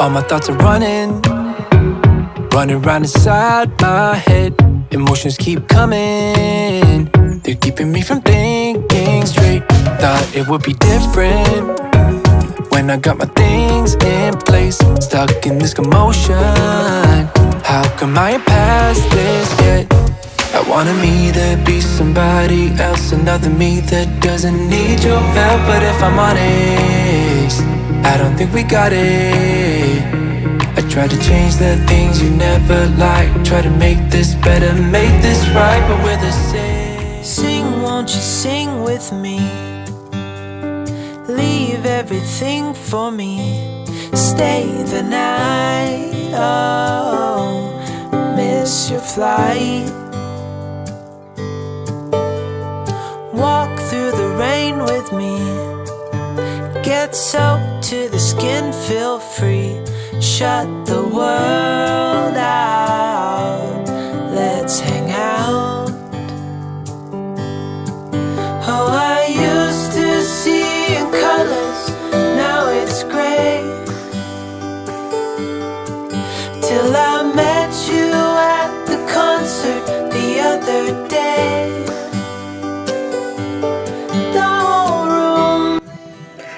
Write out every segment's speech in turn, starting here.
All my thoughts are running around inside my head. Emotions keep coming, they're keeping me from thinking straight. Thought it would be different when I got my things in place. Stuck in this commotion, how come I ain't past this yet? I wanted me to be somebody else, another me that doesn't need your help. But if I'm honest, I don't think we got it. I tried to change the things you never liked, try to make this better, make this right, but we're the same. Sing, won't you sing with me? Leave everything for me. Stay the night, oh, miss your flight. Walk through the rain with me. Get soaked to the skin, feel free. Shut the world out, let's hang out. Oh, I used to see in colors, now it's gray. Till I met you at the concert the other day.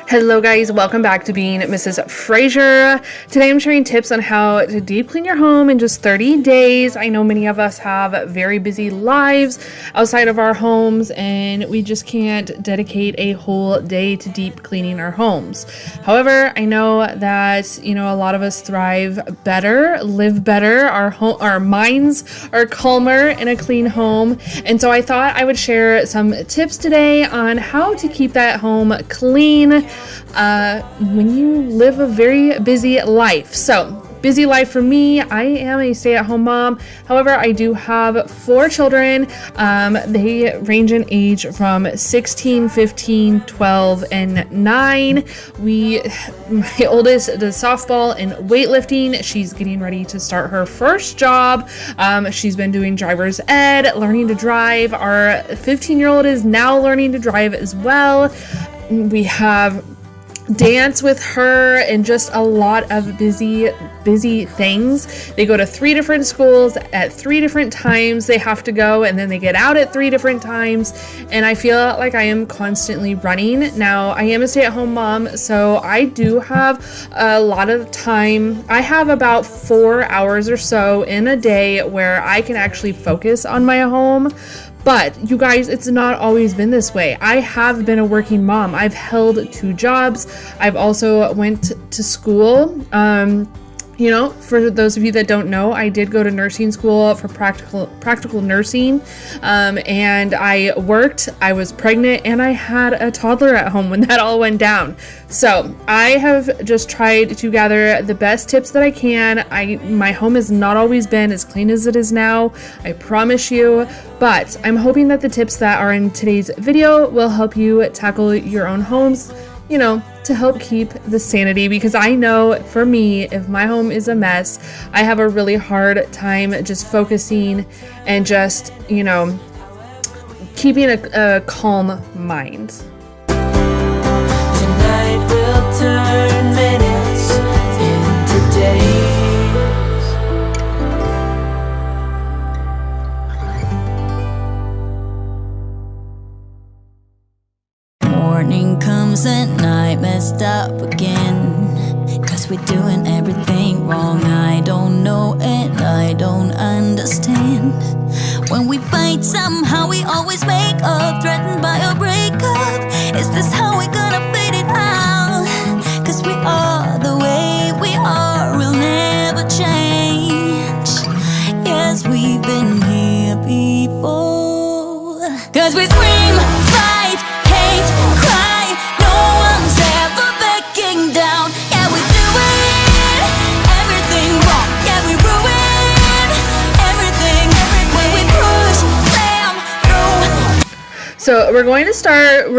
Hello guys, welcome back to Being Mrs. Fraser. Today I'm sharing tips on how to deep clean your home in just 30 days. I know many of us have very busy lives outside of our homes and we just can't dedicate a whole day to deep cleaning our homes. However, I know that, a lot of us thrive better, live better, our minds are calmer in a clean home. And so I thought I would share some tips today on how to keep that home clean when you live a very busy life. So, busy life for me, I am a stay-at-home mom. However, I do have 4 children. They range in age from 16, 15, 12, and 9. My oldest does softball and weightlifting. She's getting ready to start her first job. She's been doing driver's ed, learning to drive. Our 15-year-old is now learning to drive as well. We have dance with her and just a lot of busy things. They go to 3 different schools at 3 different times. They have to go and then they get out at 3 different times. And I feel like I am constantly running. Now, I am a stay-at-home mom, so I do have a lot of time. I have about 4 hours or so in a day where I can actually focus on my home. But you guys, it's not always been this way. I have been a working mom. I've held 2 jobs. I've also went to school. For those of you that don't know, I did go to nursing school for practical nursing, and I worked, I was pregnant, and I had a toddler at home when that all went down. So I have just tried to gather the best tips that I can. My home has not always been as clean as it is now, I promise you, but I'm hoping that the tips that are in today's video will help you tackle your own homes, to help keep the sanity, because I know for me, if my home is a mess, I have a really hard time just focusing and just, keeping a calm mind. Tonight we'll turn minutes into days. Morning comes and night messed up again, 'cause we're doing everything wrong. I don't know and I don't understand. When we fight somehow we always make up, threatened by a breakup. Is this how we're gonna fade it out? 'Cause we are the way we are, we'll never change. Yes, we've been here before. 'Cause we scream, fight, hate, cry, no one's ever backing down. Yeah, we do it, everything wrong. Yeah, we ruin everything when we push, slam through. So we're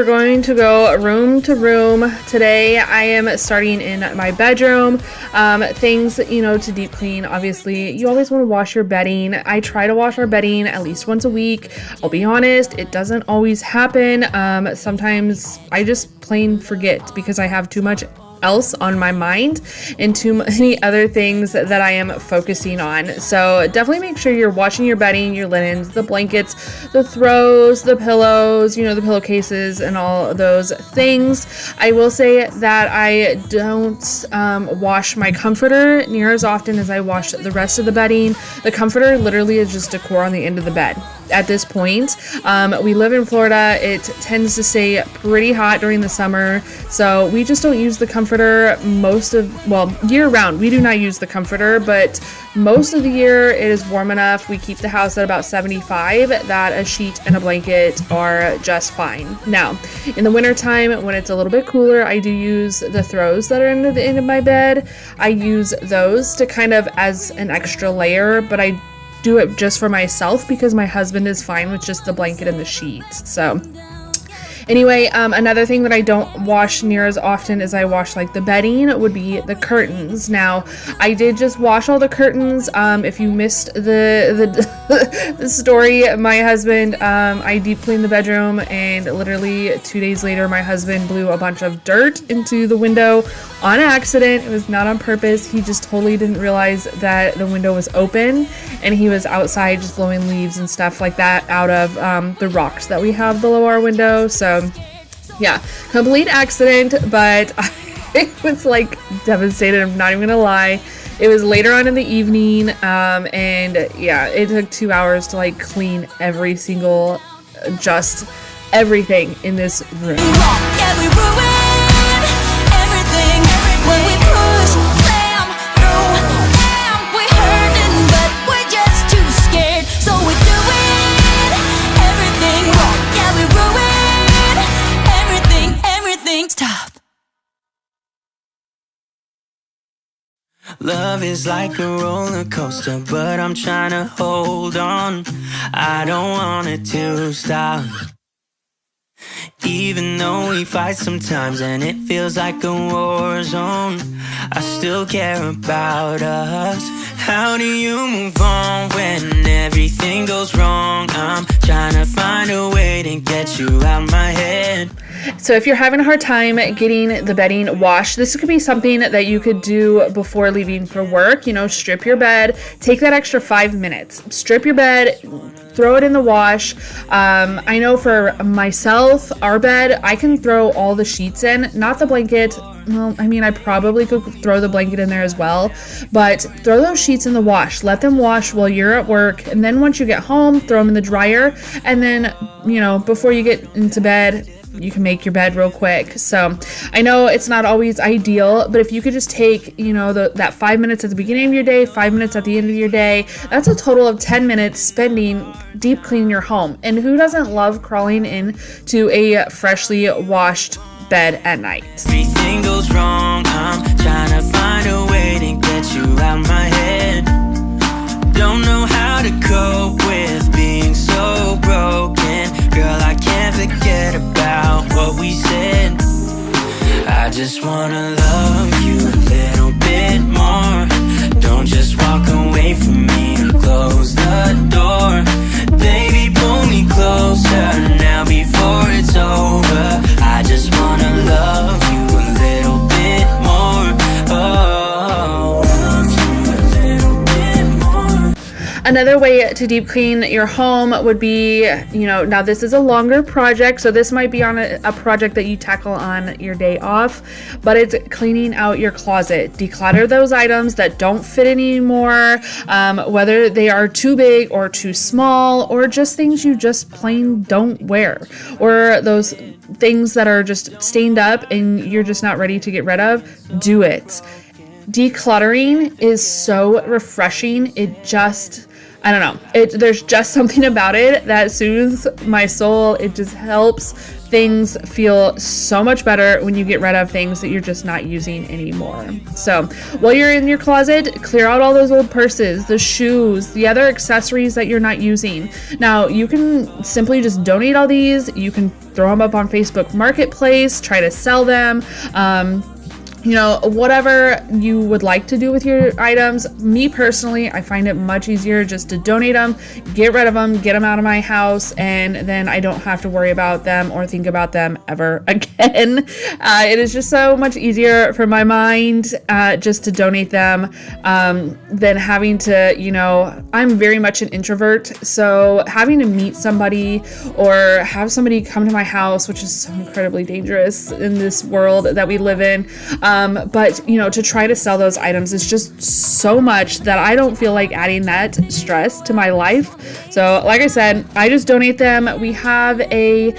going to go room to room. Today I am starting in my bedroom. Things, to deep clean. Obviously, you always want to wash your bedding. I try to wash our bedding at least once a week. I'll be honest, it doesn't always happen. Sometimes I just plain forget because I have too much else on my mind and too many other things that I am focusing on. So definitely make sure you're washing your bedding, your linens, the blankets, the throws, the pillows, the pillowcases and all those things. I will say that I don't wash my comforter near as often as I wash the rest of the bedding. The comforter literally is just decor on the end of the bed. At this point, we live in Florida. It tends to stay pretty hot during the summer, so we just don't use the comforter year round. We do not use the comforter, but most of the year it is warm enough. We keep the house at about 75 that a sheet and a blanket are just fine. Now, in the wintertime, when it's a little bit cooler, I do use the throws that are into the end of my bed. I use those to kind of as an extra layer, but I do it just for myself because my husband is fine with just the blanket and the sheets. So anyway, another thing that I don't wash near as often as I wash like the bedding would be the curtains. Now, I did just wash all the curtains. If you missed the story, my husband, I deep cleaned the bedroom, and literally 2 days later, my husband blew a bunch of dirt into the window on accident. It was not on purpose. He just totally didn't realize that the window was open, and he was outside just blowing leaves and stuff like that out of the rocks that we have below our window. So yeah, complete accident, but I was like devastated. I'm not even gonna lie. It was later on in the evening, and yeah, it took 2 hours to like clean every single, just everything in this room. Yeah, we ruin everything when we push, slam through. Damn, we hurting, but we're just too scared, so we do it. Everything wrong. Yeah, we ruin everything. Stop. Love is like a roller coaster, but I'm trying to hold on. I don't want it to stop. Even though we fight sometimes and it feels like a war zone, I still care about us. How do you move on when everything goes wrong? I'm trying to find a way to get you out my head. So if you're having a hard time getting the bedding washed, this could be something that you could do before leaving for work. Strip your bed, take that extra 5 minutes, strip your bed, throw it in the wash. I know for myself, our bed, I can throw all the sheets in, not the blanket. Well, I mean, I probably could throw the blanket in there as well, but throw those sheets in the wash. Let them wash while you're at work, and then once you get home, throw them in the dryer, and then, before you get into bed, you can make your bed real quick. So I know it's not always ideal, but if you could just take, that 5 minutes at the beginning of your day, 5 minutes at the end of your day, that's a total of 10 minutes spending deep cleaning your home. And who doesn't love crawling into a freshly washed bed at night? Everything goes wrong. I'm trying to find a way to get you out my head. Don't know how to cope with being so broken. Girl, I can't forget about what we said. I just wanna love you a little bit more. Don't just walk away from me or close the door. Baby, pull me closer now before it's over. I just wanna love you a little bit more. Oh, love you a little bit more. Another way to deep clean your home would be, now this is a longer project, so this might be on a project that you tackle on your day off, but it's cleaning out your closet. Declutter those items that don't fit anymore, whether they are too big or too small, or just things you just plain don't wear, or those things that are just stained up and you're just not ready to get rid of. Do it. Decluttering is so refreshing. It just, I don't know. There's just something about it that soothes my soul. It just helps things feel so much better when you get rid of things that you're just not using anymore. So while you're in your closet, clear out all those old purses, the shoes, the other accessories that you're not using. Now, you can simply just donate all these. You can throw them up on Facebook Marketplace, try to sell them. whatever you would like to do with your items. Me personally, I find it much easier just to donate them, get rid of them, get them out of my house, and then I don't have to worry about them or think about them ever again. It is just so much easier for my mind just to donate them than having to, I'm very much an introvert, so having to meet somebody or have somebody come to my house, which is so incredibly dangerous in this world that we live in, but to try to sell those items is just so much that I don't feel like adding that stress to my life. So like I said, I just donate them. We have a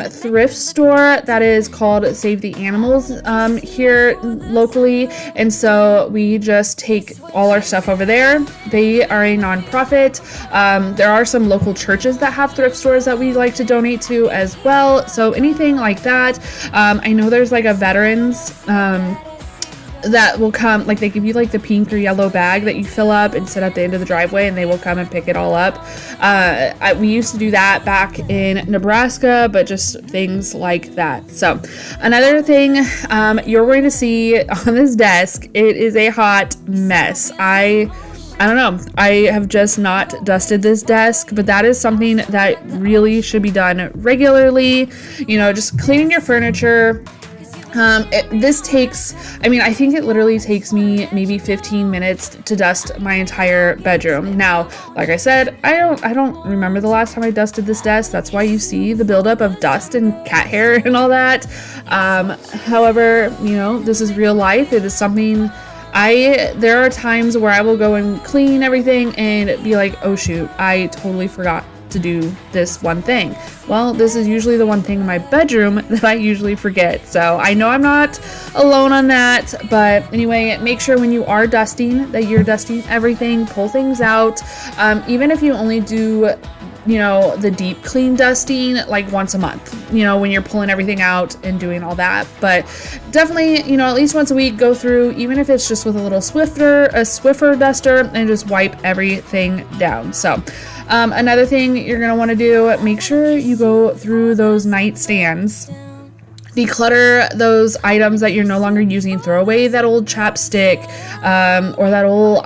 thrift store that is called Save the Animals here locally, and so we just take all our stuff over there. They are a nonprofit. There are some local churches that have thrift stores that we like to donate to as well, so anything like that. I know there's like a veterans that will come, like they give you like the pink or yellow bag that you fill up and sit at the end of the driveway, and they will come and pick it all up. We used to do that back in Nebraska, but just things like that. So another thing you're going to see on this desk, it is a hot mess. I don't know. I have just not dusted this desk, but that is something that really should be done regularly. Just cleaning your furniture. This takes, I think it literally takes me maybe 15 minutes to dust my entire bedroom. Now, like I said, I don't remember the last time I dusted this desk. That's why you see the buildup of dust and cat hair and all that. However, this is real life. It is something there are times where I will go and clean everything and be like, oh shoot, I totally forgot to do this one thing. Well, this is usually the one thing in my bedroom that I usually forget. So I know I'm not alone on that, but anyway, make sure when you are dusting that you're dusting everything, pull things out. Even if you only do the deep clean dusting like once a month, when you're pulling everything out and doing all that. But definitely, at least once a week, go through, even if it's just with a little Swiffer duster, and just wipe everything down. So another thing you're going to want to do, make sure you go through those nightstands. Declutter those items that you're no longer using. Throw away that old chapstick, or that old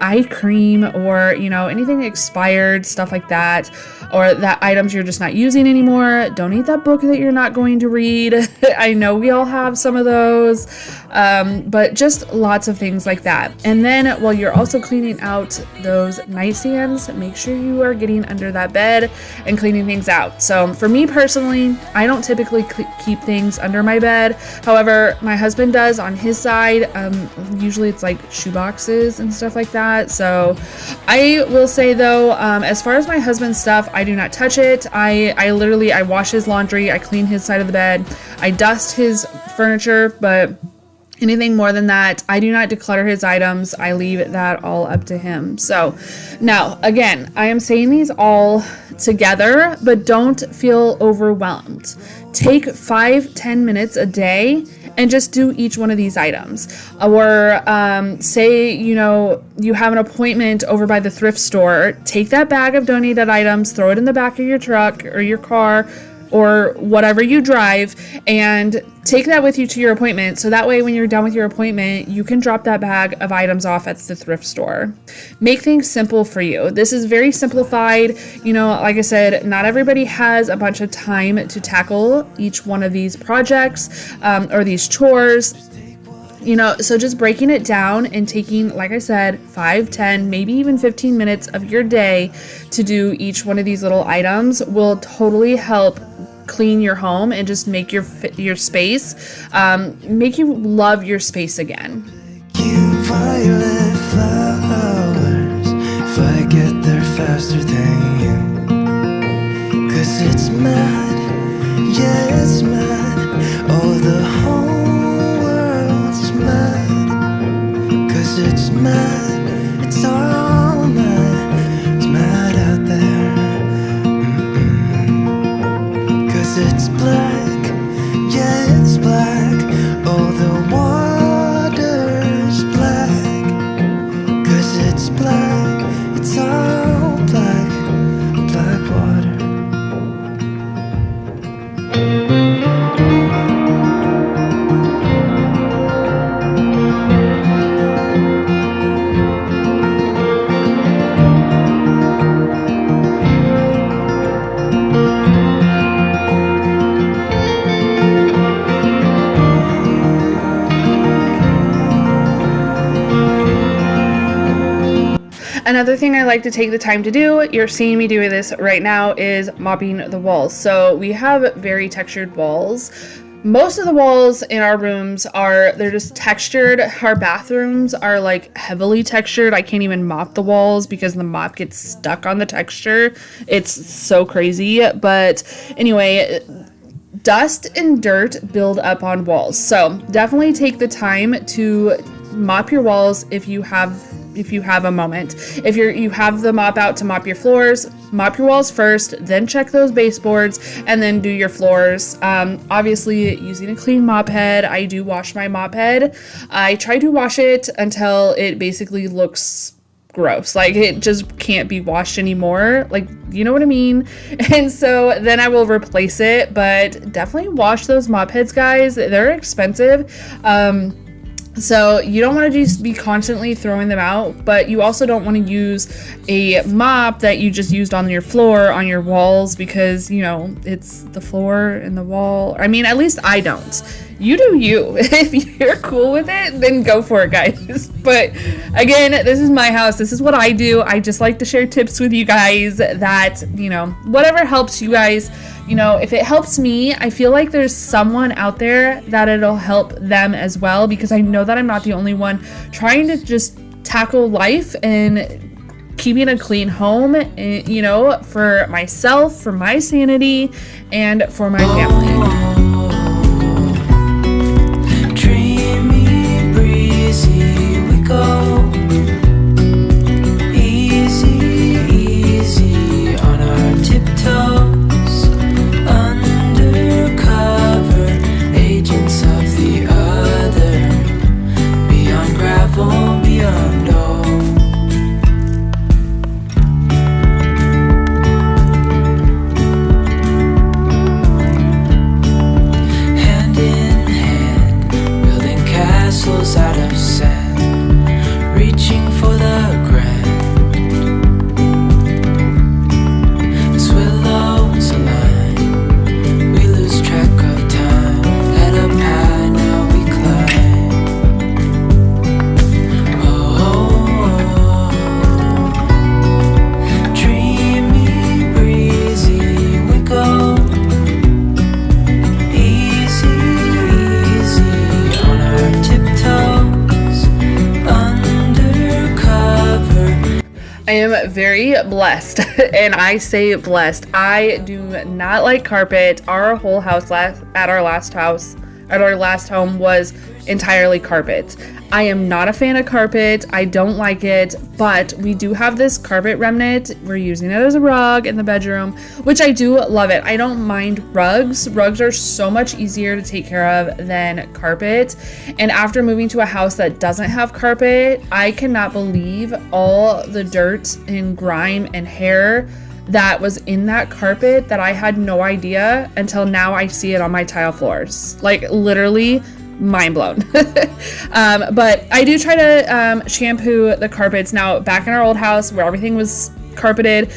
eye cream, or anything expired, stuff like that, or that items you're just not using anymore. Donate that book that you're not going to read. I know we all have some of those, but just lots of things like that. And then while you're also cleaning out those nightstands, make sure you are getting under that bed and cleaning things out. So for me personally, I don't typically keep things under my bed. However, my husband does on his side. Usually it's like shoe boxes and stuff like that. So I will say though, as far as my husband's stuff, I do not touch it. I wash his laundry, I clean his side of the bed, I dust his furniture, but anything more than that, I do not declutter his items. I leave that all up to him. So now, again, I am saying these all together, but don't feel overwhelmed. Take 5-10 minutes a day and just do each one of these items. Or say, you have an appointment over by the thrift store, take that bag of donated items, throw it in the back of your truck or your car, or whatever you drive, and take that with you to your appointment. So that way, when you're done with your appointment, you can drop that bag of items off at the thrift store. Make things simple for you. This is very simplified. Like I said, not everybody has a bunch of time to tackle each one of these projects or these chores. So just breaking it down and taking, like I said, 5, 10, maybe even 15 minutes of your day to do each one of these little items will totally help clean your home and just make your space, make you love your space again. Violet flowers, if I get there faster than you, 'cause it's mad, yeah, it's mad. Oh, the whole world's mad, 'cause it's mad, it's all mad, it's mad out there. It's black, yeah, it's black. Oh, the water's black, 'cause it's black, it's all black, black water. Another thing I like to take the time to do, you're seeing me doing this right now, is mopping the walls. So we have very textured walls. Most of the walls in our rooms they're just textured. Our bathrooms are like heavily textured. I can't even mop the walls because the mop gets stuck on the texture. It's so crazy. But anyway, dust and dirt build up on walls. So definitely take the time to mop your walls if you have a moment. If you have the mop out to mop your floors, mop your walls first, then check those baseboards, and then do your floors. Obviously, using a clean mop head. I do wash my mop head. I try to wash it until it basically looks gross. Like, it just can't be washed anymore. Like, you know what I mean? And so then I will replace it, but definitely wash those mop heads, guys. They're expensive. So you don't want to just be constantly throwing them out, but you also don't want to use a mop that you just used on your floor, on your walls, because, you know, it's the floor and the wall. I mean, at least I don't. You do you. If you're cool with it, then go for it, guys. But again, this is my house. This is what I do. I just like to share tips with you guys that, you know, whatever helps you guys. You know, if it helps me, I feel like there's someone out there that it'll help them as well, because I know that I'm not the only one trying to just tackle life and keeping a clean home, you know, for myself, for my sanity, and for my family. Dreamy, breezy, we go. Easy, easy on our tiptoes. Undercover agents of the other. Beyond gravel, beyond all. Hand in hand, building castles out of sand, reaching for the grand. As willows align, we lose track of time. Head up high, now we climb. Oh, dreamy, breezy, we go. Easy, easy on our tiptoes. Undercover. I am very blessed, and I say blessed. I do not like carpet. Our whole house at our last home was entirely carpet. I am not a fan of carpet. I don't like it, but we do have this carpet remnant. We're using it as a rug in the bedroom, which I do love it. I don't mind rugs. Rugs are so much easier to take care of than carpet. And after moving to a house that doesn't have carpet, I cannot believe all the dirt and grime and hair that was in that carpet that I had no idea until now I see it on my tile floors. Like, literally mind blown. But I do try to shampoo the carpets. Now, back in our old house where everything was carpeted,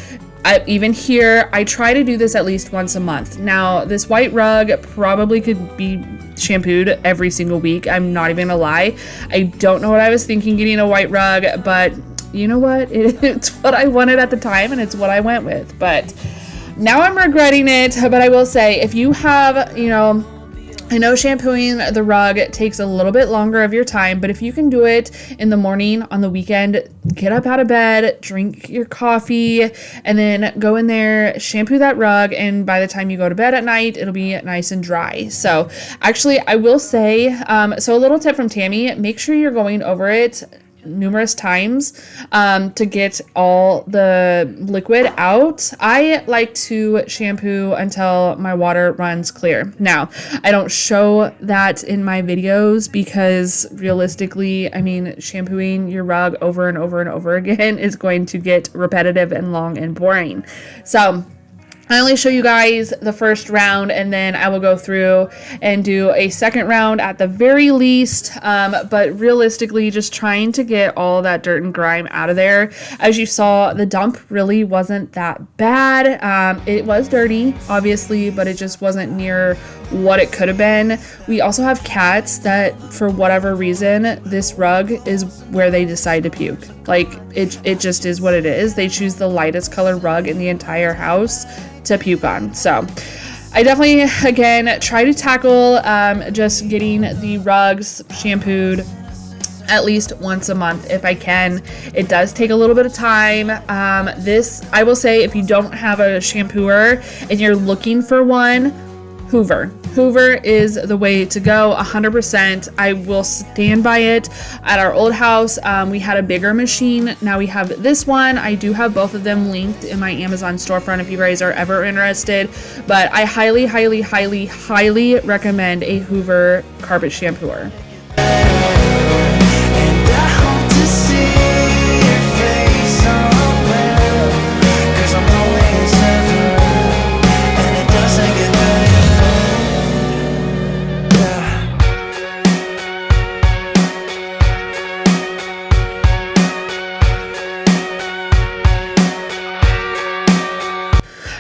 even here, I try to do this at least once a month. Now, this white rug probably could be shampooed every single week. I'm not even gonna lie. I don't know what I was thinking getting a white rug, but you know what? It's what I wanted at the time, and it's what I went with. But now I'm regretting it. But I will say, if you have, you know, I know shampooing the rug takes a little bit longer of your time, but if you can do it in the morning, on the weekend, get up out of bed, drink your coffee, and then go in there, shampoo that rug, and by the time you go to bed at night, it'll be nice and dry. So actually, I will say, so a little tip from Tammy, make sure you're going over it numerous times to get all the liquid out. I like to shampoo until my water runs clear. Now, I don't show that in my videos because realistically, I mean, shampooing your rug over and over and over again is going to get repetitive and long and boring. So I only show you guys the first round, and then I will go through and do a second round at the very least. But realistically, just trying to get all that dirt and grime out of there. As you saw, the dump really wasn't that bad. It was dirty, obviously, but it just wasn't near what it could have been. We also have cats that, for whatever reason, this rug is where they decide to puke. Like, it just is what it is. They choose the lightest colored rug in the entire house to puke on. So I definitely, again, try to tackle just getting the rugs shampooed at least once a month if I can. It does take a little bit of time. This, I will say, if you don't have a shampooer and you're looking for one, Hoover is the way to go, 100%. I will stand by it. At our old house, we had a bigger machine. Now we have this one. I do have both of them linked in my Amazon storefront if you guys are ever interested, but I highly recommend a Hoover carpet shampooer.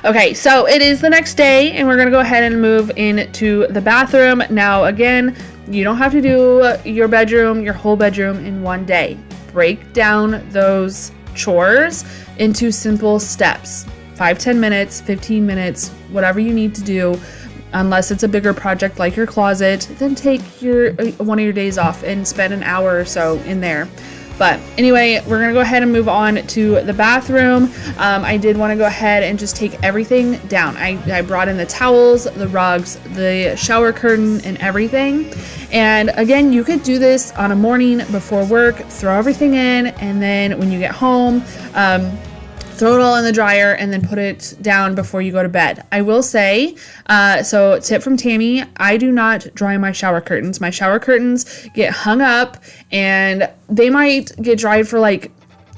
Okay, so it is the next day and we're gonna go ahead and move into the bathroom. Now, again, you don't have to do your whole bedroom in one day. Break down those chores into simple steps. 5-10 minutes, 15 minutes, whatever you need to do. Unless it's a bigger project like your closet, then take one of your days off and spend an hour or so in there. But anyway, we're gonna go ahead and move on to the bathroom. I did want to go ahead and just take everything down. I brought in the towels, the rugs, the shower curtain, and everything. And again, you could do this on a morning before work, throw everything in, and then when you get home, throw it all in the dryer and then put it down before you go to bed. I will say, so tip from Tammy, I do not dry my shower curtains. My shower curtains get hung up and they might get dried for like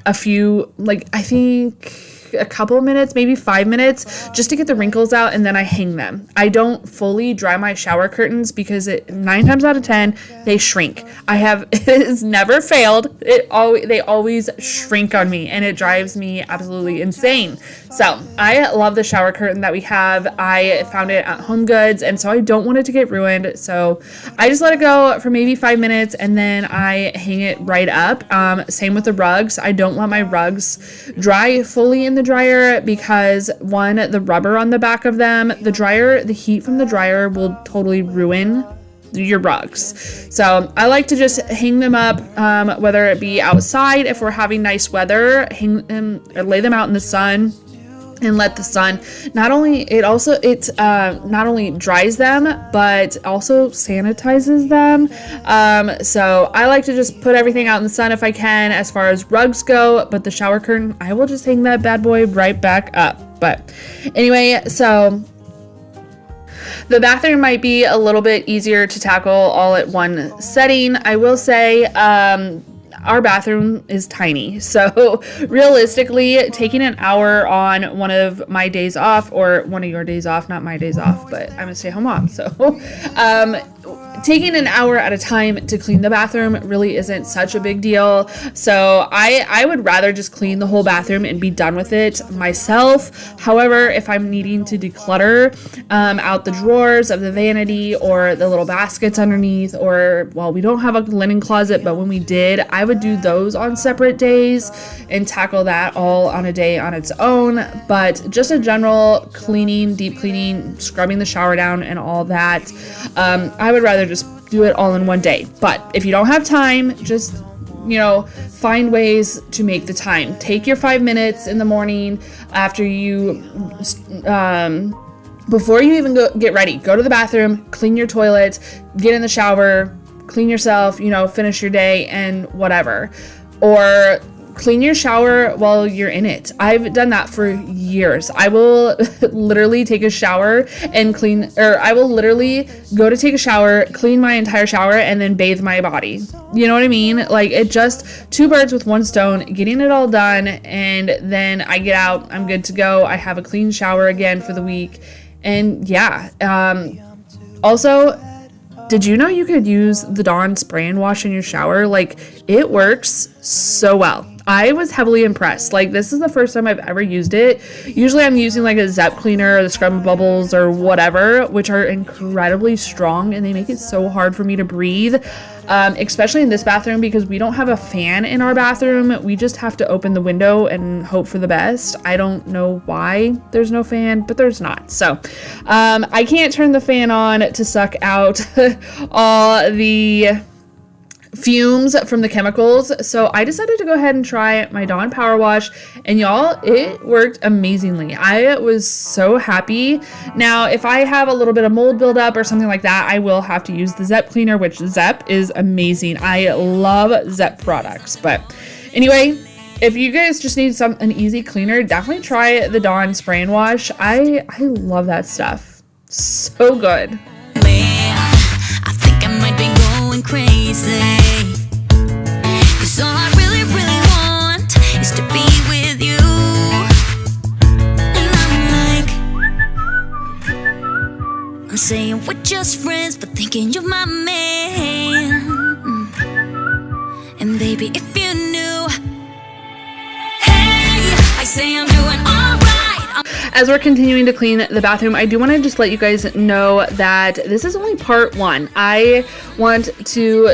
a few, like I think a couple of minutes, maybe 5 minutes, just to get the wrinkles out, and then I hang them. I don't fully dry my shower curtains because 9 times out of 10 they shrink. It has never failed. They always shrink on me and it drives me absolutely insane. So I love the shower curtain that we have. I found it at Home Goods, and so I don't want it to get ruined. So I just let it go for maybe 5 minutes and then I hang it right up. Same with the rugs. I don't let my rugs dry fully in the dryer because, one, the rubber on the back of them, the heat from the dryer will totally ruin your rugs. So I like to just hang them up, whether it be outside if we're having nice weather, hang them or lay them out in the sun and let the sun not only dries them but also sanitizes them. So I like to just put everything out in the sun if I can as far as rugs go, but the shower curtain, I will just hang that bad boy right back up. But anyway, so the bathroom might be a little bit easier to tackle all at one setting. I will say, our bathroom is tiny. So realistically, taking an hour on one of my days off, or one of your days off, not my days off, but I'm a stay-at-home mom. So taking an hour at a time to clean the bathroom really isn't such a big deal. So I would rather just clean the whole bathroom and be done with it myself. However, if I'm needing to declutter out the drawers of the vanity or the little baskets underneath, or, well, we don't have a linen closet, but when we did, I would do those on separate days and tackle that all on a day on its own. But just a general cleaning, deep cleaning, scrubbing the shower down and all that, I would rather just do it all in one day. But if you don't have time, just find ways to make the time. Take your 5 minutes in the morning after you before you even get ready, go to the bathroom, clean your toilet, get in the shower, clean yourself, finish your day and whatever. Or clean your shower while you're in it. I've done that for years. I will literally take a shower and I will literally go to take a shower, clean my entire shower, and then bathe my body. You know what I mean? Like, it just 2 birds with 1 stone, getting it all done, and then I get out, I'm good to go. I have a clean shower again for the week. And yeah, also, did you know you could use the Dawn spray and wash in your shower? Like, it works so well. I was heavily impressed. Like, this is the first time I've ever used it. Usually I'm using like a Zep cleaner or the Scrub Bubbles or whatever, which are incredibly strong and they make it so hard for me to breathe. Especially in this bathroom because we don't have a fan in our bathroom. We just have to open the window and hope for the best. I don't know why there's no fan, but there's not. So I can't turn the fan on to suck out all the fumes from the chemicals, so I decided to go ahead and try my Dawn Power Wash, and y'all, it worked amazingly. I was so happy. Now, if I have a little bit of mold buildup or something like that, I will have to use the Zep cleaner, which Zep is amazing. I love Zep products. But anyway, if you guys just need an easy cleaner, definitely try the Dawn Spray and Wash. I love that stuff. So good. I think I might be going crazy. 'Cause all I really, really want is to be with you. And I'm saying we're just friends, but thinking you're my man. And baby, if you knew, hey, I say I'm doing alright. As we're continuing to clean the bathroom, I do want to just let you guys know that this is only part one. I want to,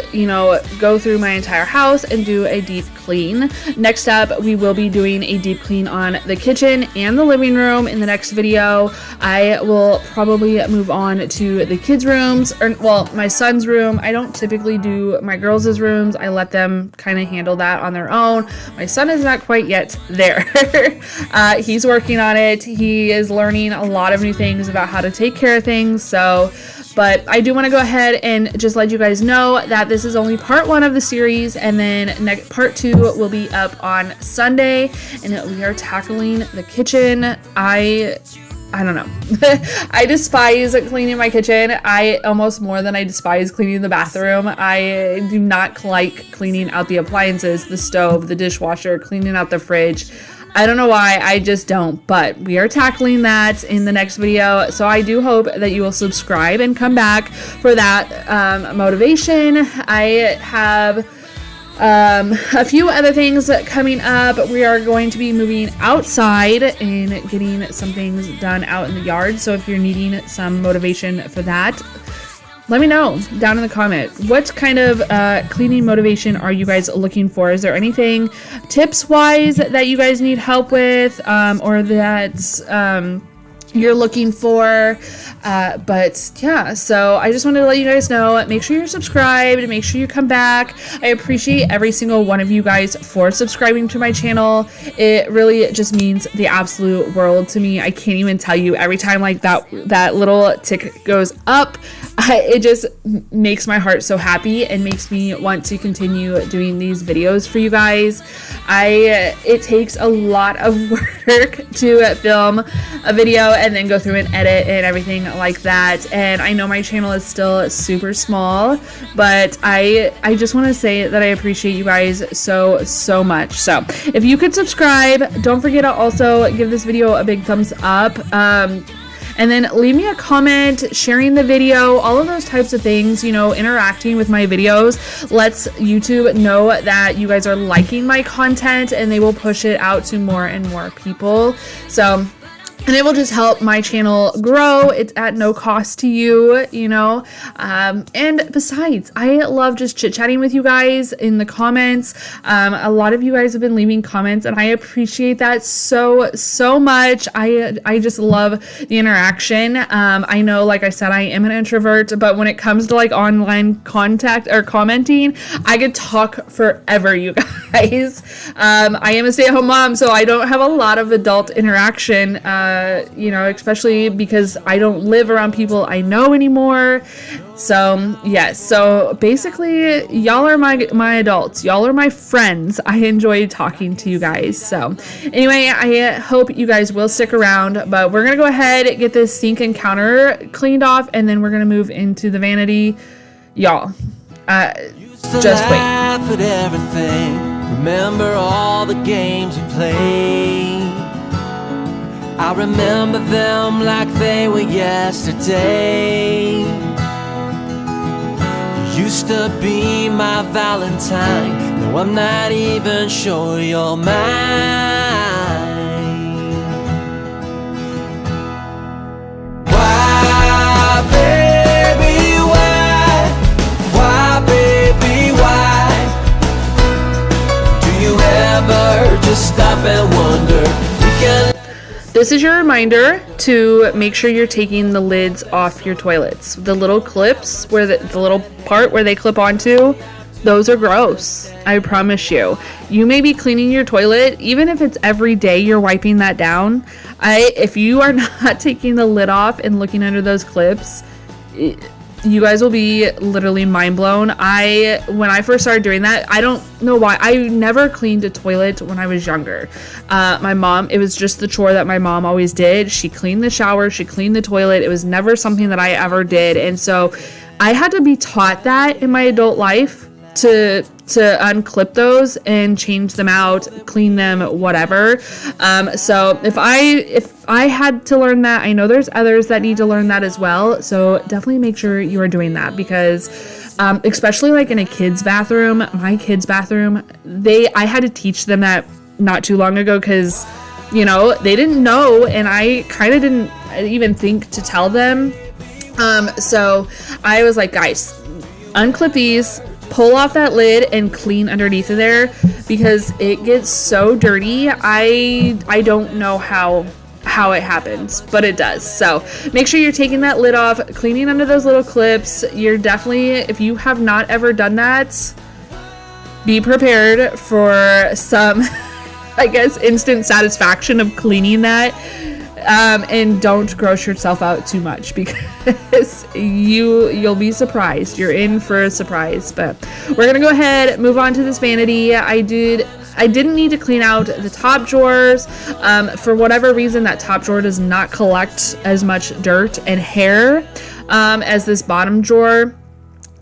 go through my entire house and do a deep clean. Next up, we will be doing a deep clean on the kitchen and the living room in the next video. I will probably move on to the kids' rooms, my son's room. I don't typically do my girls' rooms. I let them kind of handle that on their own. My son is not quite yet there. He's working on it. He is learning a lot of new things about how to take care of things. But I do want to go ahead and just let you guys know that this is only part one of the series, and then part two will be up on Sunday, and we are tackling the kitchen. I don't know. I despise cleaning my kitchen. I almost more than I despise cleaning the bathroom. I do not like cleaning out the appliances, the stove, the dishwasher, cleaning out the fridge. I don't know why, I just don't, but we are tackling that in the next video. So I do hope that you will subscribe and come back for that motivation. I have a few other things coming up. We are going to be moving outside and getting some things done out in the yard. So if you're needing some motivation for that, let me know down in the comment. What kind of cleaning motivation are you guys looking for? Is there anything tips-wise that you guys need help with, or that you're looking for? But yeah, so I just wanted to let you guys know, make sure you're subscribed and make sure you come back. I appreciate every single one of you guys for subscribing to my channel. It really just means the absolute world to me. I can't even tell you, every time like that little tick goes up, it just makes my heart so happy and makes me want to continue doing these videos for you guys. It takes a lot of work to film a video and then go through and edit and everything like that, and I know my channel is still super small, but I just want to say that I appreciate you guys so much. So if you could subscribe, don't forget to also give this video a big thumbs up, and then leave me a comment, sharing the video, all of those types of things, interacting with my videos lets YouTube know that you guys are liking my content, and they will push it out to more and more people. And it will just help my channel grow. It's at no cost to you, and besides, I love just chit-chatting with you guys in the comments. A lot of you guys have been leaving comments, and I appreciate that so much. I just love the interaction. I know, like I said, I am an introvert, but when it comes to like online contact or commenting, I could talk forever, you guys. I am a stay-at-home mom, so I don't have a lot of adult interaction, especially because I don't live around people I know anymore. So yes, so basically y'all are my adults, y'all are my friends. I enjoy talking to you guys. So anyway, I hope you guys will stick around, but we're gonna go ahead and get this sink and counter cleaned off, and then we're gonna move into the vanity. Y'all, just wait. Laugh at everything. Remember all the games we played. I remember them like they were yesterday. used to be my Valentine. No, I'm not even sure you're mine. Why, baby, why? Why, baby, why? Do you ever just stop and wonder? We can. This is your reminder to make sure you're taking the lids off your toilets. The little clips where the little part where they clip onto, those are gross. I promise you. You may be cleaning your toilet, even if it's every day you're wiping that down. If you are not taking the lid off and looking under those clips, you guys will be literally mind blown. When I first started doing that, I don't know why. I never cleaned a toilet when I was younger. My mom, it was just the chore that my mom always did. She cleaned the shower, she cleaned the toilet. It was never something that I ever did. And so I had to be taught that in my adult life to unclip those and change them out, clean them, whatever. So if I had to learn that, I know there's others that need to learn that as well. So definitely make sure you are doing that, because especially like in a kid's bathroom, my kid's bathroom, I had to teach them that not too long ago, because they didn't know, and I kind of didn't even think to tell them. So I was like, guys, unclip these, pull off that lid and clean underneath of there, because it gets so dirty. I don't know how it happens, but it does. So make sure you're taking that lid off, cleaning under those little clips. You're definitely, if you have not ever done that, be prepared for some, I guess, instant satisfaction of cleaning that. And don't gross yourself out too much, because you'll be surprised. You're in for a surprise. But we're gonna go ahead, move on to this vanity. I didn't need to clean out the top drawers. For whatever reason, that top drawer does not collect as much dirt and hair as this bottom drawer.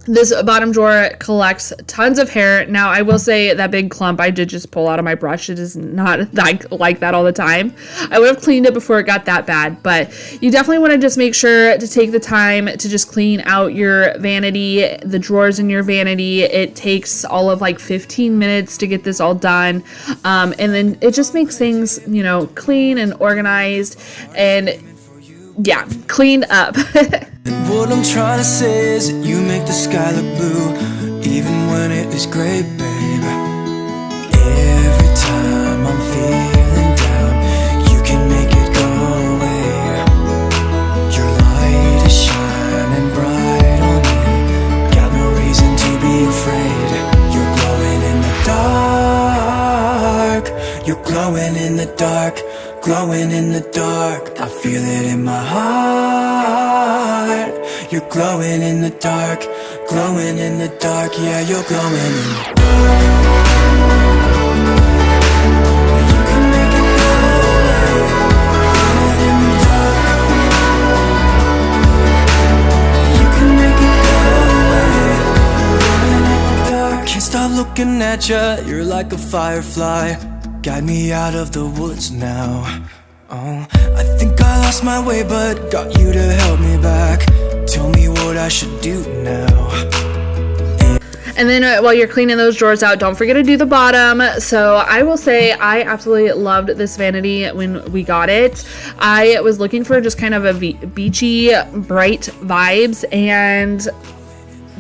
This bottom drawer collects tons of hair. Now, I will say that big clump I did just pull out of my brush. It is not like that all the time. I would have cleaned it before it got that bad, but you definitely want to just make sure to take the time to just clean out your vanity, the drawers in your vanity. It takes all of like 15 minutes to get this all done. And then it just makes things, clean and organized and cleaned up. What I'm trying to say is that you make the sky look blue, even when it is gray, babe. Every time I'm feeling down, you can make it go away. Your light is shining bright on me, got no reason to be afraid. You're glowing in the dark, you're glowing in the dark, glowing in the dark. I feel it in my heart. You're glowing in the dark, glowing in the dark. Yeah, you're glowing in the dark. You can make it go away. Glowing in the dark. You can make it go away. Glowing in the dark. Can't stop looking at you, you're like a firefly. Guide me out of the woods now. Oh, I think I lost my way, but got you to help me back. Tell me what I should do now. And then while you're cleaning those drawers out, don't forget to do the bottom. So I will say I absolutely loved this vanity when we got it. I was looking for just kind of a beachy, bright vibes. And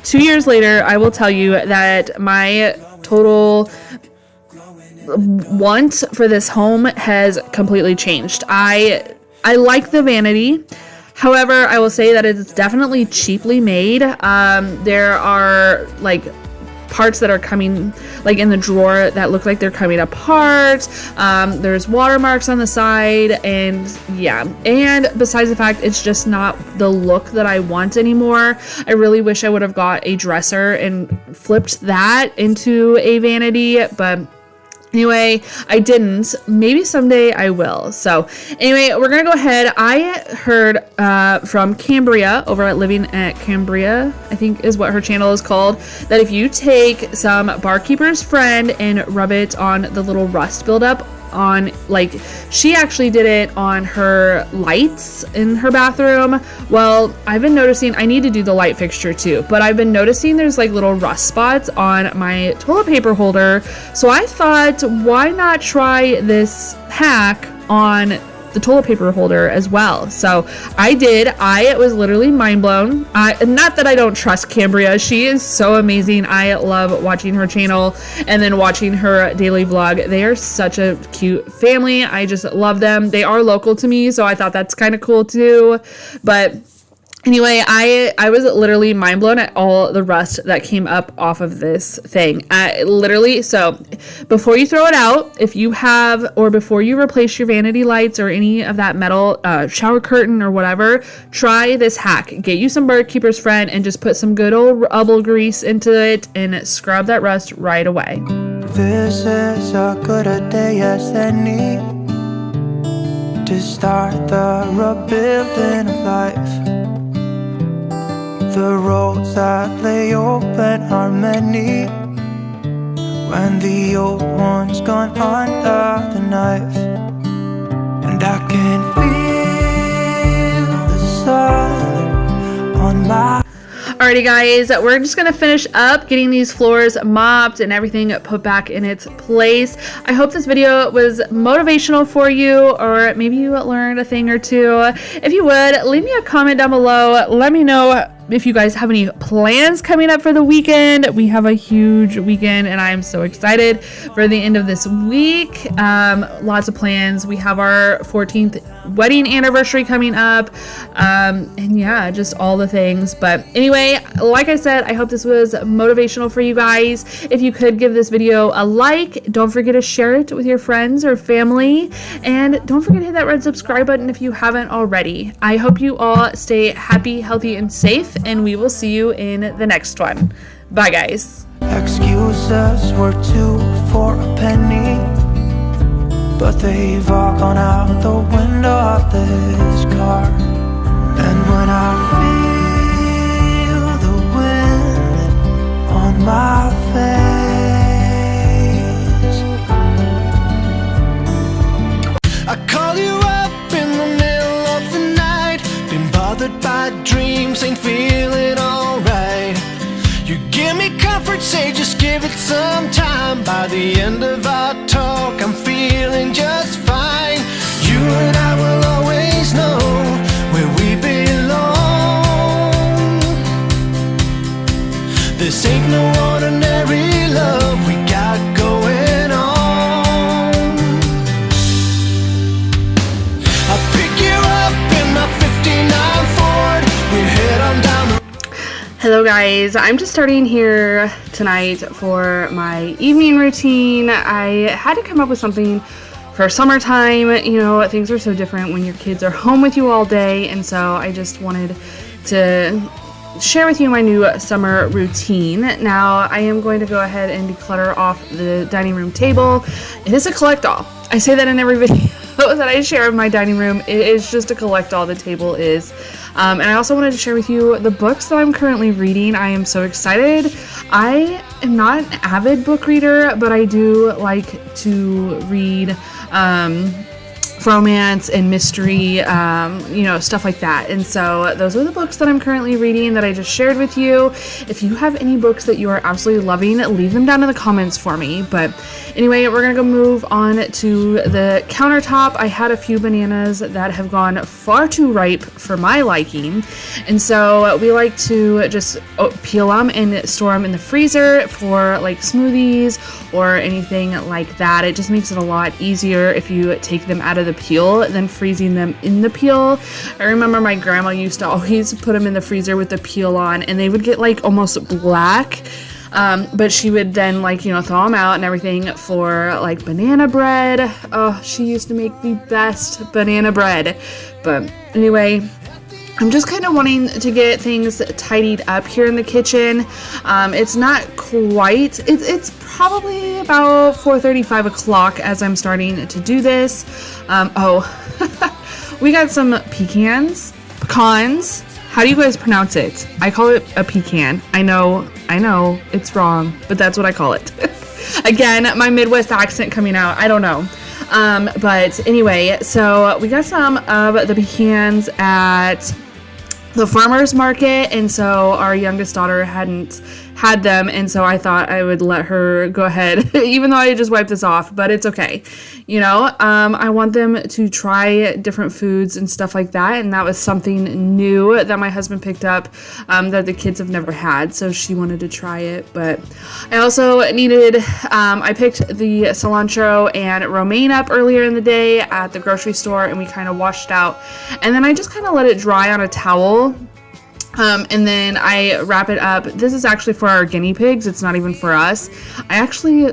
2 years later, I will tell you that my total want for this home has completely changed. I like the vanity. However, I will say that it's definitely cheaply made. There are like parts that are coming like in the drawer that look like they're coming apart. There's watermarks on the side, and besides the fact it's just not the look that I want anymore. I really wish I would have got a dresser and flipped that into a vanity, but anyway, I didn't. Maybe someday I will. So anyway, we're going to go ahead. I heard from Cambria over at Living at Cambria, I think is what her channel is called, that if you take some Barkeeper's Friend and rub it on the little rust buildup on, like, she actually did it on her lights in her bathroom. Well, I've been noticing I need to do the light fixture too, but I've been noticing there's like little rust spots on my toilet paper holder. So I thought, why not try this hack on the toilet paper holder as well? So I did. I was literally mind blown. Not that I don't trust Cambria. She is so amazing. I love watching her channel and then watching her daily vlog. They are such a cute family. I just love them. They are local to me, so I thought that's kind of cool too. But anyway, I was literally mind blown at all the rust that came up off of this thing. Literally, so before you throw it out, if you have, or before you replace your vanity lights or any of that metal shower curtain or whatever, try this hack. Get you some Bird Keeper's Friend and just put some good old rubble grease into it and scrub that rust right away. This is a good a day as any to start the rebuilding of life. The roads that lay open are many when the old one's gone under the knife. And I can feel the sun on my... Alrighty guys, we're just gonna finish up getting these floors mopped and everything put back in its place. I hope this video was motivational for you, or maybe you learned a thing or two. If you would, leave me a comment down below. Let me know if you guys have any plans coming up for the weekend. We have a huge weekend and I am so excited for the end of this week. Lots of plans. We have our 14th wedding anniversary coming up, and yeah, just all the things. But anyway, like I said, I hope this was motivational for you guys. If you could give this video a like, don't forget to share it with your friends or family, and don't forget to hit that red subscribe button if you haven't already. I hope you all stay happy, healthy, and safe, and we will see you in the next one. Bye guys. Excuses were 2 for a penny, but they've all gone out the window of this car. And when I feel the wind on my face, I call you up in the middle of the night, been bothered by dreams, ain't feeling alright. You give me comfort, say just give it some time. By the end of our talk, I'm feeling just fine. You and I will always know where we belong. This ain't no ordinary love we got going on. I'll pick you up in my 59 Ford. We head on down the... Hello guys, I'm just starting here tonight for my evening routine. I had to come up with something for summertime. You know, things are so different when your kids are home with you all day, and so I just wanted to share with you my new summer routine. Now, I am going to go ahead and declutter off the dining room table. It is a collect-all. I say that in every video that I share of my dining room. It is just a collect-all, the table is. And I also wanted to share with you the books that I'm currently reading. I am so excited. I am not an avid book reader, but I do like to read romance and mystery, you know, stuff like that. And so those are the books that I'm currently reading that I just shared with you. If you have any books that you are absolutely loving, leave them down in the comments for me. But anyway, we're gonna go move on to the countertop. I had a few bananas that have gone far too ripe for my liking, and so we like to just peel them and store them in the freezer for like smoothies or anything like that. It just makes it a lot easier if you take them out of the peel than freezing them in the peel. I remember my grandma used to always put them in the freezer with the peel on, and they would get like almost black. But she would then, like, you know, throw them out and everything for like banana bread. Oh, she used to make the best banana bread. But anyway, I'm just kind of wanting to get things tidied up here in the kitchen. It's not quite, it's probably about 4:30, 5 o'clock as I'm starting to do this. We got some pecans. How do you guys pronounce it? I call it a pecan. I know, it's wrong, but that's what I call it. Again, my Midwest accent coming out. I don't know. But anyway, so we got some of the pecans at the farmer's market, and so our youngest daughter hadn't had them, and so I thought I would let her go ahead, even though I just wiped this off, but it's okay. You know, I want them to try different foods and stuff like that, and that was something new that my husband picked up that the kids have never had, so she wanted to try it. But I also needed, I picked the cilantro and romaine up earlier in the day at the grocery store, and we kind of washed out, and then I just kind of let it dry on a towel. And then I wrap it up. This is actually for our guinea pigs. It's not even for us. I actually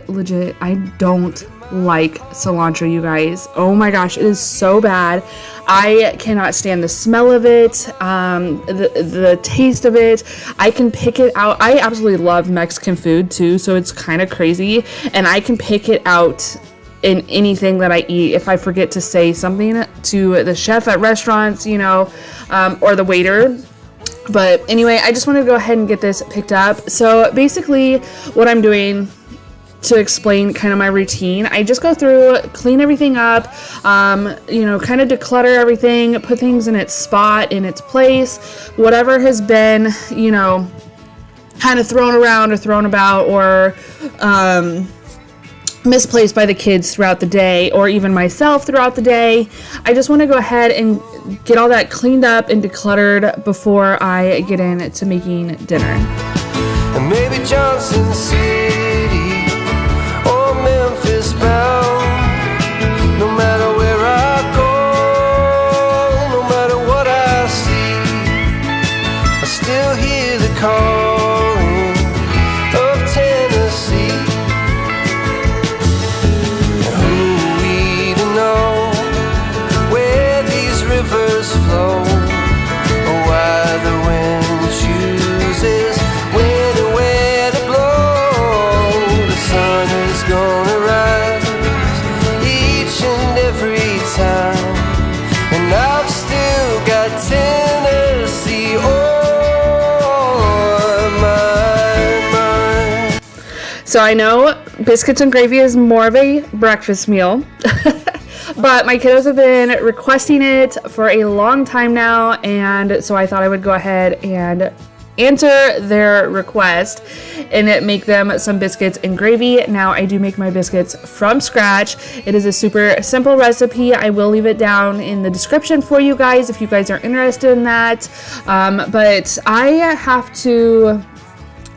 I don't like cilantro, you guys. Oh my gosh, it is so bad. I cannot stand the smell of it, the taste of it. I can pick it out. I absolutely love Mexican food too, so it's kind of crazy. And I can pick it out in anything that I eat if I forget to say something to the chef at restaurants, you know, or the waiter. But anyway, I just wanted to go ahead and get this picked up. So basically what I'm doing, to explain kind of my routine, I just go through, clean everything up, you know, kind of declutter everything, put things in its spot, in its place, whatever has been, you know, kind of thrown around or thrown about or misplaced by the kids throughout the day, or even myself throughout the day. I just want to go ahead and get all that cleaned up and decluttered before I get into making dinner. And maybe Johnson City or Memphis bound. No matter where I go, no matter what I see, I still hear the calling of Tennessee. And who we to know where these rivers flow, or why the wind chooses when and where to blow. The sun is gonna rise each and every time, and I've still got Tennessee on my mind. So I know biscuits and gravy is more of a breakfast meal, but my kiddos have been requesting it for a long time now, and so I thought I would go ahead and answer their request and make them some biscuits and gravy. Now, I do make my biscuits from scratch. It is a super simple recipe. I will leave it down in the description for you guys if you guys are interested in that. But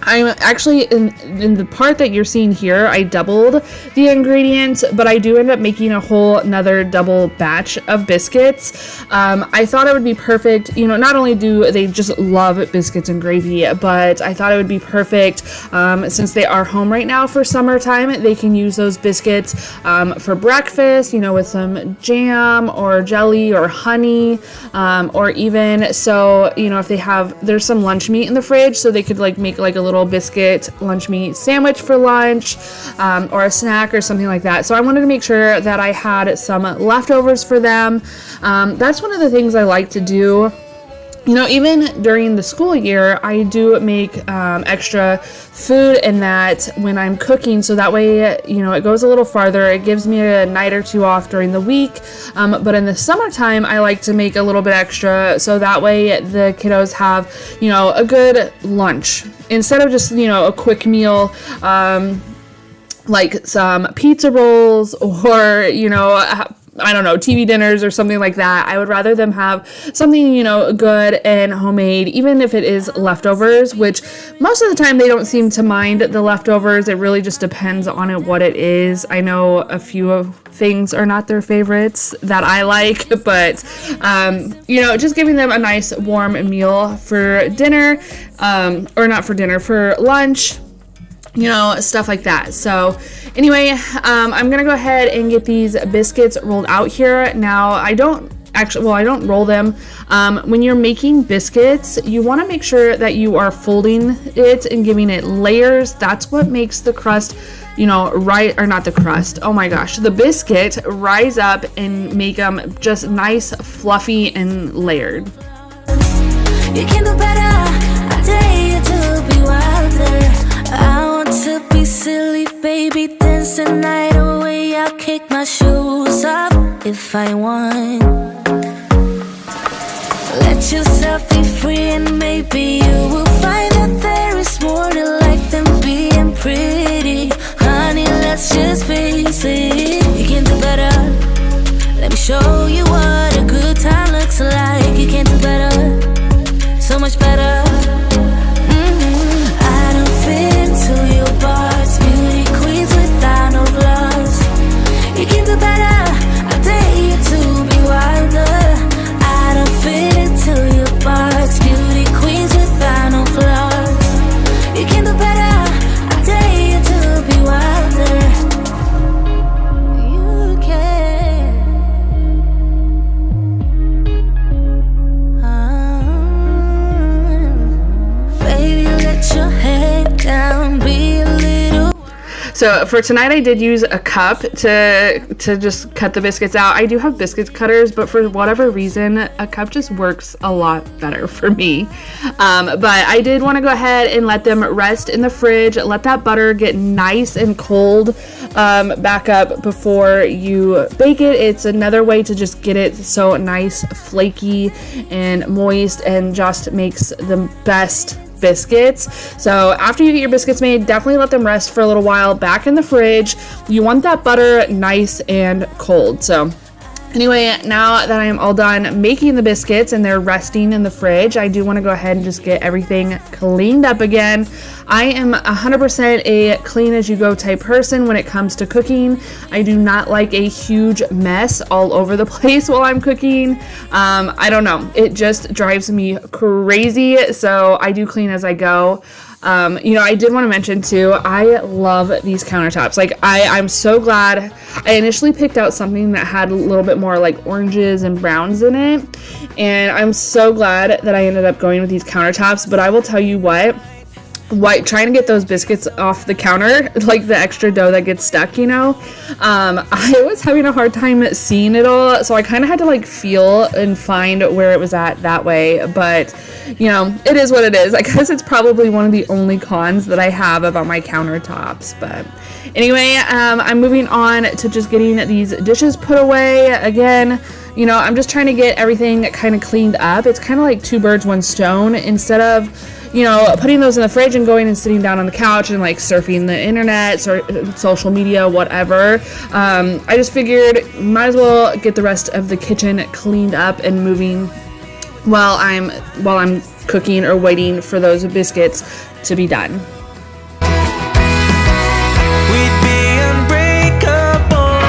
I'm actually, in the part that you're seeing here, I doubled the ingredients, but I do end up making a whole another double batch of biscuits. I thought it would be perfect, you know, not only do they just love biscuits and gravy, but I thought it would be perfect, since they are home right now for summertime, they can use those biscuits for breakfast, you know, with some jam or jelly or honey, or even, so, you know, if there's some lunch meat in the fridge, so they could like make like a little biscuit lunch meat sandwich for lunch, or a snack or something like that. So I wanted to make sure that I had some leftovers for them. That's one of the things I like to do. You know, even during the school year, I do make extra food in that when I'm cooking, so that way, you know, it goes a little farther. It gives me a night or two off during the week, but in the summertime, I like to make a little bit extra, so that way the kiddos have, you know, a good lunch instead of just, you know, a quick meal, like some pizza rolls or, you know, I don't know, TV dinners or something like that. I would rather them have something, you know, good and homemade, even if it is leftovers, which most of the time they don't seem to mind the leftovers. It really just depends on what it is. I know a few of things are not their favorites that I like, but, you know, just giving them a nice warm meal for dinner, or not for dinner, for lunch, you know, stuff like that. So anyway, I'm gonna go ahead and get these biscuits rolled out here. Now, I don't roll them. When you're making biscuits, you want to make sure that you are folding it and giving it layers. That's what makes the crust, you know, the biscuit rise up and make them just nice, fluffy, and layered. You can do better. I dare you to be wilder. I want to be silly, baby, dance the night away. I'll kick my shoes off if I want. Let yourself be free and maybe you will find that there is more to life than being pretty. Honey, let's just face it, you can do better. Let me show you what a good time looks like. You can do better, so much better. I don't fit into your box, beauty queens without no flaws. You can do better, I dare you to be wilder. I don't fit into your box, beauty queens without no flaws. You can do better, I dare you to be wilder. You can. Baby, let your head down, be a little. So for tonight, I did use a cup to just cut the biscuits out. I do have biscuit cutters, but for whatever reason, a cup just works a lot better for me. But I did want to go ahead and let them rest in the fridge, let that butter get nice and cold back up before you bake it. It's another way to just get it so nice, flaky, and moist, and just makes the best biscuits. So after you get your biscuits made, definitely let them rest for a little while back in the fridge. You want that butter nice and cold. So anyway, now that I am all done making the biscuits and they're resting in the fridge, I do want to go ahead and just get everything cleaned up again. I am 100% a clean as you go type person when it comes to cooking. I do not like a huge mess all over the place while I'm cooking. I don't know. It just drives me crazy. So I do clean as I go. I did want to mention too, I love these countertops. Like I'm so glad I initially picked out something that had a little bit more like oranges and browns in it. And I'm so glad that I ended up going with these countertops. But I will tell you what, trying to get those biscuits off the counter, like the extra dough that gets stuck, I was having a hard time seeing it all, so I kind of had to like feel and find where it was at that way. But it is what it is. I guess it's probably one of the only cons that I have about my countertops. But anyway, I'm moving on to just getting these dishes put away again. I'm just trying to get everything kind of cleaned up. It's kind of like two birds, one stone. Instead of putting those in the fridge and going and sitting down on the couch and like surfing the internet, social media, whatever. I just figured might as well get the rest of the kitchen cleaned up and moving while I'm cooking or waiting for those biscuits to be done. We'd be unbreakable.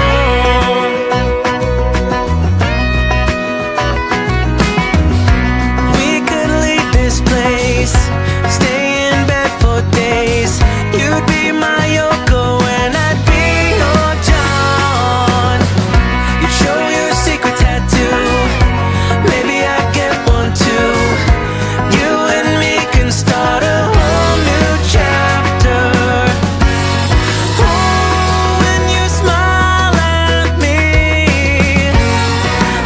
We could leave this place, stay in bed for days. You'd be my Yoko and I'd be your John. You'd show your secret tattoo. Maybe I'd get one too. You and me can start a whole new chapter. Oh, when you smile at me,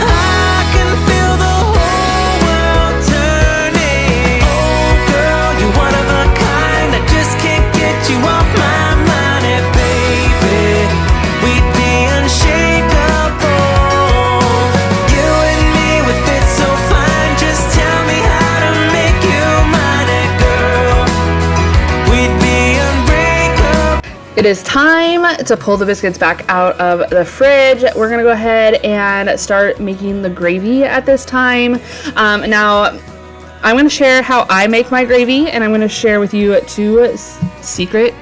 I can feel the whole world turning. Oh girl, you're one of a kind. I just can't get you off my mind. And baby, we'd be unshakable. You and me would fit so fine. Just tell me how to make you mine. And girl, we'd be unbreakable. It is time to pull the biscuits back out of the fridge. We're gonna go ahead and start making the gravy at this time. Now, I'm gonna share how I make my gravy, and I'm gonna share with you two secret,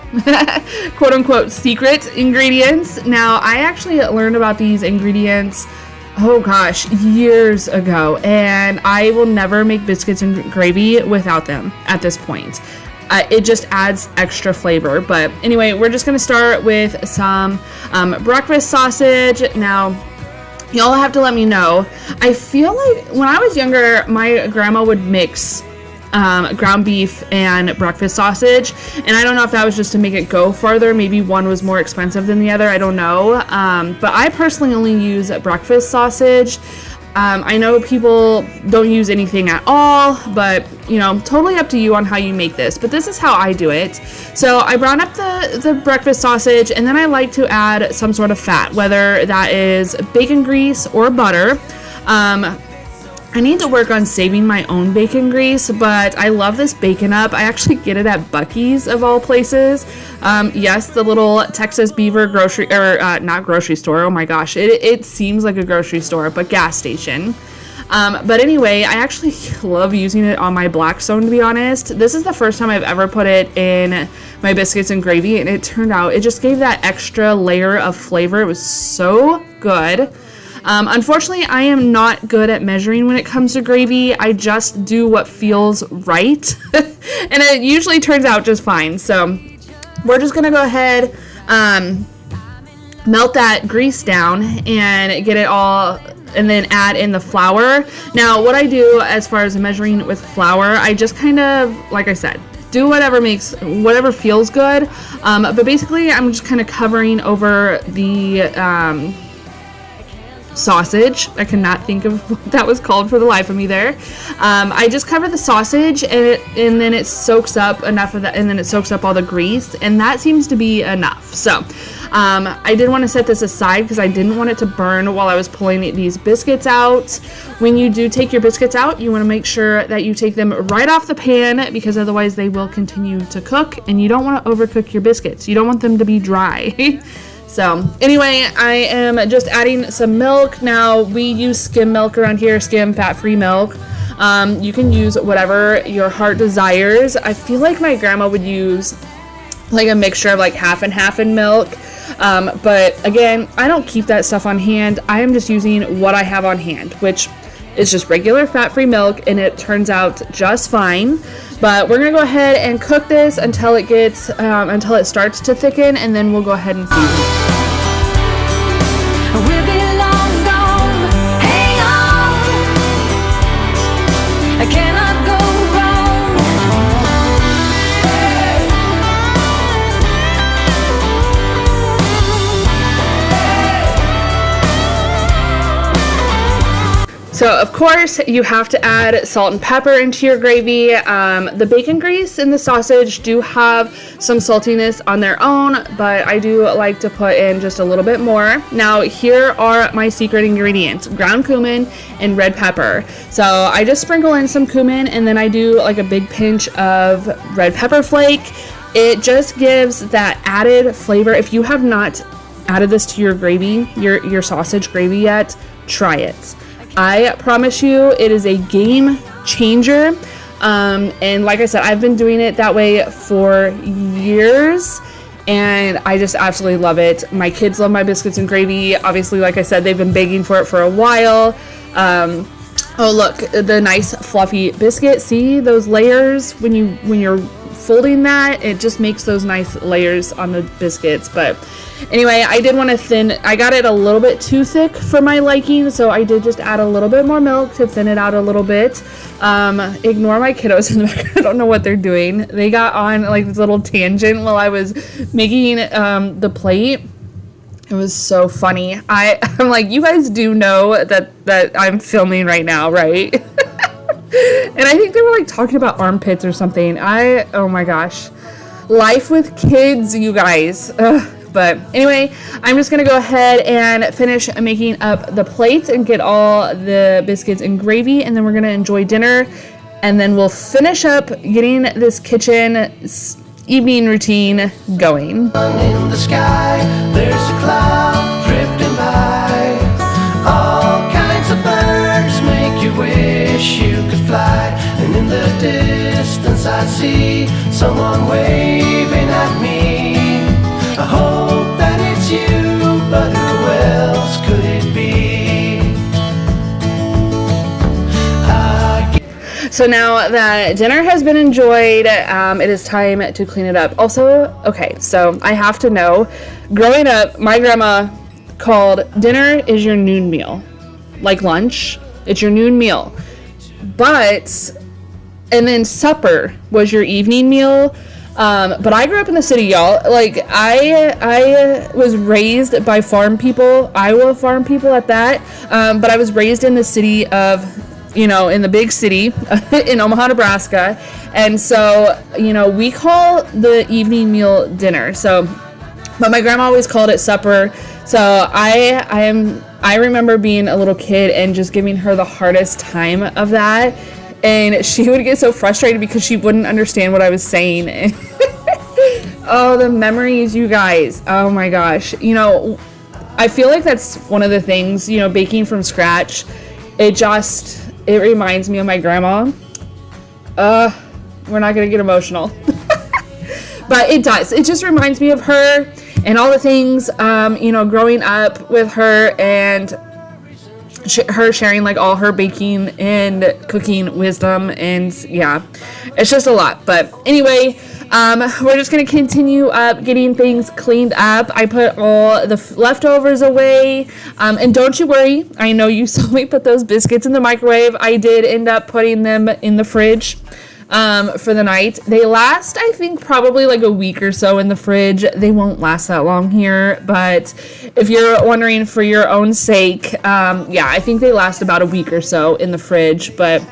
quote unquote, secret ingredients. Now, I actually learned about these ingredients, oh gosh, years ago, and I will never make biscuits and gravy without them at this point. It just adds extra flavor. But anyway, we're just going to start with some breakfast sausage. Now, y'all have to let me know. I feel like when I was younger, my grandma would mix ground beef and breakfast sausage. And I don't know if that was just to make it go farther. Maybe one was more expensive than the other. I don't know. But I personally only use breakfast sausage. I know people don't use anything at all, but you know, totally up to you on how you make this. But this is how I do it. So I brown up the breakfast sausage, and then I like to add some sort of fat, whether that is bacon grease or butter. I need to work on saving my own bacon grease, but I love this Bacon Up. I actually get it at Buc-ee's of all places. Yes, the little Texas Beaver grocery, or not grocery store, oh my gosh, it seems like a grocery store, but gas station. But anyway, I actually love using it on my Blackstone, to be honest. This is the first time I've ever put it in my biscuits and gravy, and it turned out, it just gave that extra layer of flavor. It was so good. Unfortunately, I am not good at measuring when it comes to gravy. I just do what feels right, and it usually turns out just fine. So we're just gonna go ahead, melt that grease down and get it all, and then add in the flour. Now, what I do as far as measuring with flour, I just kind of, like I said, do whatever feels good. But basically, I'm just kind of covering over the sausage. I cannot think of what that was called for the life of me there. I just cover the sausage, and then it soaks up enough of that, and then it soaks up all the grease, and that seems to be enough. So I did want to set this aside because I didn't want it to burn while I was pulling these biscuits out. When you do take your biscuits out, you want to make sure that you take them right off the pan, because otherwise they will continue to cook, and you don't want to overcook your biscuits. You don't want them to be dry. So anyway, I am just adding some milk. Now, we use skim milk around here, skim fat-free milk. You can use whatever your heart desires. I feel like my grandma would use like a mixture of like half and half in milk. But again, I don't keep that stuff on hand. I am just using what I have on hand, which is just regular fat-free milk, and it turns out just fine. But we're gonna go ahead and cook this until it gets, until it starts to thicken, and then we'll go ahead and season it. We'll be long gone, hang on. I cannot go So of course you have to add salt and pepper into your gravy. The bacon grease and the sausage do have some saltiness on their own, but I do like to put in just a little bit more. Now here are my secret ingredients: ground cumin and red pepper. So I just sprinkle in some cumin, and then I do like a big pinch of red pepper flake. It just gives that added flavor. If you have not added this to your gravy, your sausage gravy yet, try it. I promise you, it is a game changer. And like I said, I've been doing it that way for years, and I just absolutely love it. My kids love my biscuits and gravy. Obviously, like I said, they've been begging for it for a while. Oh, look, the nice fluffy biscuit. See those layers when you're folding that? It just makes those nice layers on the biscuits. But anyway, I did want to I got it a little bit too thick for my liking, so I did just add a little bit more milk to thin it out a little bit. Ignore my kiddos in the back. I don't know what they're doing. They got on like this little tangent while I was making the plate. It was so funny. I'm like, you guys do know that I'm filming right now, right? And I think they were like talking about armpits or something. Oh my gosh. Life with kids, you guys. But anyway, I'm just gonna go ahead and finish making up the plates and get all the biscuits and gravy, and then we're gonna enjoy dinner, and then we'll finish up getting this kitchen evening routine going. In the sky, there's a cloud drifting by. All kinds of birds make you wish you could fly. And in the distance I see someone waving at me. I hope that it's you, but who else could it be? So now that dinner has been enjoyed, it is time to clean it up. Also, okay, so I have to know, growing up, my grandma called dinner is your noon meal. Like lunch, it's your noon meal. And then supper was your evening meal. But I grew up in the city, y'all. Like, I was raised by farm people, Iowa farm people at that. But I was raised in the city of, in the big city in Omaha, Nebraska. And so, we call the evening meal dinner. So, but my grandma always called it supper. So I remember being a little kid and just giving her the hardest time of that. And she would get so frustrated because she wouldn't understand what I was saying. Oh, the memories, you guys. Oh my gosh. I feel like that's one of the things, baking from scratch. It reminds me of my grandma. We're not going to get emotional. But it does. It just reminds me of her and all the things, growing up with her and her sharing like all her baking and cooking wisdom. And yeah, it's just a lot. But anyway, we're just going to continue up getting things cleaned up. I put all the leftovers away. And don't you worry. I know you saw me put those biscuits in the microwave. I did end up putting them in the fridge for the night. They last, I think, probably like a week or so in the fridge. They won't last that long here, but if you're wondering for your own sake, I think they last about a week or so in the fridge. But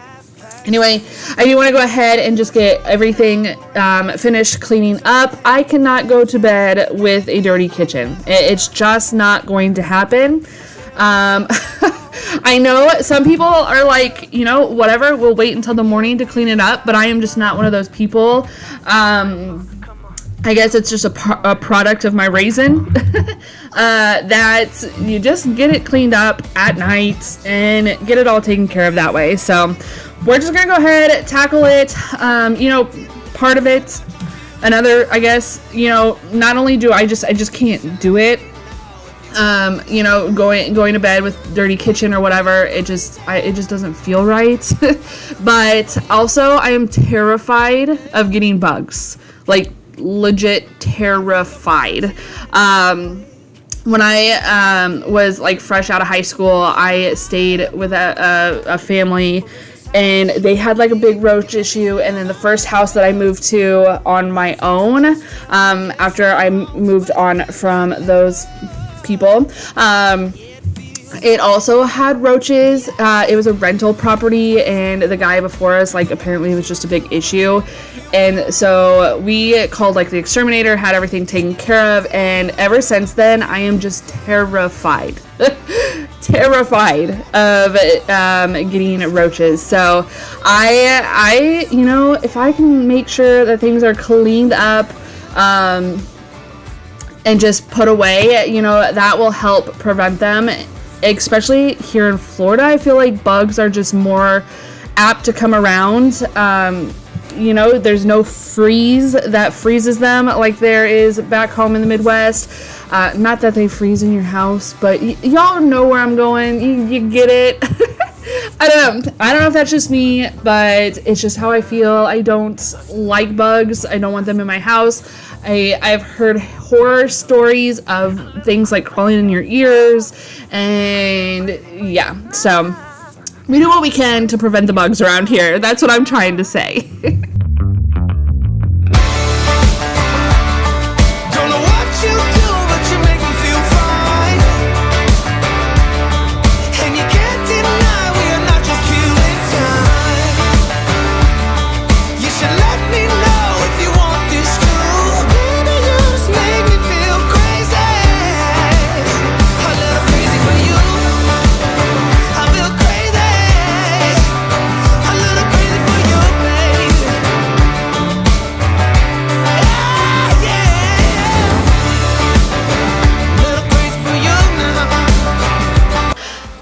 anyway, I do want to go ahead and just get everything finished cleaning up. I cannot go to bed with a dirty kitchen. It's just not going to happen. I know some people are like, whatever, we'll wait until the morning to clean it up, but I am just not one of those people. I guess it's just a product of my raising that you just get it cleaned up at night and get it all taken care of that way. So we're just going to go ahead, tackle it. Part of it, another, I guess, not only do I just can't do it. Going to bed with dirty kitchen or whatever, it just doesn't feel right. But also I am terrified of getting bugs, like legit terrified. When I was like fresh out of high school, I stayed with a family, and they had like a big roach issue. And then the first house that I moved to on my own, after I moved on from those people, it also had roaches. It was a rental property, and the guy before us, like, apparently it was just a big issue. And so we called like the exterminator, had everything taken care of, and ever since then I am just terrified terrified of getting roaches. So I if I can make sure that things are cleaned up and just put away, that will help prevent them. Especially here in Florida, I feel like bugs are just more apt to come around. There's no freeze that freezes them like there is back home in the Midwest. Not that they freeze in your house, but y'all know where I'm going. You get it. I don't know if that's just me, but it's just how I feel. I don't like bugs. I don't want them in my house. I've heard horror stories of things like crawling in your ears, and yeah, so we do what we can to prevent the bugs around here. That's what I'm trying to say.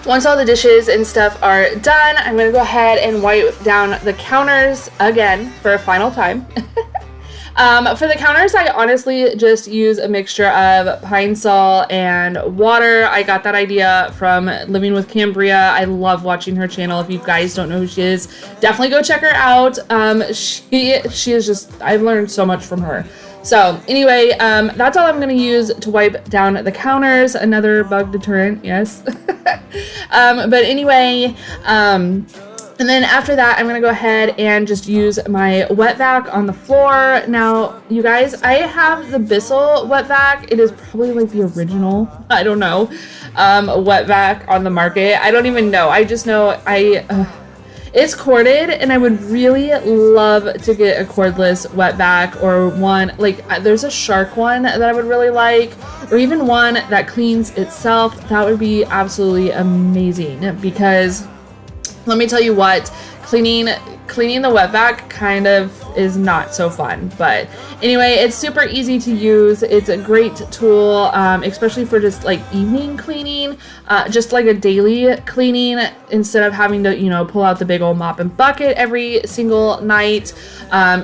Once all the dishes and stuff are done, I'm going to go ahead and wipe down the counters again for a final time. For the counters, I honestly just use a mixture of Pine Sol and water. I got that idea from Living with Cambria. I love watching her channel. If you guys don't know who she is, definitely go check her out. She is just, I've learned so much from her. So anyway, that's all I'm going to use to wipe down the counters. Another bug deterrent, yes. But anyway, And then after that, I'm gonna go ahead and just use my wet vac on the floor. Now, you guys, I have the Bissell wet vac. It is probably like the original, I don't know, wet vac on the market. I don't even know. I just know it's corded, and I would really love to get a cordless wet vac, or one, like there's a Shark one that I would really like, or even one that cleans itself. That would be absolutely amazing, because let me tell you what, cleaning the wet vac kind of is not so fun. But anyway, it's super easy to use. It's a great tool, especially for just like evening cleaning, just like a daily cleaning, instead of having to, you know, pull out the big old mop and bucket every single night.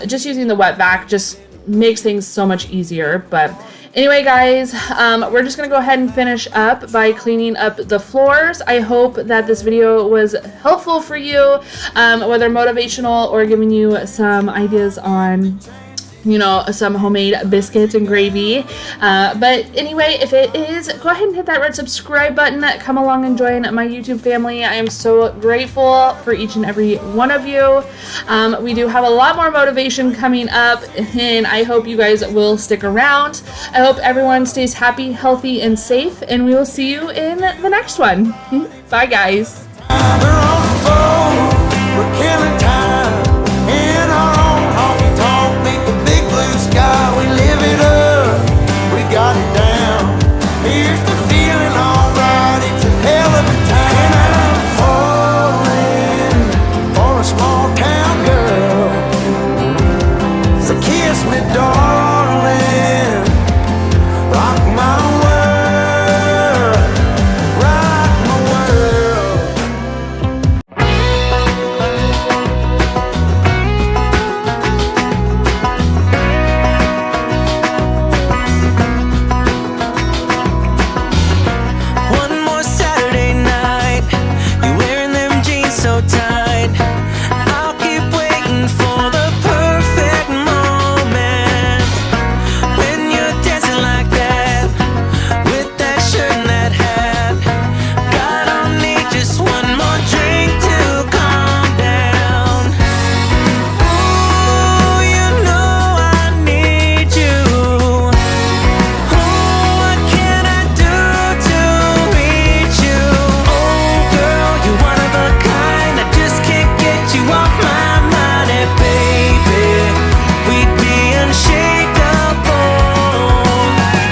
Just using the wet vac just makes things so much easier. But anyway, guys, we're just gonna go ahead and finish up by cleaning up the floors. I hope that this video was helpful for you, whether motivational or giving you some ideas on, you know, some homemade biscuits and gravy. But anyway, if it is, go ahead and hit that red subscribe button. Come along and join my YouTube family. I am so grateful for each and every one of you. We do have a lot more motivation coming up, and I hope you guys will stick around. I hope everyone stays happy, healthy, and safe, and we will see you in the next one. Bye, guys. We're killing time in our own honky tonk, beneath the big blue sky. We live it up, we got it down. Here's the feeling, alright, it's a hell of a time. And I'm falling for a small town girl. So kiss me, darling, rock my world, rock my world. One more Saturday night, you're wearing them jeans so tight. I'll keep waiting for the perfect moment when you're dancing like that, with that shirt and that hat. God, I'll need just one more drink to calm down. Ooh, you know I need you. Ooh, what can I do to reach you? Oh girl, you're one of a kind. I just can't get you off my mind. And baby, we'd be unshakable.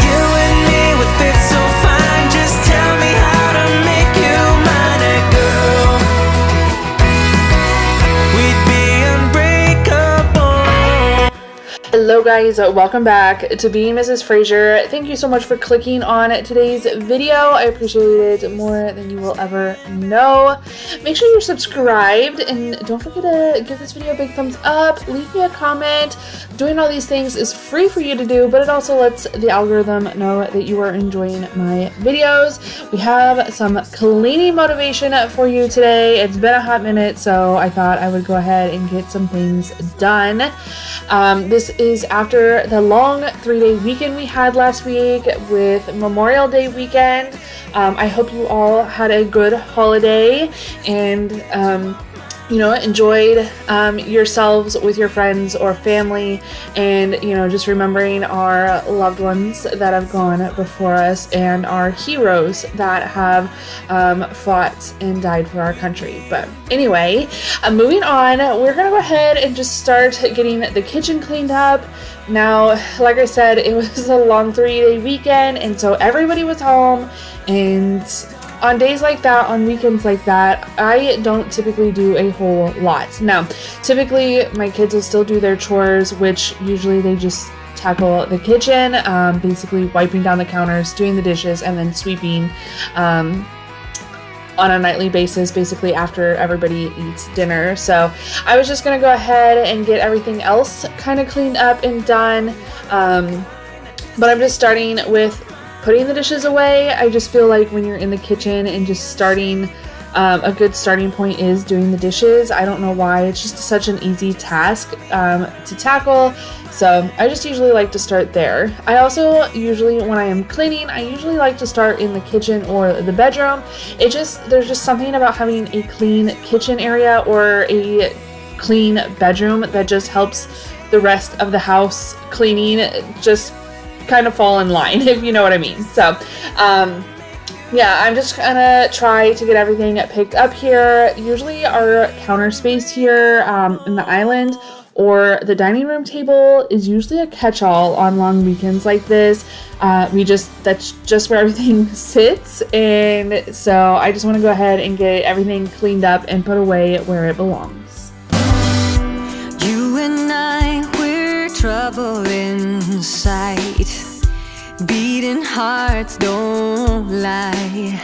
You and me would fit so fine. Just tell me how to make you mine. And girl, we'd be unbreakable. Hello guys, welcome back to Being Mrs. Fraser. Thank you so much for clicking on today's video. I appreciate it more than you will ever know. Make sure you're subscribed, and don't forget to give this video a big thumbs up, leave me a comment. Doing all these things is free for you to do, but it also lets the algorithm know that you are enjoying my videos. We have some cleaning motivation for you today. It's been a hot minute, so I thought I would go ahead and get some things done. This is after the long 3-day weekend we had last week with Memorial Day weekend. I hope you all had a good holiday and you know, enjoyed yourselves with your friends or family, and you know, just remembering our loved ones that have gone before us and our heroes that have fought and died for our country. But anyway, moving on, we're gonna go ahead and just start getting the kitchen cleaned up. Now, like I said, it was a long 3-day weekend, and so everybody was home, and on days like that, on weekends like that, I don't typically do a whole lot. Now, typically my kids will still do their chores, which usually they just tackle the kitchen, basically wiping down the counters, doing the dishes, and then sweeping on a nightly basis, basically after everybody eats dinner. So I was just gonna go ahead and get everything else kind of cleaned up and done. But I'm just starting with putting the dishes away. I just feel like when you're in the kitchen and just starting a good starting point is doing the dishes. I don't know why, it's just such an easy task to tackle. So I just usually like to start there. I also usually, when I am cleaning, I usually like to start in the kitchen or the bedroom. There's just something about having a clean kitchen area or a clean bedroom that just helps the rest of the house cleaning just kind of fall in line, if you know what I mean. So yeah, I'm just gonna try to get everything picked up here. Usually our counter space here in the island or the dining room table is usually a catch-all on long weekends like this. That's just where everything sits, and so I just want to go ahead and get everything cleaned up and put away where it belongs. You and I, we're trouble inside. Beating hearts don't lie.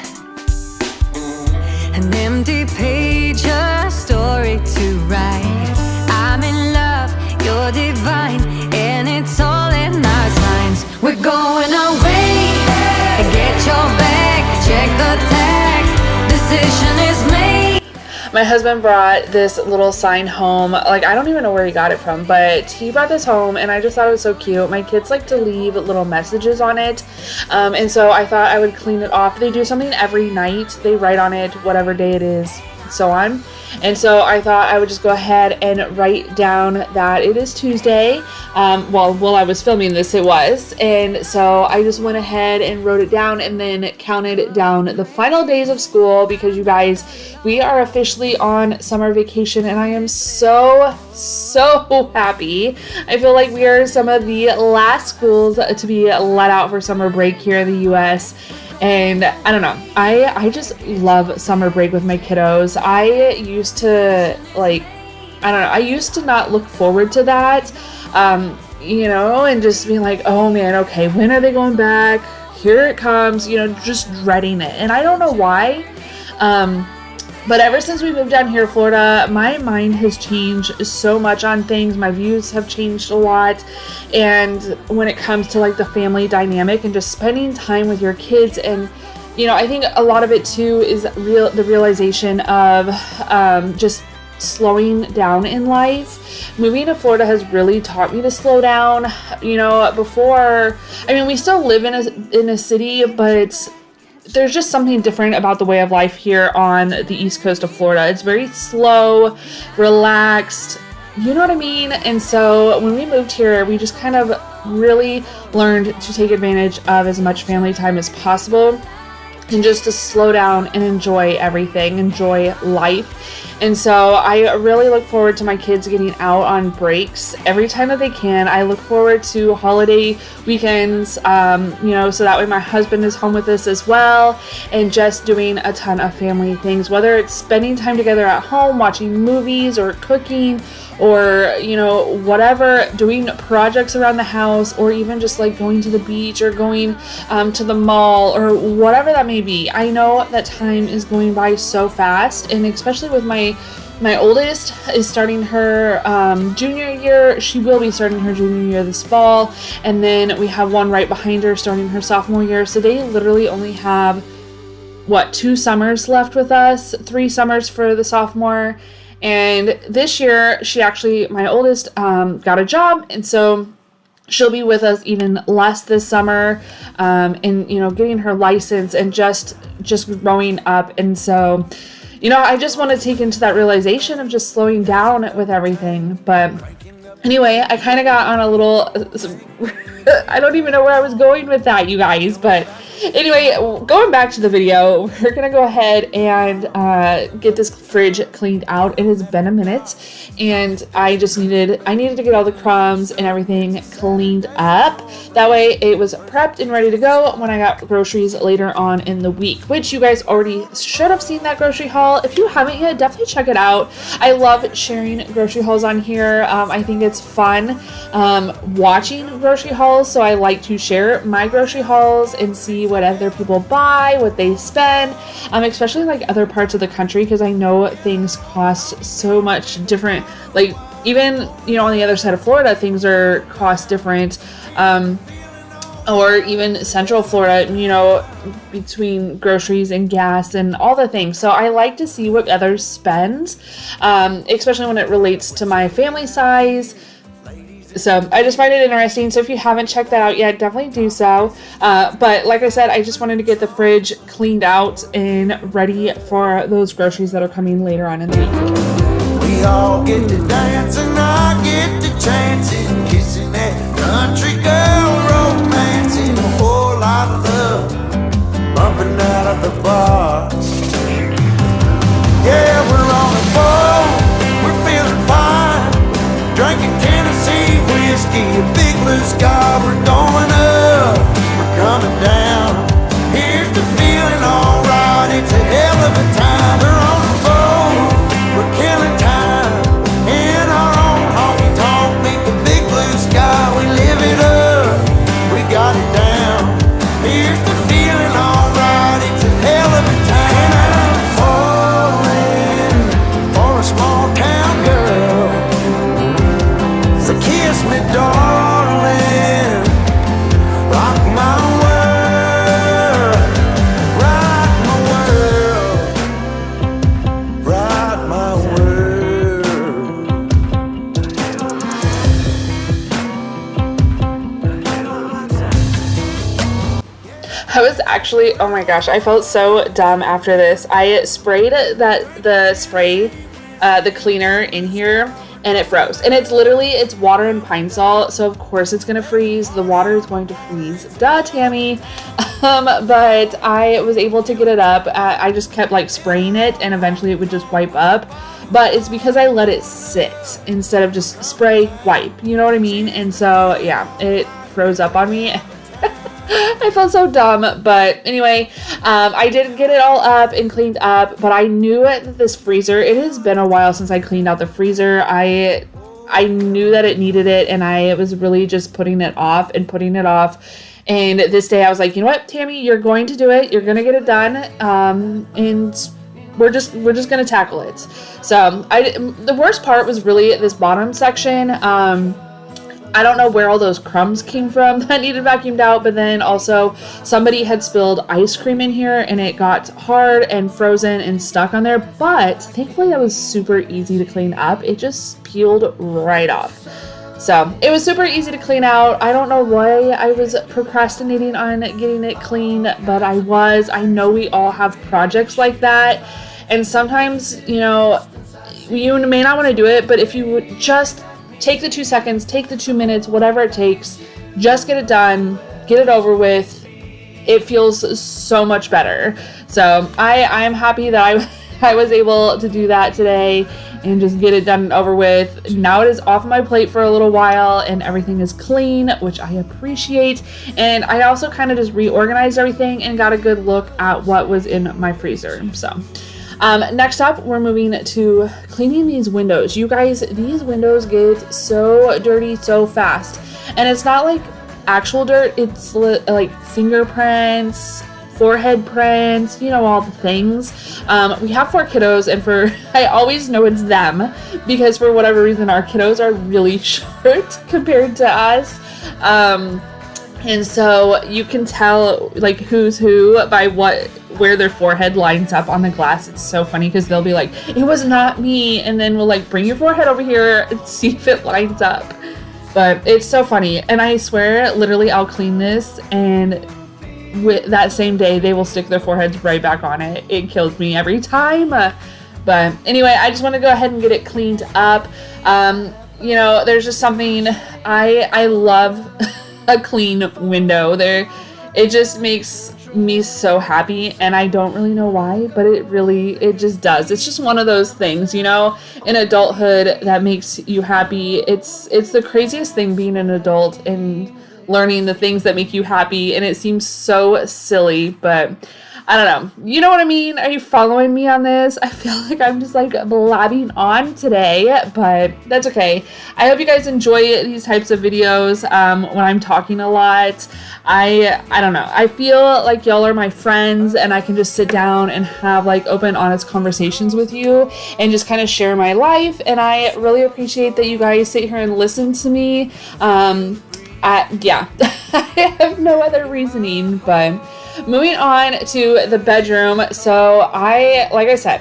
An empty page, a story to write. I'm in love, you're divine, and it's all in our signs. We're going away, get your bag, check the tag, decision is made. My husband brought this little sign home. Like, I don't even know where he got it from, but he brought this home and I just thought it was so cute. My kids like to leave little messages on it. And so I thought I would clean it off. They do something every night. They write on it whatever day it is, so on. And so I thought I would just go ahead and write down that it is Tuesday. While I was filming this, it was. And so I just went ahead and wrote it down and then counted down the final days of school, because you guys, we are officially on summer vacation and I am so happy. I feel like we are some of the last schools to be let out for summer break here in the US. And I don't know, I just love summer break with my kiddos. I used to I used to not look forward to that, and just be like, oh man, okay, when are they going back? Here it comes, just dreading it. And I don't know why, but ever since we moved down here to Florida, my mind has changed so much on things. My views have changed a lot. And when it comes to like the family dynamic and just spending time with your kids, and I think a lot of it too is the realization of just slowing down in life. Moving to Florida has really taught me to slow down. Before, we still live in a city, but there's just something different about the way of life here on the east coast of Florida. It's very slow, relaxed, you know what I mean? And so when we moved here, we just kind of really learned to take advantage of as much family time as possible and just to slow down and enjoy everything, enjoy life. And so I really look forward to my kids getting out on breaks every time that they can. I look forward to holiday weekends, so that way my husband is home with us as well, and just doing a ton of family things, whether it's spending time together at home, watching movies or cooking, or whatever, doing projects around the house, or even just like going to the beach or going to the mall or whatever that may be. I know that time is going by so fast, and especially with my oldest is starting her junior year. She will be starting her junior year this fall, and then we have one right behind her starting her sophomore year. So they literally only have 2 summers left with us, 3 summers for the sophomore. And this year, my oldest, got a job, and so she'll be with us even less this summer, and getting her license and just growing up. And so, I just want to take into that realization of just slowing down with everything. But anyway, I kind of got on a little, I don't even know where I was going with that, you guys, but anyway, going back to the video, we're gonna go ahead and get this fridge cleaned out. It has been a minute, and I needed to get all the crumbs and everything cleaned up. That way it was prepped and ready to go when I got groceries later on in the week, which you guys already should have seen that grocery haul. If you haven't yet, definitely check it out. I love sharing grocery hauls on here. I think it's fun watching grocery hauls, so I like to share my grocery hauls and see what other people buy, what they spend, especially like other parts of the country, because I know things cost so much different. Like even on the other side of Florida, things cost different. or even Central Florida, you know, between groceries and gas and all the things. So I like to see what others spend, especially when it relates to my family size. So I just find it interesting. So if you haven't checked that out yet, definitely do so. But like I said, I just wanted to get the fridge cleaned out and ready for those groceries that are coming later on in the week. We all get to dance and I get to chancing, kissing that country girl, romancing, a whole lot of love, bumping out of the bar. Yeah, we're on the phone, we're feeling fine, drinking Tennessee whiskey, a big blue sky. We're going up, we're coming down. Here's the feeling, alright. It's a hell of a time. We're on the phone, we're killing time in our own honky tonk. Meet the big blue sky. We live it up, we got it down. Here's the feeling, alright. It's a hell of a time. And I'm falling for a small town girl. So kiss me, darling, rock my world, rock my world, rock my world. I was actually, oh my gosh, I felt so dumb after this. I sprayed the cleaner in here, and it froze. And it's water and pine salt, so of course it's gonna freeze. The water is going to freeze. Duh, Tammy. But I was able to get it up. I just kept like spraying it, and eventually it would just wipe up. But it's because I let it sit instead of just spray, wipe. You know what I mean? And so yeah, it froze up on me. I felt so dumb, but anyway, I did get it all up and cleaned up, but I knew that this freezer, it has been a while since I cleaned out the freezer. I knew that it needed it, and I was really just putting it off. And this day I was like, you know what, Tammy, you're going to do it. You're going to get it done. And we're just going to tackle it. So the worst part was really this bottom section. I don't know where all those crumbs came from that needed vacuumed out, but then also somebody had spilled ice cream in here and it got hard and frozen and stuck on there, but thankfully that was super easy to clean up. It just peeled right off. So it was super easy to clean out. I don't know why I was procrastinating on getting it clean, but I was. I know we all have projects like that, and sometimes, you know, you may not want to do it, but if you would just take the 2 seconds, take the 2 minutes, whatever it takes, just get it done, get it over with. It feels so much better. So I'm happy that I was able to do that today and just get it done and over with. Now it is off my plate for a little while and everything is clean, which I appreciate. And I also kind of just reorganized everything and got a good look at what was in my freezer. So next up, we're moving to cleaning these windows. You guys, these windows get so dirty so fast. And it's not like actual dirt, it's like fingerprints, forehead prints, you know, all the things. We have 4 kiddos, and I always know it's them because for whatever reason, our kiddos are really short compared to us. And so you can tell like who's who by where their forehead lines up on the glass. It's so funny because they'll be like, it was not me, and then we'll like bring your forehead over here and see if it lines up. But it's so funny, and I swear literally I'll clean this and with that same day they will stick their foreheads right back on it. It kills me every time. But anyway, I just want to go ahead and get it cleaned up. You know, there's just something I love a clean window there. It just makes me so happy, and I don't really know why, but it just does. It's just one of those things, you know, in adulthood that makes you happy. It's the craziest thing being an adult and learning the things that make you happy, and it seems so silly, but I don't know. You know what I mean? Are you following me on this? I feel like I'm just like blabbing on today, but that's okay. I hope you guys enjoy these types of videos when I'm talking a lot. I don't know. I feel like y'all are my friends, and I can just sit down and have like open, honest conversations with you and just kind of share my life. And I really appreciate that you guys sit here and listen to me. Yeah, I have no other reasoning, but moving on to the bedroom. So like I said,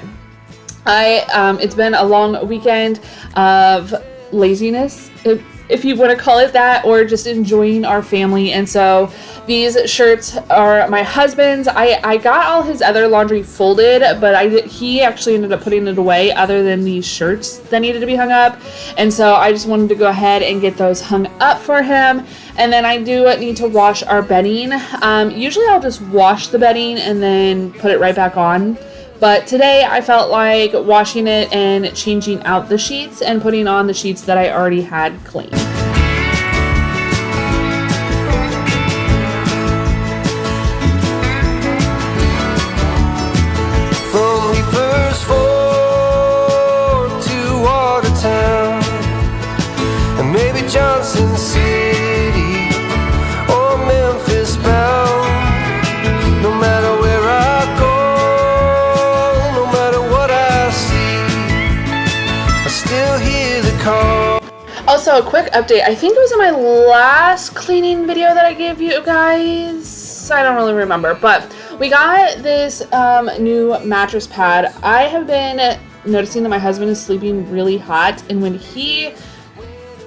it's been a long weekend of laziness, if you want to call it that, or just enjoying our family. And so these shirts are my husband's. I got all his other laundry folded, but he actually ended up putting it away, other than these shirts that needed to be hung up. And so I just wanted to go ahead and get those hung up for him. And then I do need to wash our bedding. Usually I'll just wash the bedding and then put it right back on. But today I felt like washing it and changing out the sheets and putting on the sheets that I already had clean. From Reapers Ford to Watertown, and maybe Johnson City or Memphis bound. No matter where I go, no matter what I see, I still hear the call. Also, a quick update. I think it was in my last cleaning video that I gave you guys. I don't really remember, but we got this new mattress pad. I have been noticing that my husband is sleeping really hot, and when he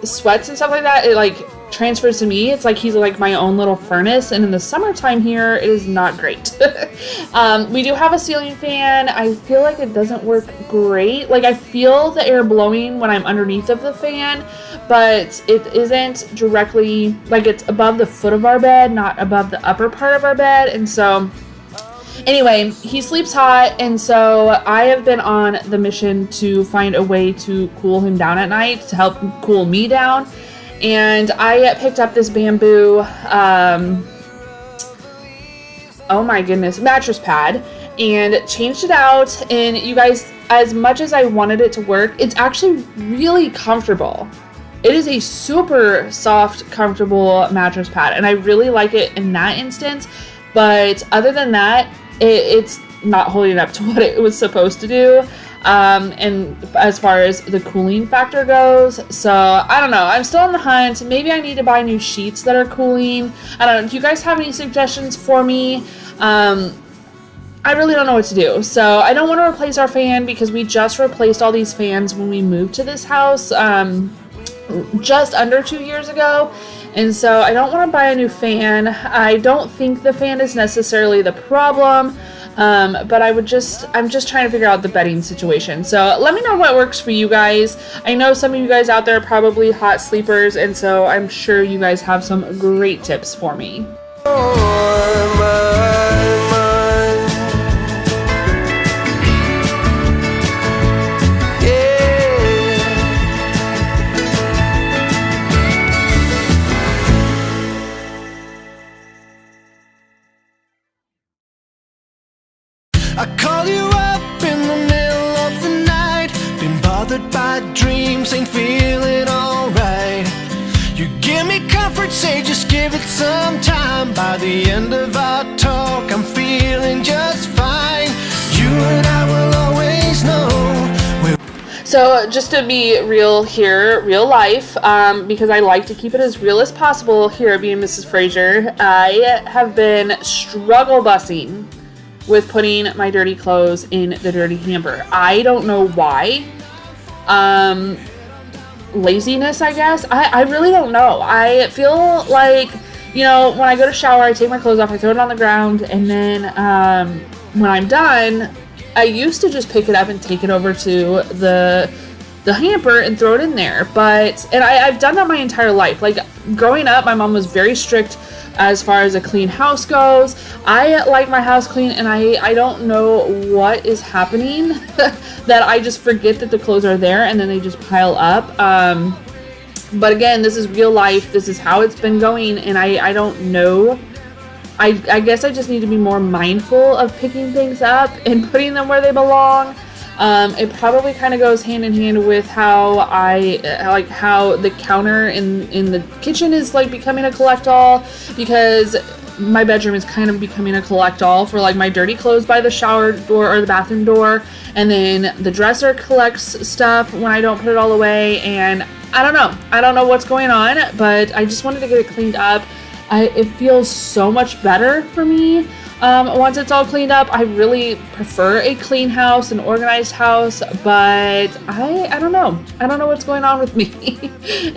sweats and stuff like that, it like transfers to me. It's like he's like my own little furnace, and in the summertime here, it is not great. We do have a ceiling fan. I feel like it doesn't work great. Like, I feel the air blowing when I'm underneath of the fan, but it isn't directly, like, it's above the foot of our bed, not above the upper part of our bed. And so anyway, he sleeps hot, and so I have been on the mission to find a way to cool him down at night, to help cool me down. And I picked up this bamboo, oh my goodness, mattress pad, and changed it out. And you guys, as much as I wanted it to work, it's actually really comfortable. It is a super soft, comfortable mattress pad, and I really like it in that instance. But other than that, it's not holding up to what it was supposed to do. And as far as the cooling factor goes, so I don't know. I'm still on the hunt. Maybe I need to buy new sheets that are cooling. I don't know. Do you guys have any suggestions for me? I really don't know what to do. So I don't want to replace our fan, because we just replaced all these fans when we moved to this house, just under 2 years ago. And so I don't want to buy a new fan. I don't think the fan is necessarily the problem. But I'm just trying to figure out the bedding situation. So let me know what works for you guys. I know some of you guys out there are probably hot sleepers, and so I'm sure you guys have some great tips for me. I call you up in the middle of the night, been bothered by dreams, ain't feeling alright. You give me comfort, say just give it some time. By the end of our talk, I'm feeling just fine. You and I will always know. So just to be real here, real life, because I like to keep it as real as possible here at being Mrs. Fraser, I have been struggle bussing with putting my dirty clothes in the dirty hamper. I don't know why. Laziness, I guess. I really don't know. I feel like, you know, when I go to shower, I take my clothes off, I throw it on the ground, and then when I'm done, I used to just pick it up and take it over to the hamper and throw it in there. And I've done that my entire life. Like, growing up, my mom was very strict as far as a clean house goes. I like my house clean, and I don't know what is happening that I just forget that the clothes are there, and then they just pile up. But again, this is real life. This is how it's been going, and I don't know. I guess I just need to be more mindful of picking things up and putting them where they belong. It probably kind of goes hand in hand with how how the counter in the kitchen is like becoming a collect-all, because my bedroom is kind of becoming a collect-all for like my dirty clothes by the shower door or the bathroom door, and then the dresser collects stuff when I don't put it all away, and I don't know what's going on, but I just wanted to get it cleaned up. It feels so much better for me. Once it's all cleaned up. I really prefer a clean house, an organized house, but I don't know. I don't know what's going on with me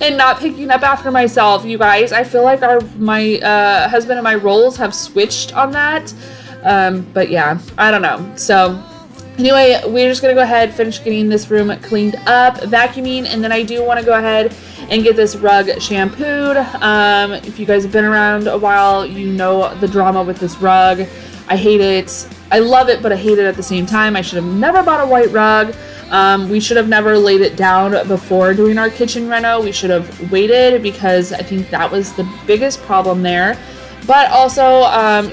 and not picking up after myself, you guys. I feel like my husband and my roles have switched on that. But yeah, I don't know. So anyway, we're just going to go ahead, finish getting this room cleaned up, vacuuming, and then I do want to go ahead and get this rug shampooed. If you guys have been around a while, you know the drama with this rug. I hate it. I love it, but I hate it at the same time. I should have never bought a white rug. We should have never laid it down before doing our kitchen reno. We should have waited, because I think that was the biggest problem there. But also,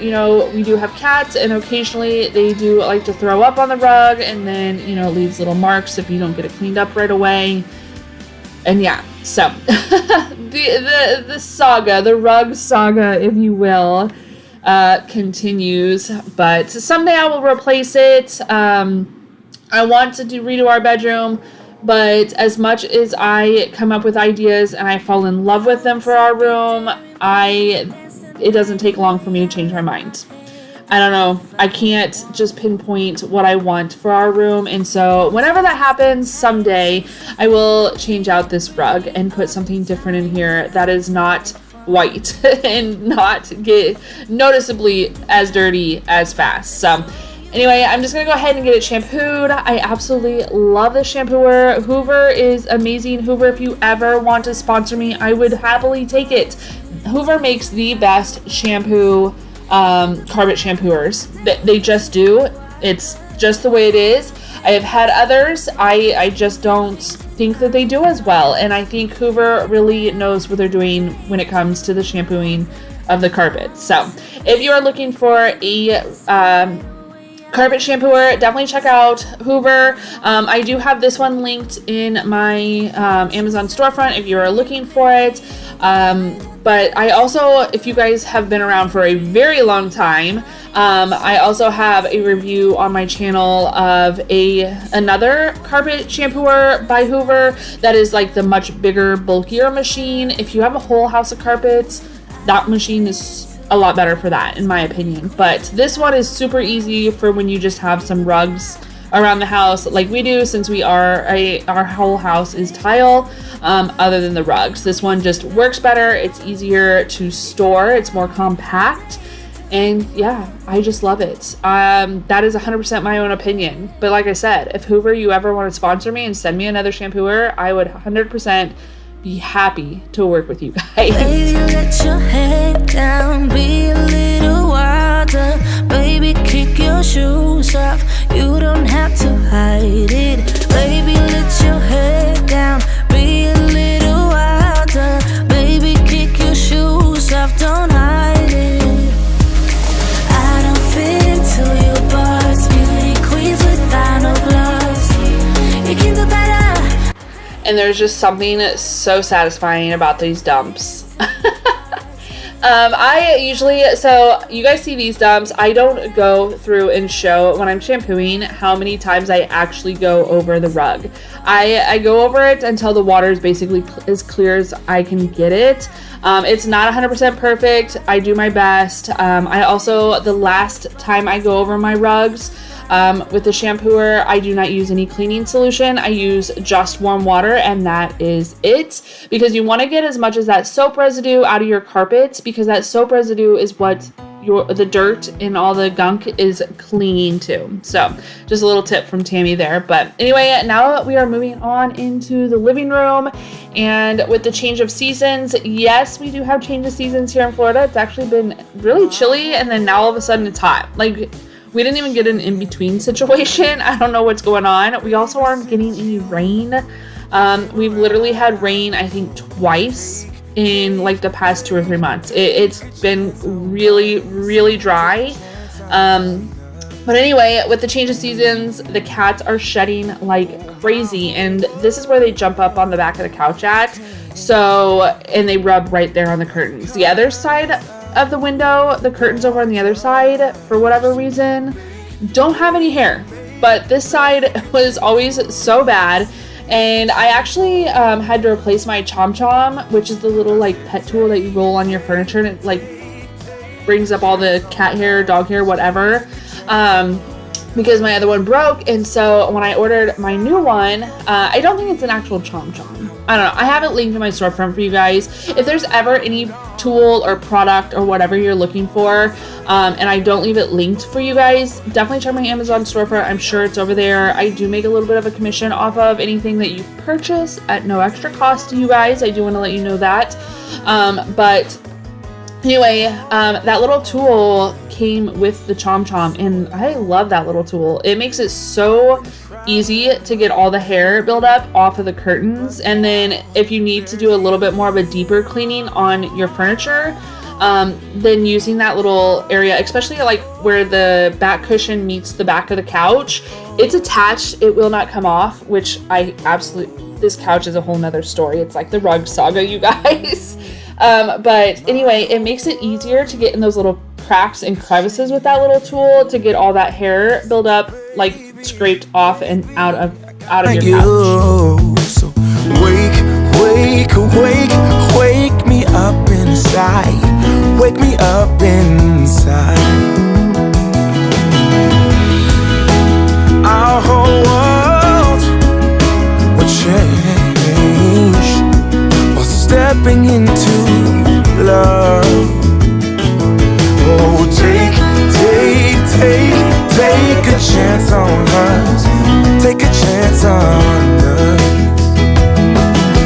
you know, we do have cats, and occasionally they do like to throw up on the rug, and then, you know, it leaves little marks if you don't get it cleaned up right away. And yeah, so the saga, the rug saga, if you will, continues. But someday I will replace it. I want to redo our bedroom, but as much as I come up with ideas and I fall in love with them for our room, it doesn't take long for me to change my mind. I don't know. I can't just pinpoint what I want for our room. And so whenever that happens, someday I will change out this rug and put something different in here that is not white and not get noticeably as dirty as fast. So anyway, I'm just going to go ahead and get it shampooed. I absolutely love this shampooer. Hoover is amazing. Hoover, if you ever want to sponsor me, I would happily take it. Hoover makes the best shampoo, carpet shampooers. They just do. It's just the way it is. I have had others. I just don't think that they do as well. And I think Hoover really knows what they're doing when it comes to the shampooing of the carpet. So if you are looking for a carpet shampooer, definitely check out Hoover. I do have this one linked in my Amazon storefront if you are looking for it. But I also, if you guys have been around for a very long time, I also have a review on my channel of another carpet shampooer by Hoover that is like the much bigger, bulkier machine. If you have a whole house of carpets, that machine is a lot better for that, in my opinion. But this one is super easy for when you just have some rugs around the house like we do, since we are our whole house is tile, other than the rugs. This one just works better. It's easier to store. It's more compact. And yeah, I just love it. That is 100% my own opinion. But like I said, if Hoover, you ever want to sponsor me and send me another shampooer, I would 100% be happy to work with you guys. Baby, let your head down, be a little wilder. Baby, kick your shoes off, you don't have to hide it. Baby, let your head down, be a little wilder. Baby, kick your shoes off, don't hide it. I don't fit into your parts, beauty queens without no flaws. You can do better. And there's just something so satisfying about these dumps. So you guys see these dumps. I don't go through and show when I'm shampooing how many times I actually go over the rug. I go over it until the water is basically as clear as I can get it. It's not 100% perfect. I do my best. I also, the last time I go over my rugs, with the shampooer, I do not use any cleaning solution. I use just warm water, and that is it, because you want to get as much as that soap residue out of your carpets, because that soap residue is what the dirt and all the gunk is clinging to. So just a little tip from Tammy there. But anyway, now we are moving on into the living room, and with the change of seasons, yes, we do have change of seasons here in Florida. It's actually been really chilly, and then now all of a sudden it's hot. Like, we didn't even get an in-between situation. I don't know what's going on. We also aren't getting any rain. We've literally had rain, I think, twice in like the past 2 or 3 months. It's been really, really dry. But anyway, with the change of seasons, the cats are shedding like crazy. And this is where they jump up on the back of the couch at. And they rub right there on the curtains. The other side of the window, the curtains over on the other side, for whatever reason, don't have any hair. But this side was always so bad. And I actually had to replace my Chom Chom, which is the little like pet tool that you roll on your furniture and it like brings up all the cat hair, dog hair, whatever. Because my other one broke. And so when I ordered my new one, I don't think it's an actual Chom Chom. I don't know. I have it linked in my storefront for you guys. If there's ever any tool or product or whatever you're looking for, and I don't leave it linked for you guys, definitely check my Amazon storefront. I'm sure it's over there. I do make a little bit of a commission off of anything that you purchase at no extra cost to you guys. I do want to let you know that. But anyway, that little tool came with the Chom Chom, and I love that little tool. It makes it so easy to get all the hair buildup off of the curtains, and then if you need to do a little bit more of a deeper cleaning on your furniture, then using that little area, especially like where the back cushion meets the back of the couch, it's attached, it will not come off, which I absolutely, this couch is a whole nother story. It's like the rug saga, you guys. But anyway, it makes it easier to get in those little cracks and crevices with that little tool to get all that hair build up, like scraped off and out of your couch. So wake me up inside. Wake me up inside. Our whole world will change while stepping into love. Oh, take a chance on us. Take a chance on us.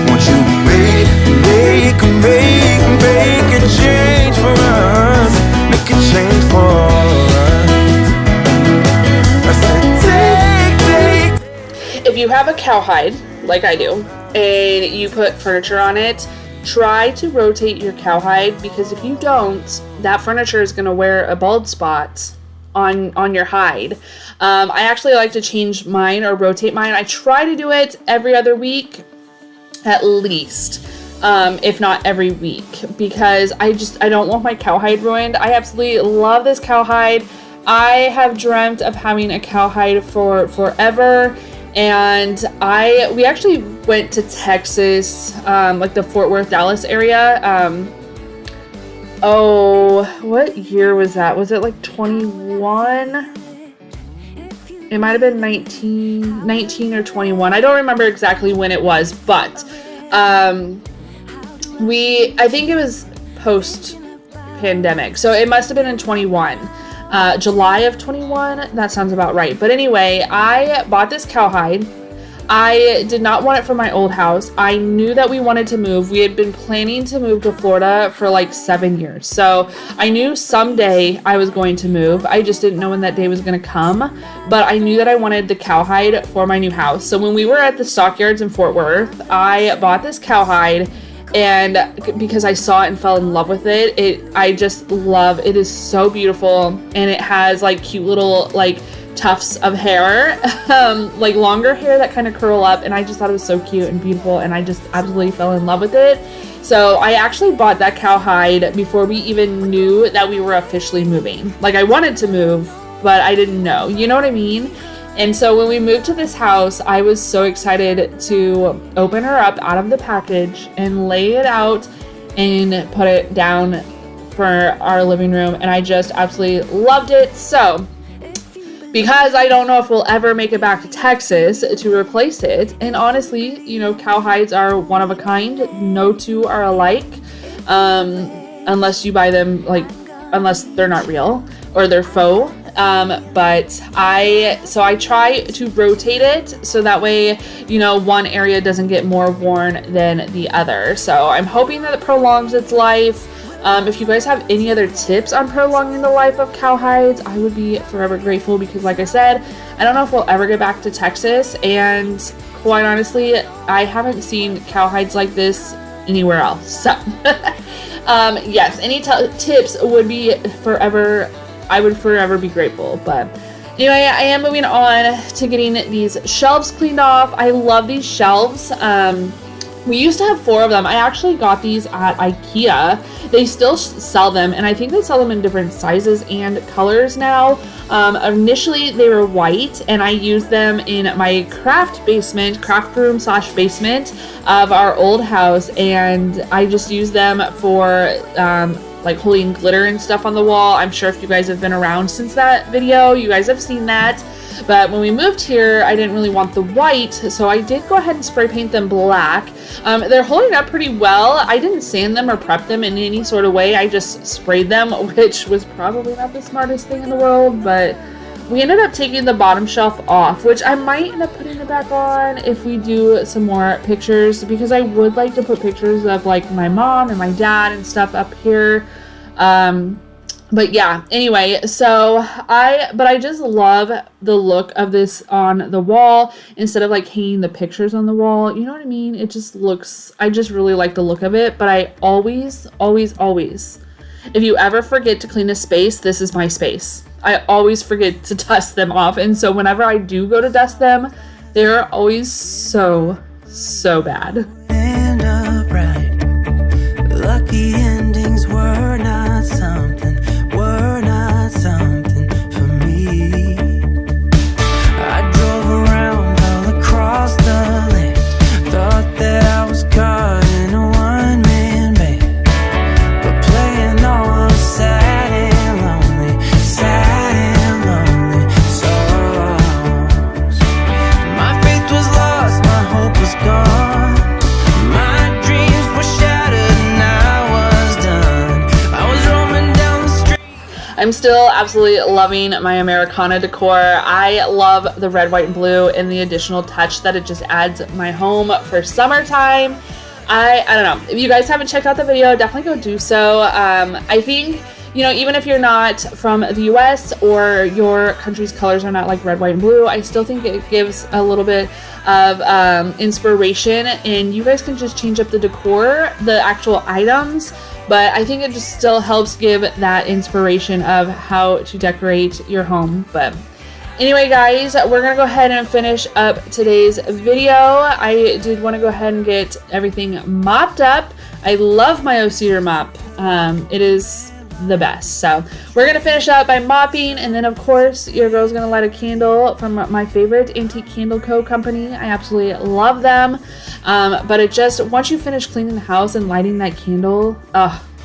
Won't you make a change for us? Make a change for us. I said, take. If you have a cowhide, like I do, and you put furniture on it, try to rotate your cowhide, because if you don't, that furniture is going to wear a bald spot on your hide. I actually like to change mine or rotate mine. I try to do it every other week at least, if not every week, because I don't want my cowhide ruined. I absolutely love this cowhide. I have dreamt of having a cowhide for forever. And we actually went to Texas, like the Fort Worth, Dallas area. What year was that? Was it like 21? It might have been 19 or 21. I don't remember exactly when it was, but I think it was post-pandemic. So it must have been in 21. July of 21, that sounds about right. But anyway, I bought this cowhide. I did not want it for my old house. I knew that we wanted to move. We had been planning to move to Florida for like 7 years. So I knew someday I was going to move. I just didn't know when that day was going to come. But I knew that I wanted the cowhide for my new house. So when we were at the stockyards in Fort Worth, I bought this cowhide. And because I saw it and fell in love with it, I just love it. It is so beautiful, and it has like cute little like tufts of hair, like longer hair that kind of curl up, and I just thought it was so cute and beautiful, and I just absolutely fell in love with it. So I actually bought that cowhide before we even knew that we were officially moving. Like, I wanted to move, but I didn't know, you know what I mean? And so when we moved to this house, I was so excited to open her up out of the package and lay it out and put it down for our living room. And I just absolutely loved it. So because I don't know if we'll ever make it back to Texas to replace it, and honestly, you know, cowhides are one of a kind. No two are alike, unless you buy them, like, unless they're not real or they're faux. But I try to rotate it so that way, you know, one area doesn't get more worn than the other. So I'm hoping that it prolongs its life. If you guys have any other tips on prolonging the life of cowhides, I would be forever grateful, because like I said, I don't know if we'll ever get back to Texas, and quite honestly, I haven't seen cowhides like this anywhere else. So yes, any tips would be I would forever be grateful. But anyway, I am moving on to getting these shelves cleaned off. I love these shelves. We used to have 4 of them. I actually got these at IKEA. They still sell them, and I think they sell them in different sizes and colors now. Initially, they were white, and I used them in my craft room / basement of our old house, and I just used them for like holding glitter and stuff on the wall. I'm sure if you guys have been around since that video, you guys have seen that. But when we moved here, I didn't really want the white, so I did go ahead and spray paint them black. They're holding up pretty well. I didn't sand them or prep them in any sort of way. I just sprayed them, which was probably not the smartest thing in the world, but we ended up taking the bottom shelf off, which I might end up putting it back on if we do some more pictures, because I would like to put pictures of like my mom and my dad and stuff up here. But yeah, anyway, so I just love the look of this on the wall instead of like hanging the pictures on the wall. You know what I mean? It just looks, I just really like the look of it. But I always, if you ever forget to clean a space, this is my space. I always forget to dust them off. And so whenever I do go to dust them, they're always so bad. And upright, lucky endings were not something for me. I drove around all across the land, thought that I was caught in a one-man band, but playing all of sad and lonely songs. My faith was lost, my hope was gone, my dreams were shattered and I was done. I was roaming down the street. I'm still absolutely loving my Americana decor. I love the red, white, and blue and the additional touch that it just adds my home for summertime. I don't know. If you guys haven't checked out the video, definitely go do so. I think, you know, even if you're not from the US or your country's colors are not like red, white, and blue, I still think it gives a little bit of inspiration, and you guys can just change up the decor, the actual items, but I think it just still helps give that inspiration of how to decorate your home. But anyway, guys, we're gonna go ahead and finish up today's video. I did want to go ahead and get everything mopped up. I love my O-Cedar mop. It is the best. So we're gonna finish up by mopping, and then of course your girl's gonna light a candle from my favorite Antique Candle Co. company. I absolutely love them. But it just, once you finish cleaning the house and lighting that candle,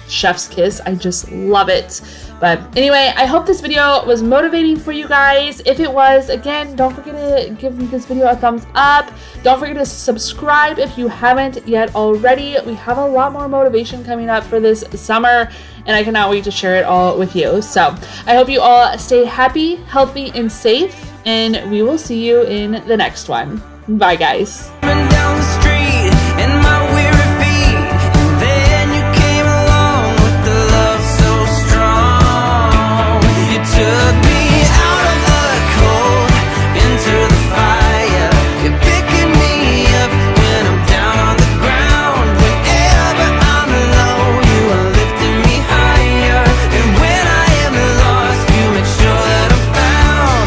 chef's kiss. I just love it. But anyway, I hope this video was motivating for you guys. If it was, again, don't forget to give this video a thumbs up. Don't forget to subscribe if you haven't yet already. We have a lot more motivation coming up for this summer, and I cannot wait to share it all with you. So I hope you all stay happy, healthy, and safe, and we will see you in the next one. Bye, guys. Down the street in my weary feet, and then you came along with the love so strong. You took me out of the cold into the fire. You're picking me up when I'm down on the ground. Whenever I'm low, you are lifting me higher. And when I am lost, you make sure that I'm found.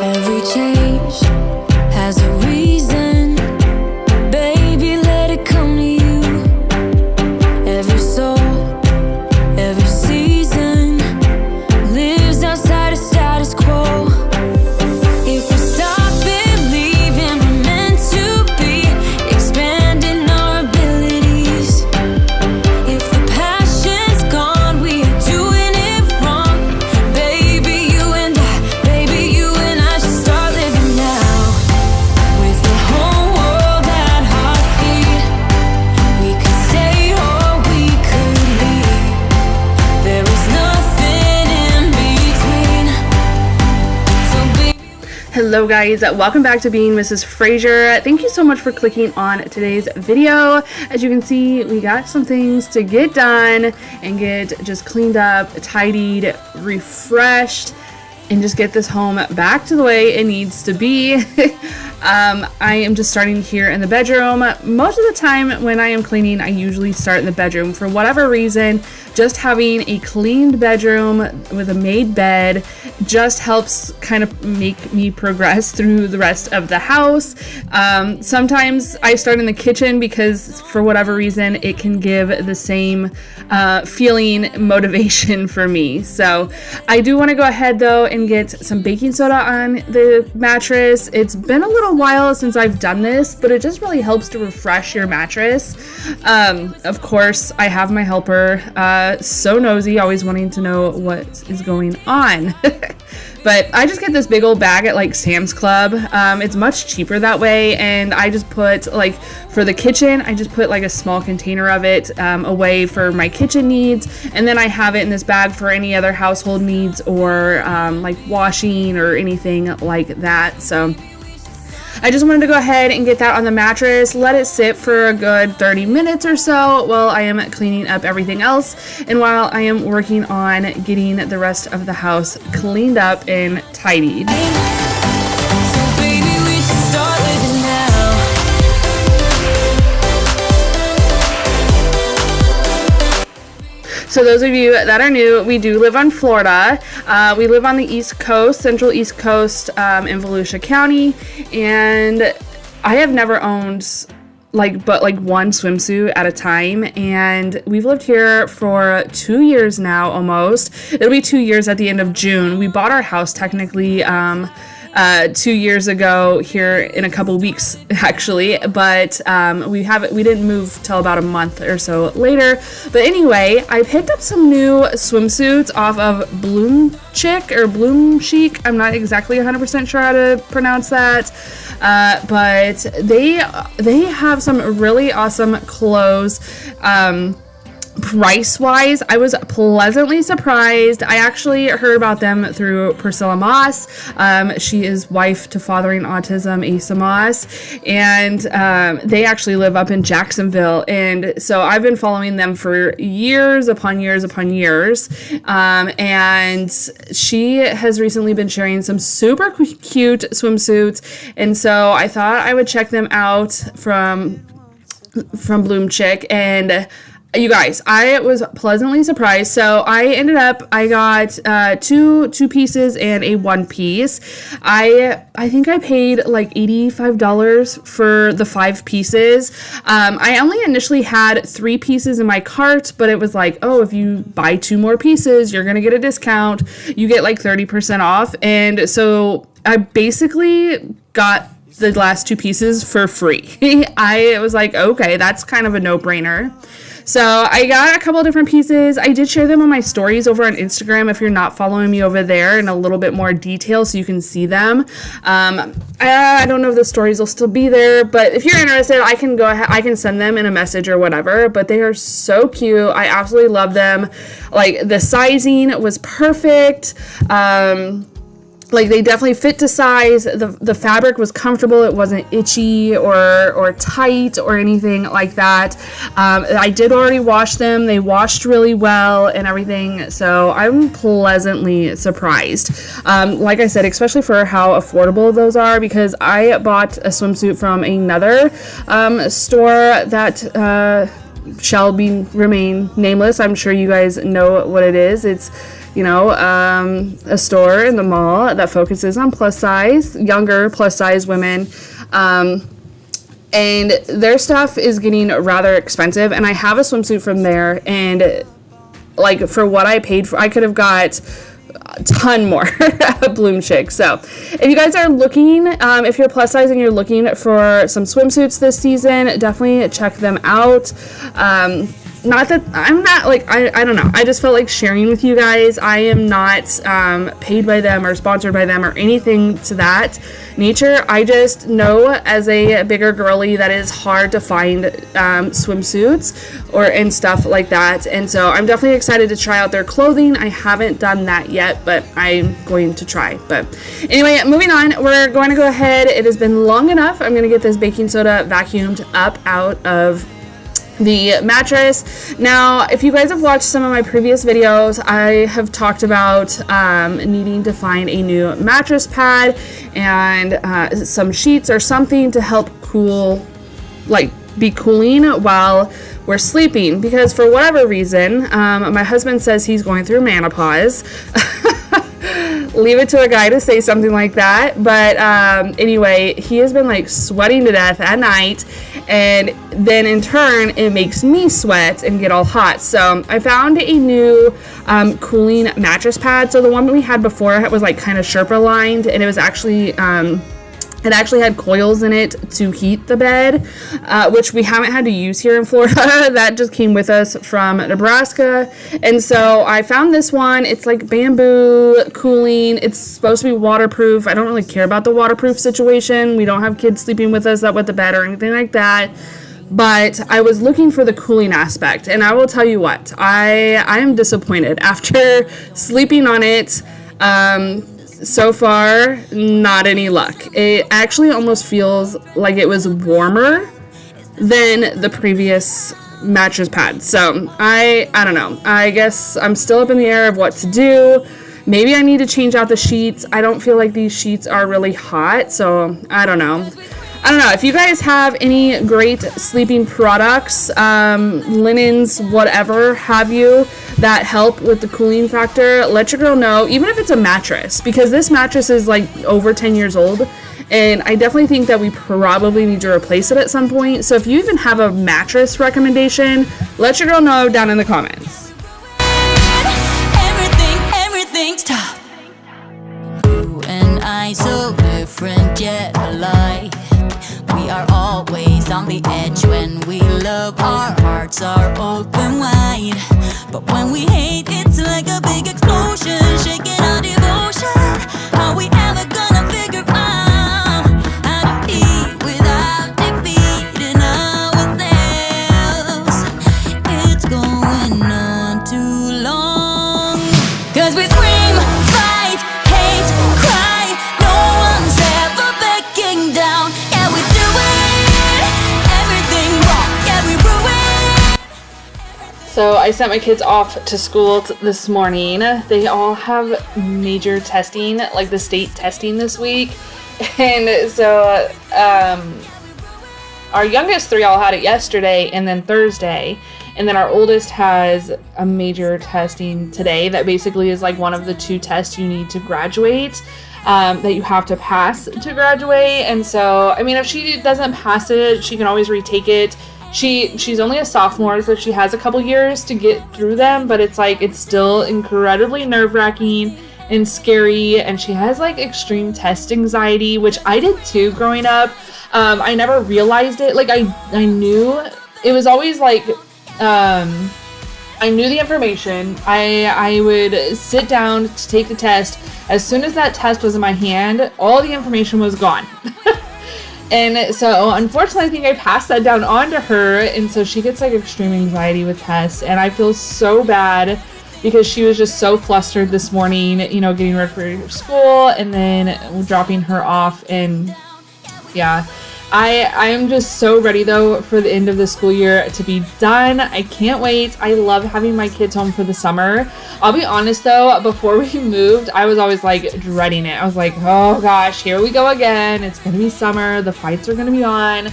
Every change has a reason. Baby, let it come to you. Every soul, every season lives outside of status quo. If we stop believing we're meant to be, expanding our abilities. If the passion's gone, we are doing it wrong. Baby, you and I should start living now. With the whole world at our feet, we could stay or we could leave. There is nothing in between. So baby, Hello guys, welcome back to Being Mrs. Fraser. Thank you so much for clicking on today's video. As you can see, we got some things to get done and get just cleaned up, tidied, refreshed, and just get this home back to the way it needs to be. I am just starting here in the bedroom. Most of the time when I am cleaning, I usually start in the bedroom. For whatever reason, just having a cleaned bedroom with a made bed just helps kind of make me progress through the rest of the house. Sometimes I start in the kitchen because for whatever reason, it can give the same feeling motivation for me. So I do want to go ahead though and get some baking soda on the mattress. It's been a little while since I've done this, but it just really helps to refresh your mattress. Of course, I have my helper, so nosy, always wanting to know what is going on. But I just get this big old bag at like Sam's Club. It's much cheaper that way, and I just put like for the kitchen, I just put like a small container of it away for my kitchen needs, and then I have it in this bag for any other household needs or like washing or anything like that. So I just wanted to go ahead and get that on the mattress, let it sit for a good 30 minutes or so while I am cleaning up everything else and while I am working on getting the rest of the house cleaned up and tidied. So those of you that are new, we do live on Florida. We live on the East Coast, Central East Coast, in Volusia County, and I have never owned but one swimsuit at a time, and we've lived here for 2 years now almost. It'll be 2 years at the end of June. We bought our house technically 2 years ago here in a couple weeks actually, but we didn't move till about a month or so later. But anyway, I picked up some new swimsuits off of Bloom Chic. I'm not exactly 100% sure how to pronounce that, but they have some really awesome clothes. Price-wise, I was pleasantly surprised. I actually heard about them through Priscilla Moss. She is wife to Fathering Autism, Asa Moss, and they actually live up in Jacksonville. And so I've been following them for years upon years upon years. And she has recently been sharing some super cute swimsuits. And so I thought I would check them out from Bloom Chic, and you guys, I was pleasantly surprised. So I got two pieces and a one piece. I think I paid like $85 for the 5 pieces. I only initially had 3 pieces in my cart, but it was like, oh, if you buy 2 more pieces, you're gonna get a discount. You get like 30% off. And so I basically got the last 2 pieces for free. I was like, okay, that's kind of a no-brainer. So I got a couple different pieces. I did share them on my stories over on Instagram if you're not following me over there in a little bit more detail so you can see them. I don't know if the stories will still be there, but if you're interested, I can go ahead, I can send them in a message or whatever, but they are so cute. I absolutely love them. Like the sizing was perfect. Like they definitely fit to size. The fabric was comfortable. It wasn't itchy or tight or anything like that. I did already wash them. They washed really well and everything. So I'm pleasantly surprised. Like I said, especially for how affordable those are, because I bought a swimsuit from another store that shall remain nameless. I'm sure you guys know what it is. It's a store in the mall that focuses on younger plus size women. And their stuff is getting rather expensive. And I have a swimsuit from there. And like for what I paid for, I could have got a ton more at Bloom Chic. So if you guys are looking, if you're plus size and you're looking for some swimsuits this season, definitely check them out. Not that I'm not like, I don't know. I just felt like sharing with you guys. I am not paid by them or sponsored by them or anything to that nature. I just know as a bigger girly that it's hard to find swimsuits and stuff like that. And so I'm definitely excited to try out their clothing. I haven't done that yet, but I'm going to try. But anyway, moving on, we're going to go ahead. It has been long enough. I'm going to get this baking soda vacuumed up out of the mattress. Now, if you guys have watched some of my previous videos, I have talked about needing to find a new mattress pad and some sheets or something to help cool, like be cooling while we're sleeping, because for whatever reason, my husband says he's going through menopause. Leave it to a guy to say something like that. But anyway, he has been like sweating to death at night, and then in turn it makes me sweat and get all hot. So I found a new cooling mattress pad. So the one that we had before was like kind of Sherpa lined, and it was actually it actually had coils in it to heat the bed, which we haven't had to use here in Florida. That just came with us from Nebraska. And so I found this one. It's like bamboo cooling. It's supposed to be waterproof. I don't really care about the waterproof situation. We don't have kids sleeping with us that wet the bed or anything like that. But I was looking for the cooling aspect. And I will tell you what, I am disappointed after sleeping on it. So far, not any luck. It actually almost feels like it was warmer than the previous mattress pad. So I don't know. I guess I'm still up in the air of what to do. Maybe I need to change out the sheets. I don't feel like these sheets are really hot, so I don't know. If you guys have any great sleeping products, linens, whatever have you, that help with the cooling factor, let your girl know, even if it's a mattress, because this mattress is like over 10 years old, and I definitely think that we probably need to replace it at some point. So if you even have a mattress recommendation, let your girl know down in the comments. Everything's tough. You and I so different yet alike. We are always on the edge when we love. Our hearts are open wide. But when we hate, it's like a big explosion, shaking our devotion. How we ever gonna figure out how to eat without defeating ourselves? It's going on too long. 'Cause we scream, fight, hate, cry. No one's ever backing down. Yeah, we do it. Everything wrong. Yeah, we ruin. So I sent my kids off to school this morning. They all have major testing, like the state testing this week. And so our youngest three all had it yesterday and then Thursday. And then our oldest has a major testing today that basically is like one of the 2 tests you need to graduate, that you have to pass to graduate. And so, I mean, if she doesn't pass it, she can always retake it. She's only a sophomore, so she has a couple years to get through them, but it's like, it's still incredibly nerve-wracking and scary, and she has like extreme test anxiety, which I did too growing up. I never realized it. Like I knew it was always like, I knew the information. I would sit down to take the test. As soon as that test was in my hand, all the information was gone. And so, unfortunately, I think I passed that down on to her, and so she gets like extreme anxiety with tests, and I feel so bad because she was just so flustered this morning, you know, getting ready for school and then dropping her off. And yeah, I am just so ready though for the end of the school year to be done. I can't wait. I love having my kids home for the summer. I'll be honest though, before we moved, I was always like dreading it. I was like, oh gosh, here we go again. It's gonna be summer. The fights are gonna be on.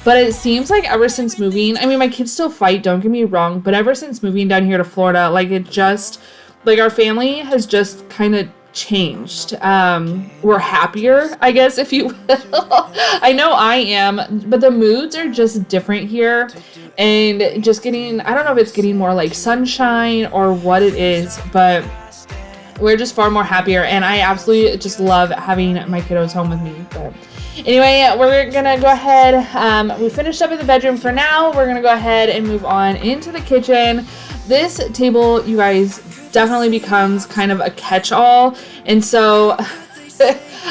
But it seems like ever since moving, I mean, my kids still fight, don't get me wrong, but ever since moving down here to Florida, like it just, like our family has just kind of changed. We're happier, I guess, if you will. I know I am, but the moods are just different here, and just getting, I don't know if it's getting more like sunshine or what it is, but we're just far more happier, and I absolutely just love having my kiddos home with me. But anyway, we're gonna go ahead, we finished up in the bedroom for now. We're gonna go ahead and move on into the kitchen. This table, you guys, definitely becomes kind of a catch-all, and so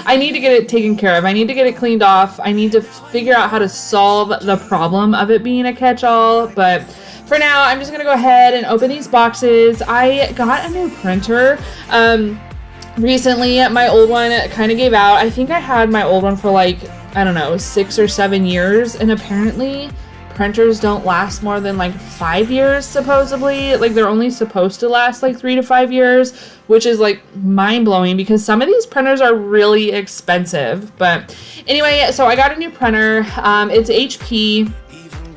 I need to get it taken care of. I need to get it cleaned off. I need to figure out how to solve the problem of it being a catch-all. But for now, I'm just gonna go ahead and open these boxes. I got a new printer recently. My old one kind of gave out. I think I had my old one for like, I don't know, 6 or 7 years, and apparently printers don't last more than like 5 years, supposedly. Like, they're only supposed to last like 3 to 5 years, which is like mind-blowing because some of these printers are really expensive. But anyway, so I got a new printer. It's HP.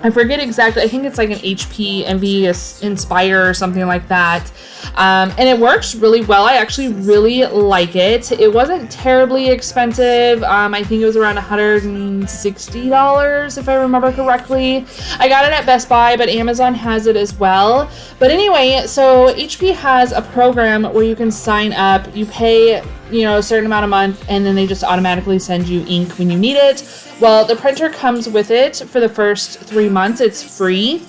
I forget exactly. I think it's like an HP Envy Inspire or something like that. And it works really well. I actually really like it. It wasn't terribly expensive. I think it was around $160 if I remember correctly. I got it at Best Buy, but Amazon has it as well. But anyway, so HP has a program where you can sign up. You pay, a certain amount a month, and then they just automatically send you ink when you need it. Well, the printer comes with it for the first 3 months. It's free.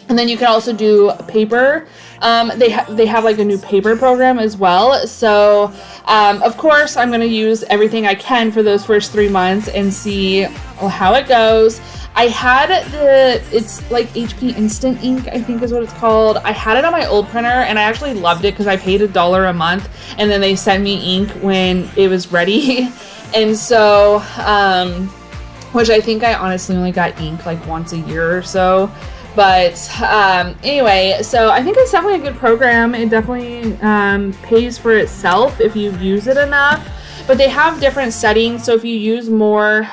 And then you can also do paper. They have like a new paper program as well. So, of course, I'm going to use everything I can for those first 3 months and see how it goes. I had it's like HP Instant Ink, I think is what it's called. I had it on my old printer and I actually loved it because I paid $1 a month and then they sent me ink when it was ready. And so, which I think I honestly only got ink like once a year or so. But anyway, so I think it's definitely a good program. It definitely pays for itself if you use it enough. But they have different settings, so if you use more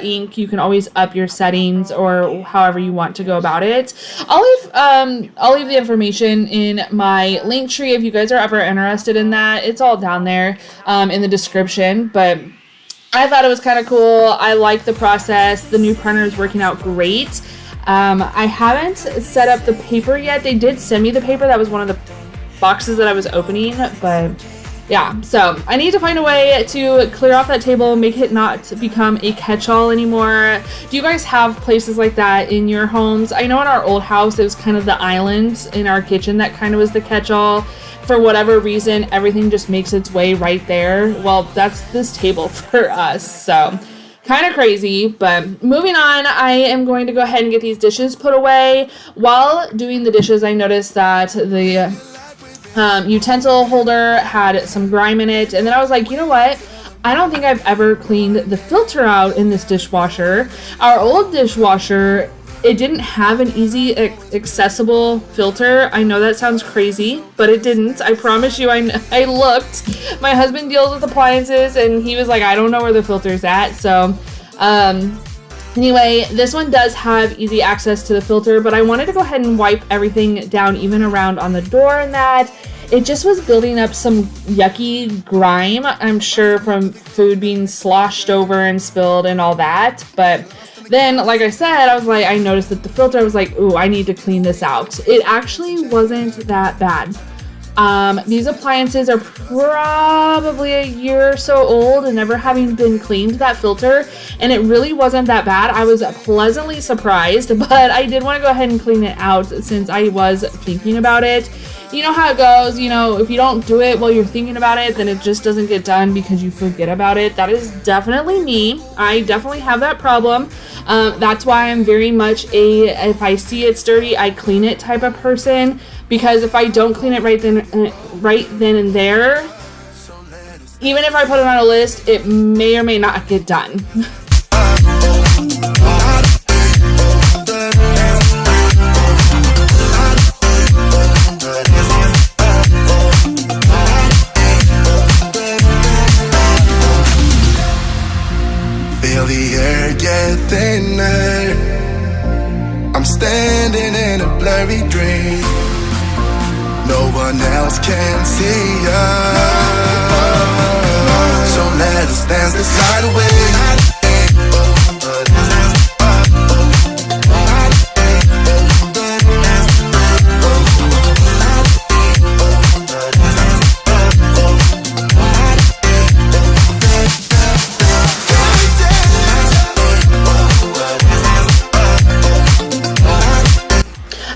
ink, you can always up your settings or however you want to go about it. I'll leave the information in my link tree if you guys are ever interested in that. It's all down there in the description. But I thought it was kind of cool. I like the process. The new printer is working out great. I haven't set up the paper yet. They did send me the paper. That was one of the boxes that I was opening, but yeah, so I need to find a way to clear off that table, make it not become a catch-all anymore. Do you guys have places like that in your homes? I know in our old house, it was kind of the island in our kitchen that kind of was the catch-all. For whatever reason, everything just makes its way right there. Well, that's this table for us, so kind of crazy. But moving on, I am going to go ahead and get these dishes put away. While doing the dishes, I noticed that the utensil holder had some grime in it, and then I was like, you know what? I don't think I've ever cleaned the filter out in this dishwasher. Our old dishwasher, it didn't have an easy accessible filter. I know that sounds crazy, but it didn't. I promise you, I looked. My husband deals with appliances, and he was like, I don't know where the filter's at. So, anyway, this one does have easy access to the filter, but I wanted to go ahead and wipe everything down, even around on the door and that. It just was building up some yucky grime, I'm sure from food being sloshed over and spilled and all that. But then, like I said, I noticed that the filter, I was like, ooh, I need to clean this out. It actually wasn't that bad. These appliances are probably a year or so old and never having been cleaned, that filter, and it really wasn't that bad. I was pleasantly surprised, but I did want to go ahead and clean it out since I was thinking about it. You know how it goes, if you don't do it while you're thinking about it, then it just doesn't get done because you forget about it. That is definitely me. I definitely have that problem. That's why I'm very much if I see it's dirty, I clean it type of person, because if I don't clean it right then and there, even if I put it on a list, it may or may not get done. Feel the air get thinner. I'm standing in a blurry dream. No one else can see us. So let us dance this night away.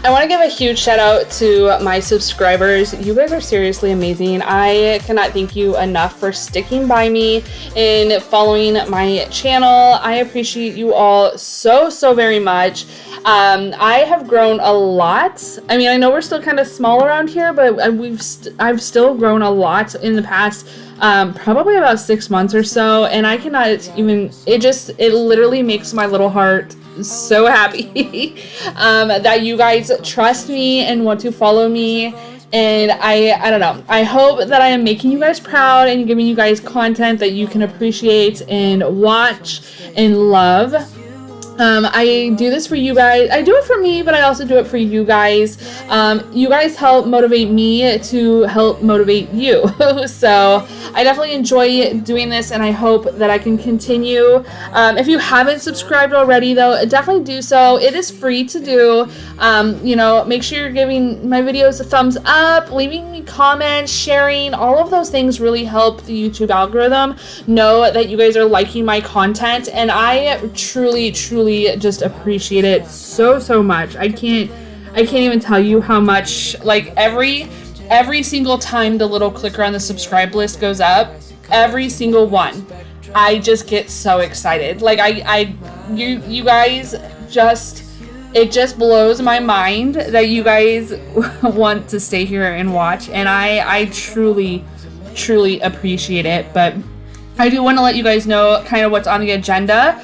I want to give a huge shout out to my subscribers. You guys are seriously amazing. I cannot thank you enough for sticking by me and following my channel. I appreciate you all so very much. I have grown a lot. I mean, I know we're still kind of small around here, but I've still grown a lot in the past probably about 6 months or so, and I cannot even, it literally makes my little heart am so happy that you guys trust me and want to follow me. And I don't know, I hope that I am making you guys proud and giving you guys content that you can appreciate and watch and love. I do this for you guys. I do it for me, but I also do it for you guys. You guys help motivate me to help motivate you. So I definitely enjoy doing this, and I hope that I can continue. If you haven't subscribed already, though, definitely do so. It is free to do. Make sure you're giving my videos a thumbs up, leaving me comments, sharing. All of those things really help the YouTube algorithm know that you guys are liking my content, and I truly just appreciate it so much. I can't even tell you how much. Like every single time the little clicker on the subscribe list goes up, every single one, I just get so excited. Like you guys just, it just blows my mind that you guys want to stay here and watch, and I truly appreciate it. But I do want to let you guys know kind of what's on the agenda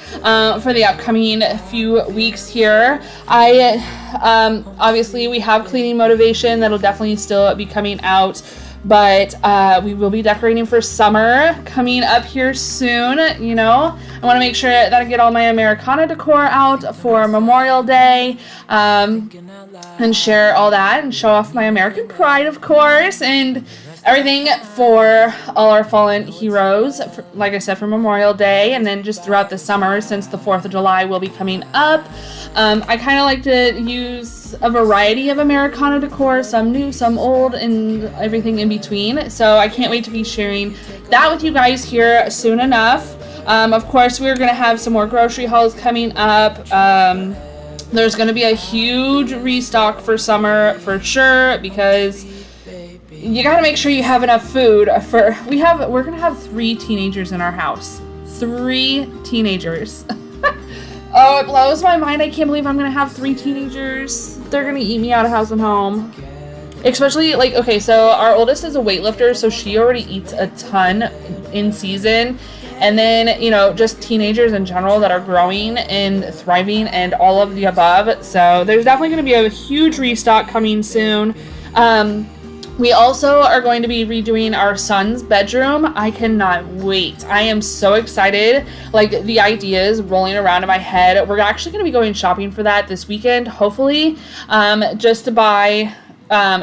for the upcoming few weeks here. Obviously we have cleaning motivation that'll definitely still be coming out, but we will be decorating for summer coming up here soon. I want to make sure that I get all my Americana decor out for Memorial Day, and share all that and show off my American pride, of course, and everything for all our fallen heroes, like I said, for Memorial Day, and then just throughout the summer, since the 4th of July will be coming up. I kind of like to use a variety of Americana decor, some new, some old, and everything in between. So I can't wait to be sharing that with you guys here soon enough. Of course, we're going to have some more grocery hauls coming up. There's going to be a huge restock for summer for sure, because you gotta make sure you have enough food for, we're gonna have 3 teenagers in our house. 3 teenagers. Oh, it blows my mind. I can't believe I'm gonna have 3 teenagers. They're gonna eat me out of house and home. Especially, okay, so our oldest is a weightlifter, so she already eats a ton in season. And then, just teenagers in general that are growing and thriving and all of the above. So there's definitely gonna be a huge restock coming soon. We also are going to be redoing our son's bedroom. I cannot wait. I am so excited. Like, the ideas rolling around in my head. We're actually going to be going shopping for that this weekend, hopefully, just to buy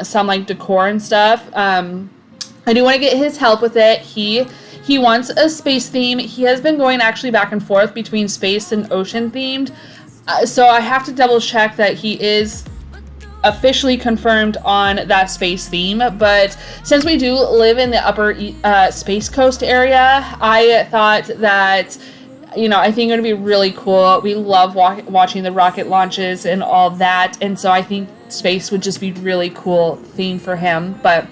some decor and stuff. I do want to get his help with it. He wants a space theme. He has been going actually back and forth between space and ocean themed. So I have to double check that he is officially confirmed on that space theme. But since we do live in the upper Space Coast area, I thought that, I think it would be really cool. We love watching the rocket launches and all that, and so I think space would just be really cool theme for him. But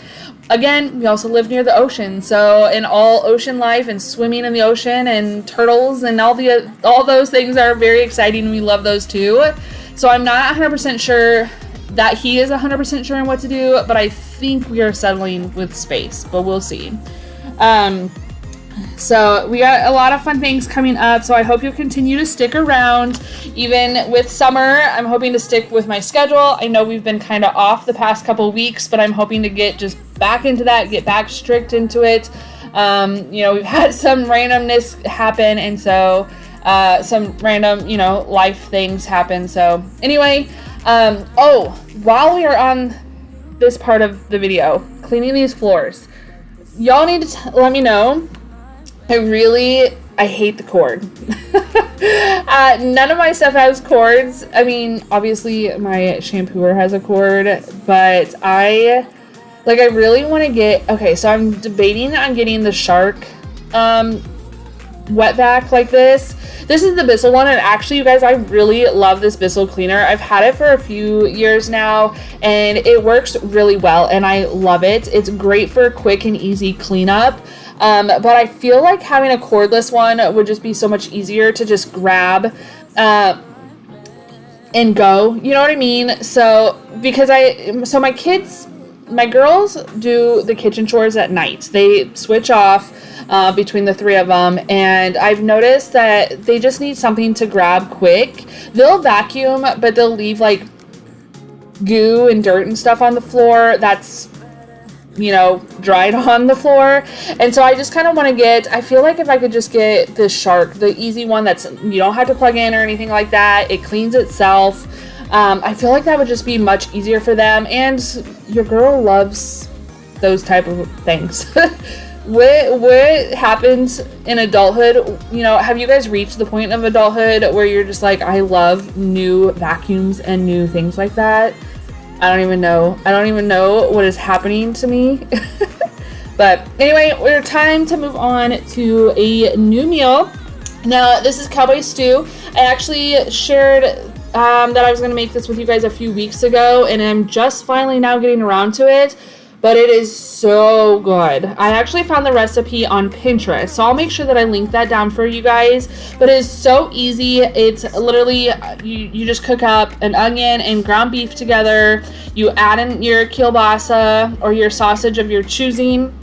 again, we also live near the ocean, so in all ocean life and swimming in the ocean and turtles and all those things are very exciting, and we love those too. So I'm not 100% sure that he is 100% sure on what to do, but I think we are settling with space, but we'll see. So we got a lot of fun things coming up, so I hope you'll continue to stick around. Even with summer, I'm hoping to stick with my schedule. I know we've been kind of off the past couple weeks, but I'm hoping to get just back into that, get back strict into it. We've had some randomness happen, and so some random, life things happen. So anyway, while we are on this part of the video, cleaning these floors, y'all need to let me know. I hate the cord. None of my stuff has cords. I mean, obviously my shampooer has a cord, but I really want to get, so I'm debating on getting the Shark wet vac like this. This is the Bissell one, and actually, you guys, I really love this Bissell cleaner. I've had it for a few years now, and it works really well, and I love it. It's great for quick and easy cleanup, but I feel like having a cordless one would just be so much easier to just grab and go. You know what I mean? So, my kids my girls do the kitchen chores at night. They switch off between the three of them, and I've noticed that they just need something to grab quick. They'll vacuum, but they'll leave like goo and dirt and stuff on the floor that's, you know, dried on the floor. And so I just kind of want to get, I feel like if I could just get the Shark, the easy one that's, you don't have to plug in or anything like that, it cleans itself. I feel like that would just be much easier for them, and your girl loves those type of things. What happens in adulthood? You know, have you guys reached the point of adulthood where you're just like, I love new vacuums and new things like that? I don't even know what is happening to me. But anyway, we're time to move on to a new meal. Now, this is cowboy stew. I actually shared that I was going to make this with you guys a few weeks ago, and I'm just finally now getting around to it, but it is so good. I actually found the recipe on Pinterest, so I'll make sure that I link that down for you guys, but it is so easy. It's literally, you just cook up an onion and ground beef together, you add in your kielbasa or your sausage of your choosing,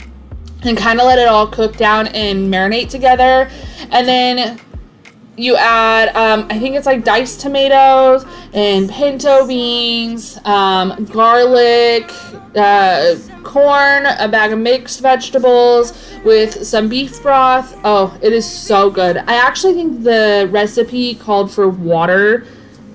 and kind of let it all cook down and marinate together, and then you add, I think it's like diced tomatoes and pinto beans, garlic, corn, a bag of mixed vegetables with some beef broth. Oh, it is so good. I actually think the recipe called for water,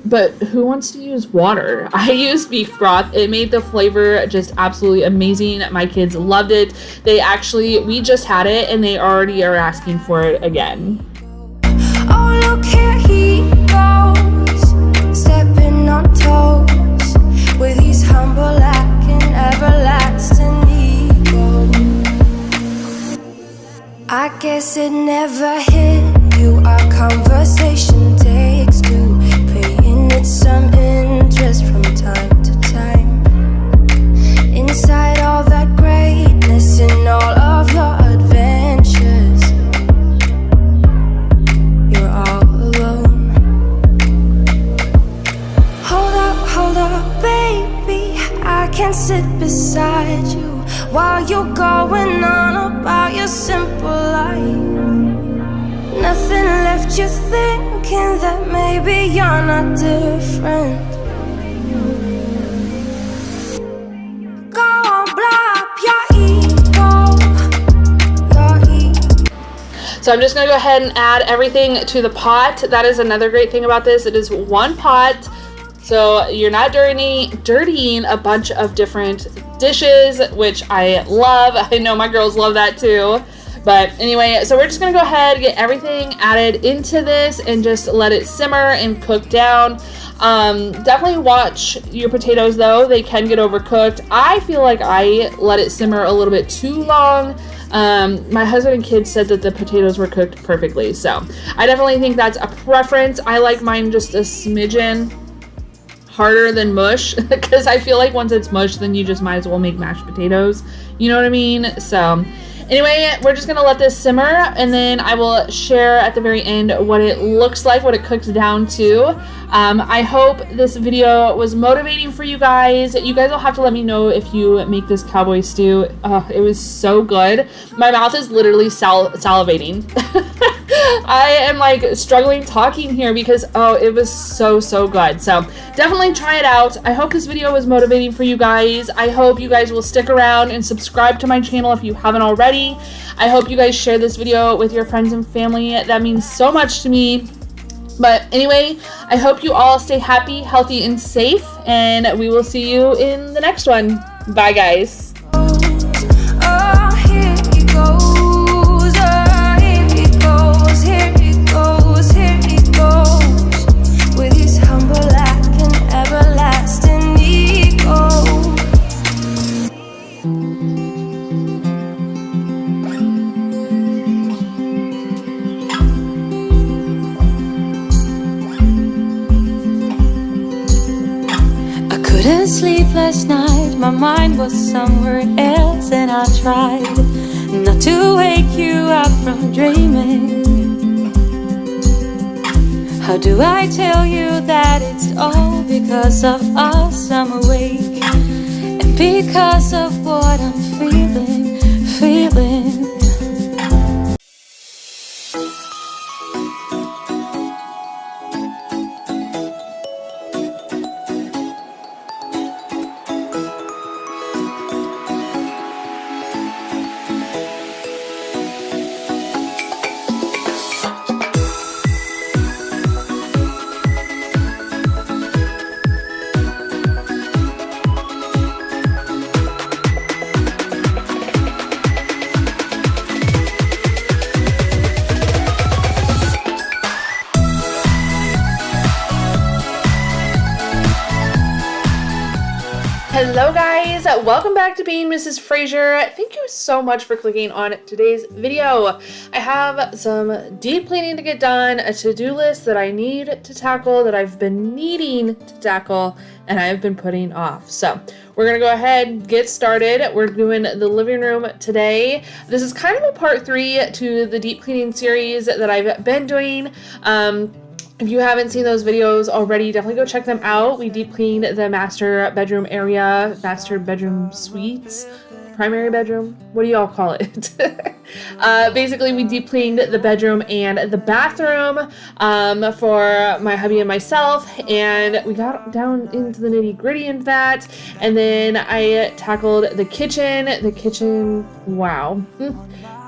but who wants to use water? I used beef broth. It made the flavor just absolutely amazing. My kids loved it. We just had it and they already are asking for it again. Oh, look here he goes, stepping on toes with his humble lack and everlasting ego. I guess it never hit you, our conversation takes two, paying it some interest from time to time. Inside all that greatness and all of your adventures, you're all alone. Hold up, baby, I can sit beside you while you're going on about your simple life. Nothing left you thinking that maybe you're not different. Go on, blow up your ego. So I'm just going to go ahead and add everything to the pot. That is another great thing about this. It is one pot, so you're not dirtying a bunch of different dishes, which I love. I know my girls love that too. But anyway, so we're just going to go ahead, get everything added into this and just let it simmer and cook down. Definitely watch your potatoes though. They can get overcooked. I feel like I let it simmer a little bit too long. My husband and kids said that the potatoes were cooked perfectly. So I definitely think that's a preference. I like mine just a smidgen harder than mush because I feel like once it's mush, then you just might as well make mashed potatoes. You know what I mean? So anyway, we're just going to let this simmer, and then I will share at the very end what it looks like, what it cooks down to. I hope this video was motivating for you guys. You guys will have to let me know if you make this cowboy stew. It was so good. My mouth is literally salivating. I am like struggling talking here because, it was so good. So definitely try it out. I hope this video was motivating for you guys. I hope you guys will stick around and subscribe to my channel if you haven't already. I hope you guys share this video with your friends and family. That means so much to me. But anyway, I hope you all stay happy, healthy, and safe, and we will see you in the next one. Bye, guys. Oh, here he goes, here he goes, with his humble lack and everlasting ego. Couldn't sleep last night, my mind was somewhere else, and I tried not to wake you up from dreaming. How do I tell you that it's all because of us? I'm awake and because of what I'm feeling. Hello guys, welcome back to Being Mrs. Fraser. Thank you so much for clicking on today's video. I have some deep cleaning to get done, a to-do list that I need to tackle, that I've been needing to tackle, and I've been putting off. So we're gonna go ahead and get started. We're doing the living room today. This is kind of a part 3 to the deep cleaning series that I've been doing. If you haven't seen those videos already, definitely go check them out. We deep cleaned the master bedroom area, master bedroom suites, primary bedroom. What do y'all call it? Basically, we deep cleaned the bedroom and the bathroom for my hubby and myself, and we got down into the nitty gritty in that. And then I tackled the kitchen. The kitchen, wow.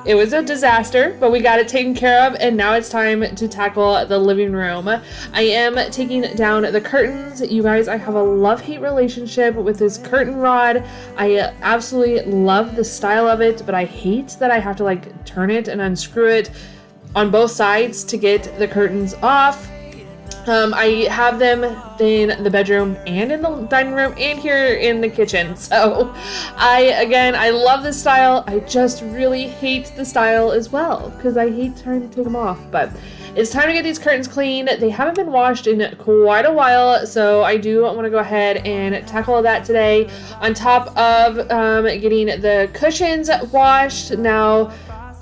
It was a disaster, but we got it taken care of, and now it's time to tackle the living room. I am taking down the curtains. You guys, I have a love-hate relationship with this curtain rod. I absolutely love the style of it, but I hate that I have to like turn it and unscrew it on both sides to get the curtains off. I have them in the bedroom and in the dining room and here in the kitchen. So I love this style. I just really hate the style as well because I hate trying to take them off. But it's time to get these curtains cleaned. They haven't been washed in quite a while, so I do want to go ahead and tackle that today. On top of getting the cushions washed. Now,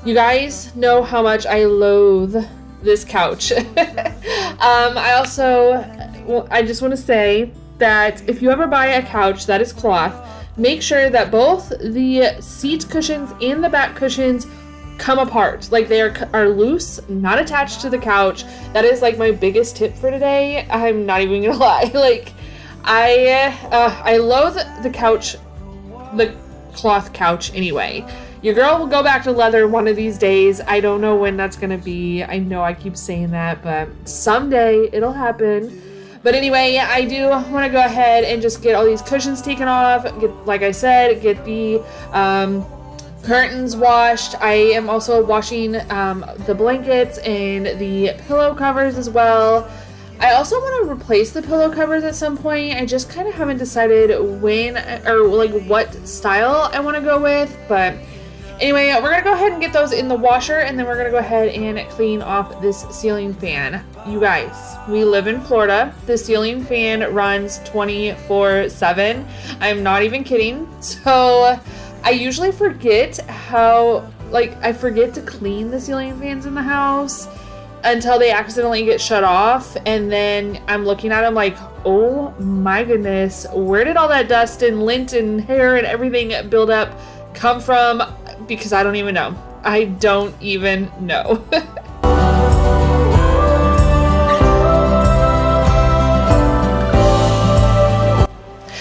you guys know how much I loathe this couch. I just want to say that if you ever buy a couch that is cloth, make sure that both the seat cushions and the back cushions come apart. Like they are loose, not attached to the couch. That is like my biggest tip for today. I'm not even gonna lie. Like I loathe the couch, the cloth couch anyway. Your girl will go back to leather one of these days. I don't know when that's gonna be. I know I keep saying that, but someday it'll happen. But anyway, I do want to go ahead and just get all these cushions taken off. Like I said, get the curtains washed. I am also washing the blankets and the pillow covers as well. I also want to replace the pillow covers at some point. I just kind of haven't decided when or like what style I want to go with, but anyway, we're going to go ahead and get those in the washer, and then we're going to go ahead and clean off this ceiling fan. You guys, we live in Florida. The ceiling fan runs 24/7. I'm not even kidding. So I usually forget I forget to clean the ceiling fans in the house until they accidentally get shut off. And then I'm looking at them like, oh my goodness, where did all that dust and lint and hair and everything build up come from? Because I don't even know. I don't even know.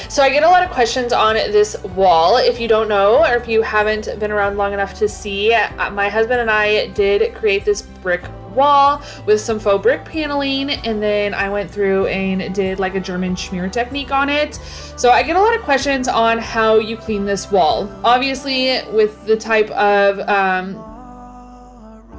So I get a lot of questions on this wall. If you don't know, or if you haven't been around long enough to see, my husband and I did create this brick wall with some faux brick paneling, and then I went through and did like a German schmear technique on it. So I get a lot of questions on how you clean this wall. Obviously with the type of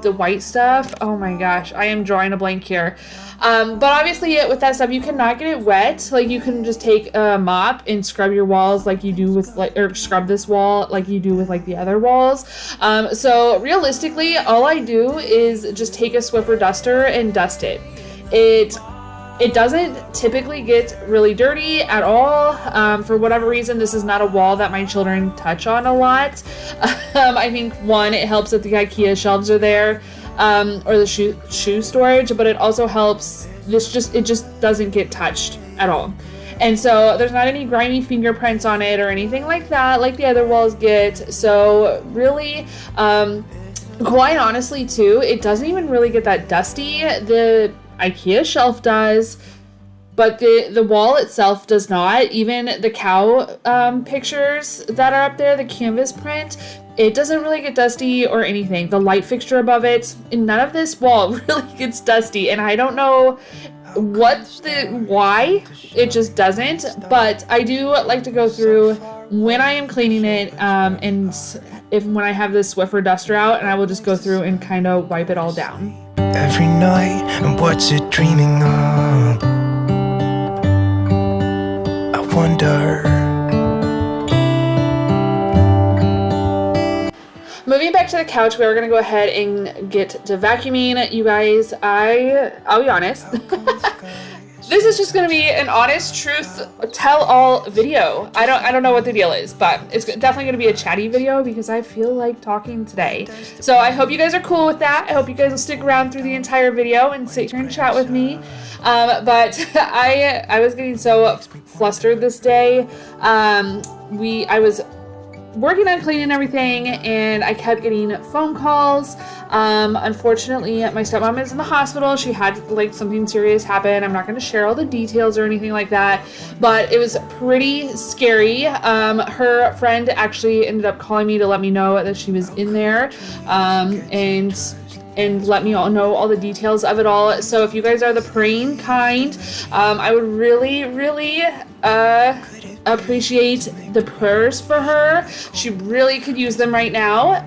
the white stuff, oh my gosh, I am drawing a blank here. But obviously with that stuff, you cannot get it wet. Like you can just take a mop and scrub your walls like you do with or scrub this wall like you do with like the other walls. So realistically, all I do is just take a Swiffer duster and dust it. It doesn't typically get really dirty at all. For whatever reason, this is not a wall that my children touch on a lot. I think one, it helps that the IKEA shelves are there. Or the shoe storage, but it also helps it just doesn't get touched at all. And so there's not any grimy fingerprints on it or anything like that, like the other walls get. So really, quite honestly too, it doesn't even really get that dusty. The IKEA shelf does, but the wall itself does not. Even the cow pictures that are up there, the canvas print, it doesn't really get dusty or anything. The light fixture above it, and none of this wall really gets dusty. And I don't know why it just doesn't, but I do like to go through when I am cleaning it, and when I have this Swiffer duster out, and I will just go through and kind of wipe it all down. Every night, and what's it dreaming of? I wonder. Moving back to the couch, we're gonna go ahead and get to vacuuming. You guys, I'll be honest. This is just gonna be an honest truth tell-all video. I don't know what the deal is, but it's definitely gonna be a chatty video because I feel like talking today. So I hope you guys are cool with that. I hope you guys will stick around through the entire video and sit here and chat with me. But I was getting so flustered this day. I was working on cleaning everything, and I kept getting phone calls. Unfortunately, my stepmom is in the hospital. She had like something serious happen. I'm not going to share all the details or anything like that, but it was pretty scary. Her friend actually ended up calling me to let me know that she was in there, and let me all know all the details of it all. So if you guys are the praying kind, I would really, really appreciate the prayers for her. She really could use them right now.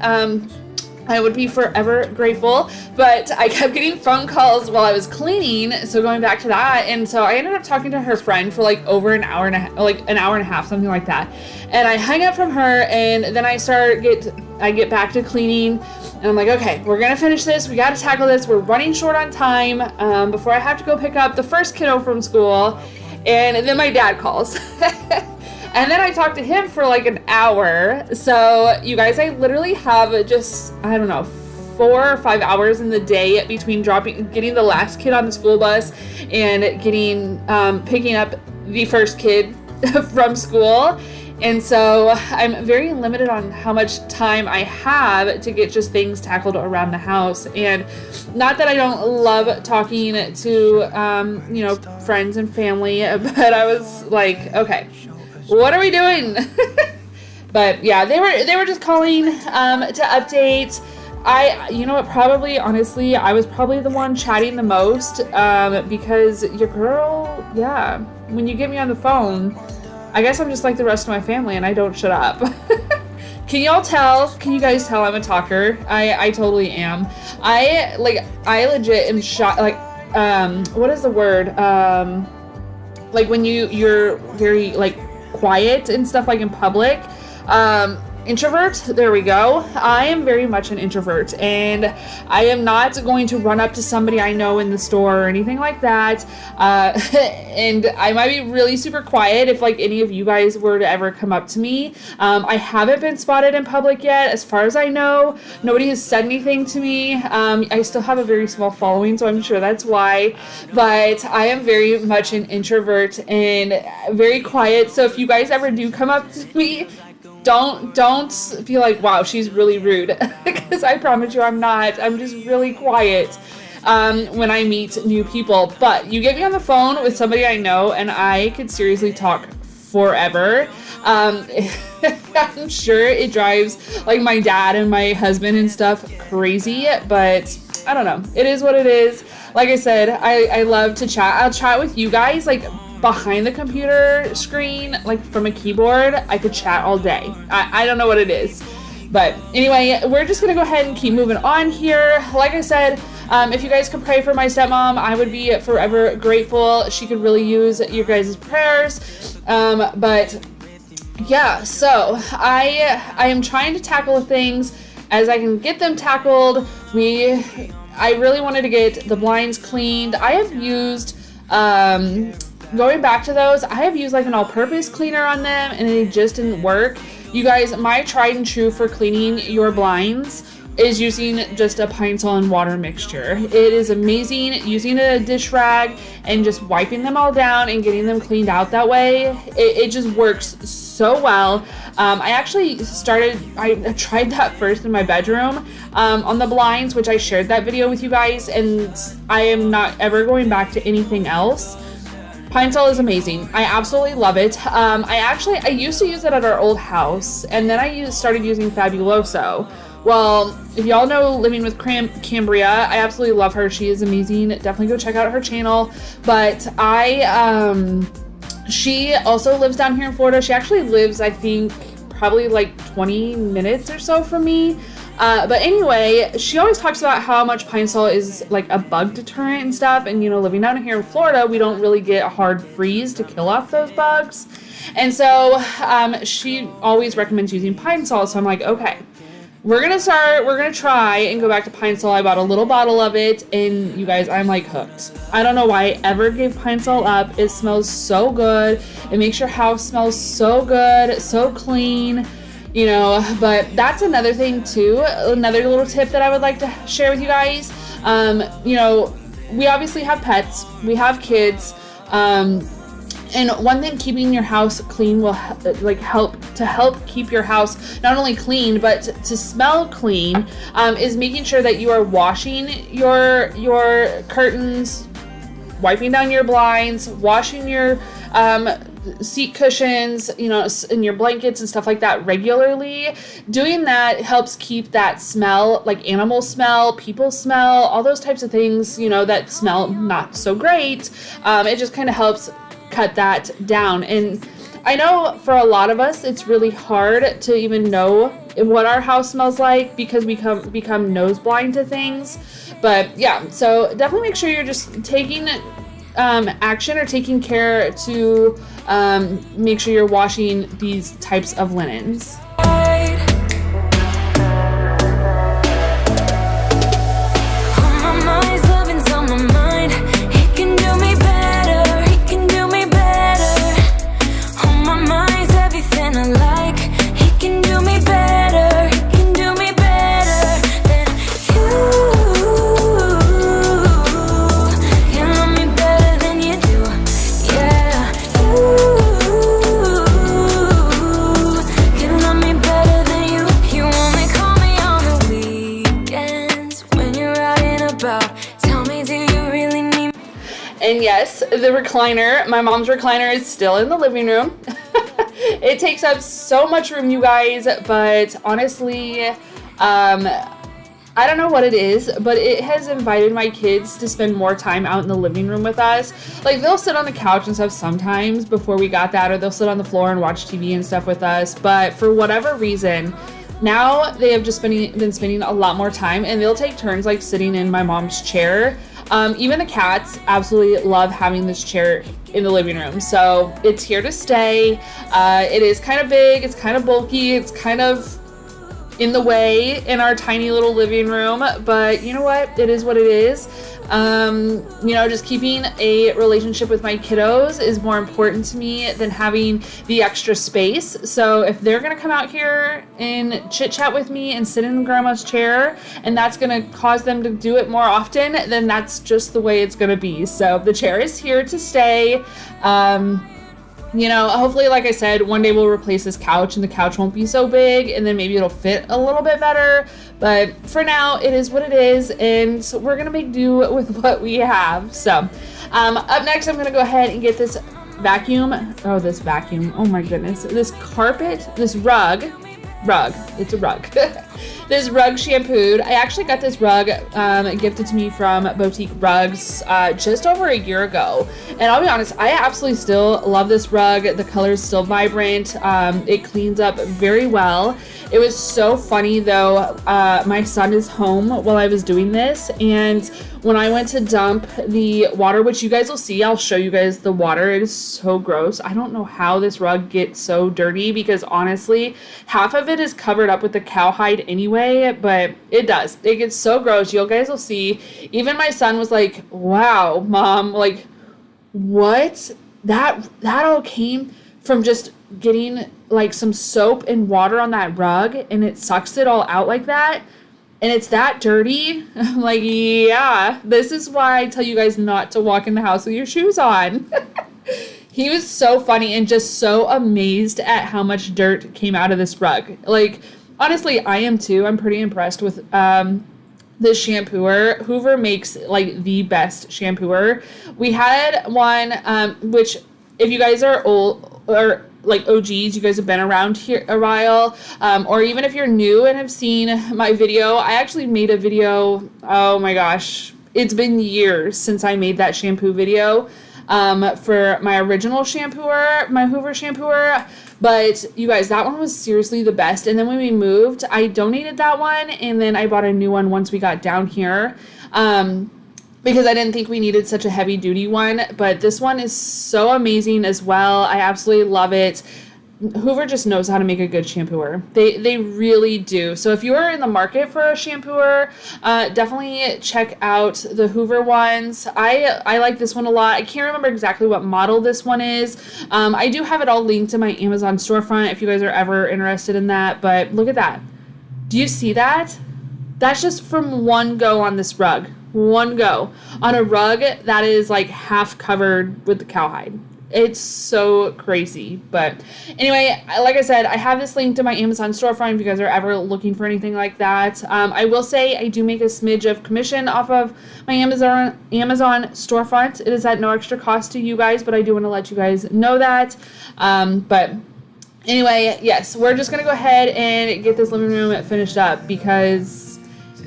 I would be forever grateful, but I kept getting phone calls while I was cleaning, so going back to that, and so I ended up talking to her friend for like over an hour and a half, something like that, and I hung up from her, and then I get back to cleaning, and I'm like, okay, we're gonna finish this, we gotta tackle this, we're running short on time, before I have to go pick up the first kiddo from school, and then my dad calls. And then I talked to him for like an hour. So you guys, I literally have just, I don't know, 4 or 5 hours in the day between getting the last kid on the school bus and picking up the first kid from school. And so I'm very limited on how much time I have to get just things tackled around the house. And not that I don't love talking to, friends and family, but I was like, okay, what are we doing? But yeah, they were just calling to update. Probably, honestly, I was probably the one chatting the most, because your girl, yeah, when you get me on the phone, I guess I'm just like the rest of my family and I don't shut up. Can you guys tell I'm a talker? I totally am. I legit am shot, what is the word? Like when you're very like quiet and stuff, like in public. Introvert, there we go. I am very much an introvert, and I am not going to run up to somebody I know in the store or anything like that. And I might be really super quiet if like any of you guys were to ever come up to me. I haven't been spotted in public yet, as far as I know. Nobody has said anything to me. I still have a very small following, so I'm sure that's why. But I am very much an introvert and very quiet. So if you guys ever do come up to me, don't be like, wow, she's really rude, because I promise you I'm not. I'm just really quiet when I meet new people. But you get me on the phone with somebody I know and I could seriously talk forever. I'm sure it drives like my dad and my husband and stuff crazy, but I don't know. It is what it is. Like I said, I love to chat. I'll chat with you guys like behind the computer screen, like from a keyboard. I could chat all day. I don't know what it is. But anyway, we're just going to go ahead and keep moving on here. Like I said, if you guys could pray for my stepmom, I would be forever grateful. She could really use your guys' prayers. But yeah, so I am trying to tackle things as I can get them tackled. I really wanted to get the blinds cleaned. I have used, going back to those, I have used like an all-purpose cleaner on them and it just didn't work. You guys, my tried and true for cleaning your blinds is using just a Pine Sol and water mixture. It is amazing using a dish rag and just wiping them all down and getting them cleaned out that way. It just works so well. I actually I tried that first in my bedroom on the blinds, which I shared that video with you guys, and I am not ever going back to anything else. Pine Sol is amazing. I absolutely love it. I used to use it at our old house, and then I started using Fabuloso. Well, if y'all know Living with Cambria, I absolutely love her. She is amazing. Definitely go check out her channel. But she also lives down here in Florida. She actually lives, I think, probably like 20 minutes or so from me. But anyway, she always talks about how much Pine Sol is like a bug deterrent and stuff. And, you know, living down here in Florida, we don't really get a hard freeze to kill off those bugs. And so she always recommends using Pine Sol. So I'm like, okay, we're going to try and go back to Pine Sol. I bought a little bottle of it, and you guys, I'm like hooked. I don't know why I ever gave Pine Sol up. It smells so good. It makes your house smell so good, so clean. You know, but that's another thing too, another little tip that I would like to share with you guys. You know, we obviously have pets, we have kids, and one thing, keeping your house clean will help keep your house not only clean but to smell clean, is making sure that you are washing your curtains, wiping down your blinds, washing your seat cushions, you know, and your blankets and stuff like that regularly. Doing that helps keep that smell, like animal smell, people smell, all those types of things, you know, that smell not so great. It just kind of helps cut that down. And I know for a lot of us, it's really hard to even know what our house smells like because we become nose blind to things. But yeah, so definitely make sure you're just taking action or taking care to make sure you're washing these types of linens. And yes, the recliner, my mom's recliner, is still in the living room. It takes up so much room, you guys, but honestly, I don't know what it is, but it has invited my kids to spend more time out in the living room with us. Like, they'll sit on the couch and stuff sometimes before we got that, or they'll sit on the floor and watch TV and stuff with us. But for whatever reason, now they have just been spending a lot more time, and they'll take turns like sitting in my mom's chair. Even the cats absolutely love having this chair in the living room. So it's here to stay. It is kind of big, it's kind of bulky, it's kind of in the way in our tiny little living room, but you know what? It is what it is. You know, just keeping a relationship with my kiddos is more important to me than having the extra space. So if they're gonna come out here and chit chat with me and sit in grandma's chair, and that's gonna cause them to do it more often, then that's just the way it's gonna be. So the chair is here to stay. You know, hopefully, like I said, one day we'll replace this couch and the couch won't be so big, and then maybe it'll fit a little bit better. But for now, it is what it is, and so we're gonna make do with what we have. So up next, I'm gonna go ahead and get this vacuum. Oh my goodness, this carpet, this rug, it's a rug. This rug shampooed. I actually got this rug gifted to me from Boutique Rugs just over a year ago. And I'll be honest, I absolutely still love this rug. The color is still vibrant. It cleans up very well. It was so funny though. My son is home while I was doing this, and when I went to dump the water, which you guys will see, I'll show you guys the water. It is so gross. I don't know how this rug gets so dirty, because honestly, half of it is covered up with the cowhide anyway, but it does. It gets so gross. You guys will see. Even my son was like, wow, Mom, like, what? That all came from just getting like some soap and water on that rug, and it sucks it all out like that. and it's that dirty. I'm like, yeah, this is why I tell you guys not to walk in the house with your shoes on. He was so funny and just so amazed at how much dirt came out of this rug. Like, honestly, I am too. I'm pretty impressed with this shampooer. Hoover makes like the best shampooer. We had one, which if you guys are old or like OGs, you guys have been around here a while, or even if you're new and have seen my video, I actually made a video, oh my gosh, it's been years since I made that shampoo video for my original shampooer, my Hoover shampooer. But you guys, that one was seriously the best. And then when we moved, I donated that one, and then I bought a new one once we got down here, because I didn't think we needed such a heavy duty one. But this one is so amazing as well. I absolutely love it. Hoover just knows how to make a good shampooer. They really do. So if you are in the market for a shampooer, definitely check out the Hoover ones. I like this one a lot. I can't remember exactly what model this one is. I do have it all linked to my Amazon storefront if you guys are ever interested in that. But look at that. Do you see that? That's just from one go on this rug. One go. On a rug that is like half covered with the cowhide. It's so crazy. But anyway, like I said, I have this link to my Amazon storefront if you guys are ever looking for anything like that. I will say I do make a smidge of commission off of my Amazon storefront. It is at no extra cost to you guys, but I do want to let you guys know that. But anyway, yes, we're just gonna go ahead and get this living room finished up because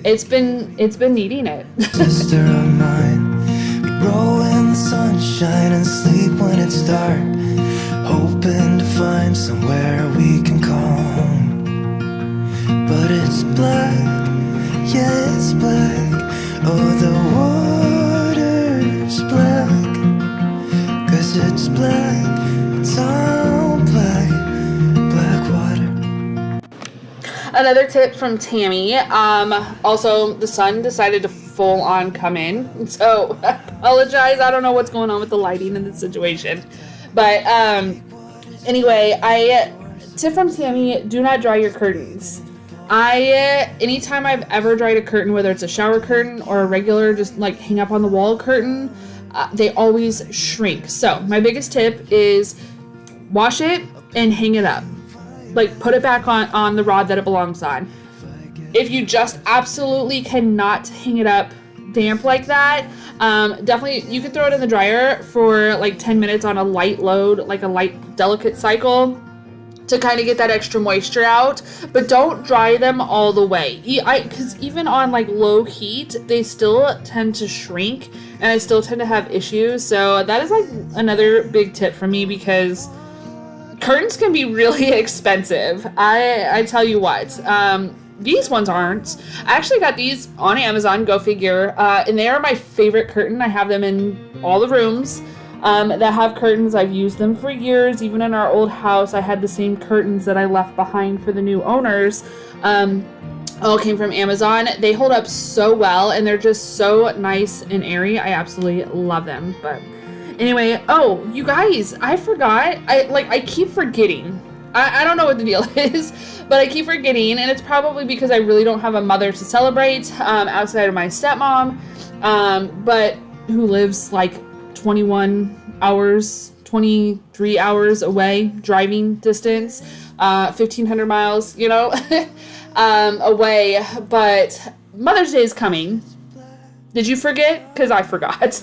it's been needing it. Sister of mine, we roll in the sunshine and sleep when it's dark, hoping to find somewhere we can call home. But it's black, yeah, it's black. Oh, the water's black, 'cause it's black, it's all black, black water. Another tip from Tammy. Also, the sun decided to full on come in, so I apologize. I don't know what's going on with the lighting in this situation, but anyway, tip from Tammy: do not dry your curtains. Anytime I've ever dried a curtain, whether it's a shower curtain or a regular just like hang up on the wall curtain, they always shrink. So my biggest tip is wash it and hang it up. Like, put it back on the rod that it belongs on. If you just absolutely cannot hang it up damp like that, definitely you can throw it in the dryer for like 10 minutes on a light load, like a light delicate cycle, to kind of get that extra moisture out. But don't dry them all the way, because even on like low heat they still tend to shrink and I still tend to have issues. So that is like another big tip for me, because curtains can be really expensive. I tell you what. These ones aren't. I actually got these on Amazon, go figure, and they are my favorite curtain. I have them in all the rooms that have curtains. I've used them for years. Even in our old house, I had the same curtains that I left behind for the new owners. All came from Amazon. They hold up so well, and they're just so nice and airy. I absolutely love them. But anyway, oh, you guys, I forgot. I keep forgetting. I don't know what the deal is, but I keep forgetting, and it's probably because I really don't have a mother to celebrate outside of my stepmom, but who lives like 23 hours away, driving distance, 1,500 miles, away. But Mother's Day is coming. Did you forget? Because I forgot.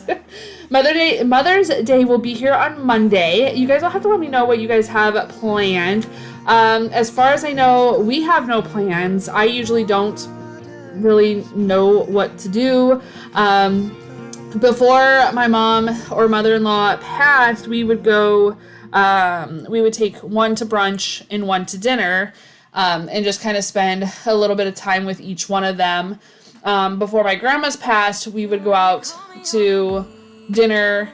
Mother's Day will be here on Monday. You guys will have to let me know what you guys have planned. As far as I know, we have no plans. I usually don't really know what to do. Before my mom or mother-in-law passed, we would take one to brunch and one to dinner, and just kind of spend a little bit of time with each one of them. Before my grandma's passed, we would go out to dinner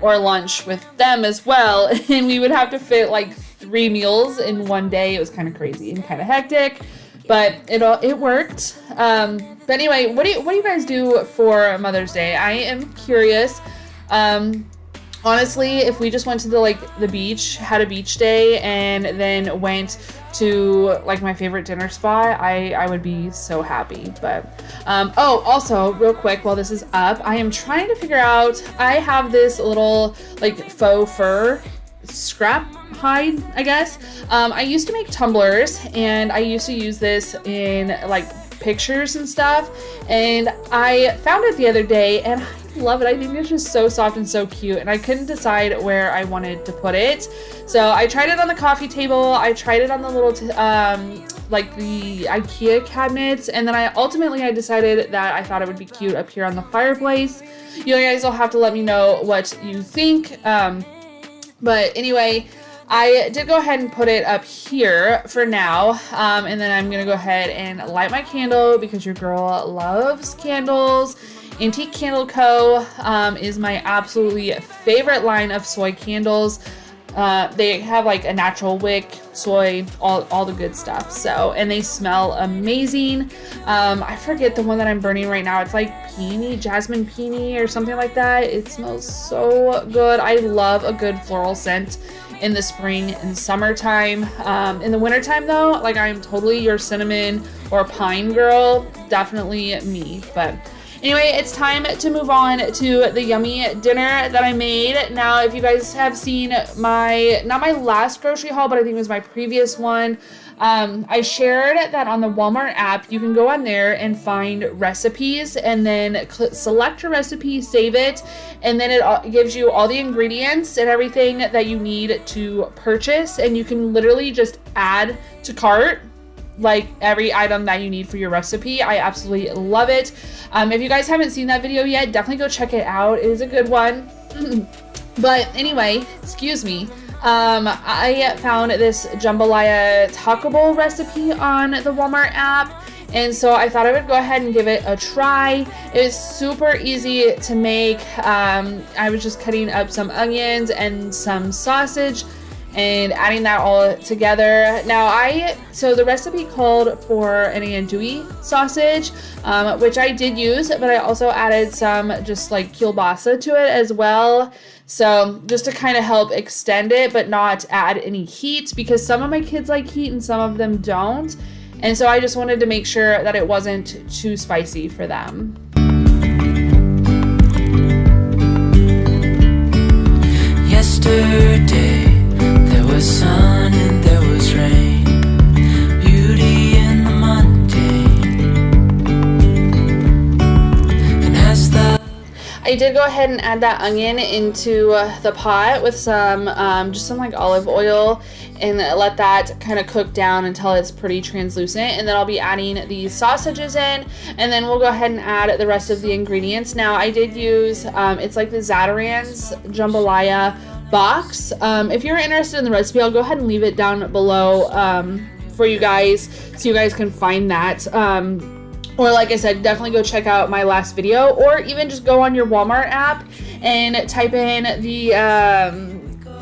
or lunch with them as well, and we would have to fit like 3 meals in one day. It was kind of crazy and kind of hectic, but it worked. But anyway, what do you guys do for Mother's Day? I am curious. honestly, if we just went to the beach, had a beach day, and then went to like my favorite dinner spot, I would be so happy. But oh, also real quick, while this is up, I am trying to figure out, I have this little like faux fur scrap hide, I guess. I used to make tumblers, and I used to use this in like pictures and stuff, and I found it the other day, and I love it. I think it's just so soft and so cute, and I couldn't decide where I wanted to put it. So I tried it on the coffee table, I tried it on the little like the IKEA cabinets, and then I decided that I thought it would be cute up here on the fireplace. You guys will have to let me know what you think. But anyway, I did go ahead and put it up here for now, and then I'm gonna go ahead and light my candle because your girl loves candles. Antique Candle Co. Is my absolutely favorite line of soy candles. They have like a natural wick, soy, all the good stuff. So, and they smell amazing. I forget the one that I'm burning right now. It's like jasmine peony or something like that. It smells so good. I love a good floral scent in the spring and summertime. In the wintertime though, like I am totally your cinnamon or pine girl. Definitely me. But anyway, it's time to move on to the yummy dinner that I made. Now, if you guys have seen not my last grocery haul, but I think it was my previous one, I shared that on the Walmart app, you can go on there and find recipes, and then select your recipe, save it, and then it gives you all the ingredients and everything that you need to purchase, and you can literally just add to cart like every item that you need for your recipe. I absolutely love it. If you guys haven't seen that video yet, definitely go check it out. It is a good one. But anyway, excuse me. I found this jambalaya taco bowl recipe on the Walmart app, and so I thought I would go ahead and give it a try. It was super easy to make. I was just cutting up some onions and some sausage and adding that all together. Now so the recipe called for an andouille sausage, which I did use, but I also added some just like kielbasa to it as well. So just to kind of help extend it, but not add any heat, because some of my kids like heat and some of them don't. And so I just wanted to make sure that it wasn't too spicy for them. Yesterday there was sun and there was rain, beauty in the mundane. And as the I did go ahead and add that onion into the pot with some just some like olive oil, and let that kind of cook down until it's pretty translucent, and then I'll be adding these sausages in, and then we'll go ahead and add the rest of the ingredients. Now I did use it's like the Zatarain's Jambalaya box. If you're interested in the recipe, I'll go ahead and leave it down below for you guys so you guys can find that. Or like I said, definitely go check out my last video, or even just go on your Walmart app and type in the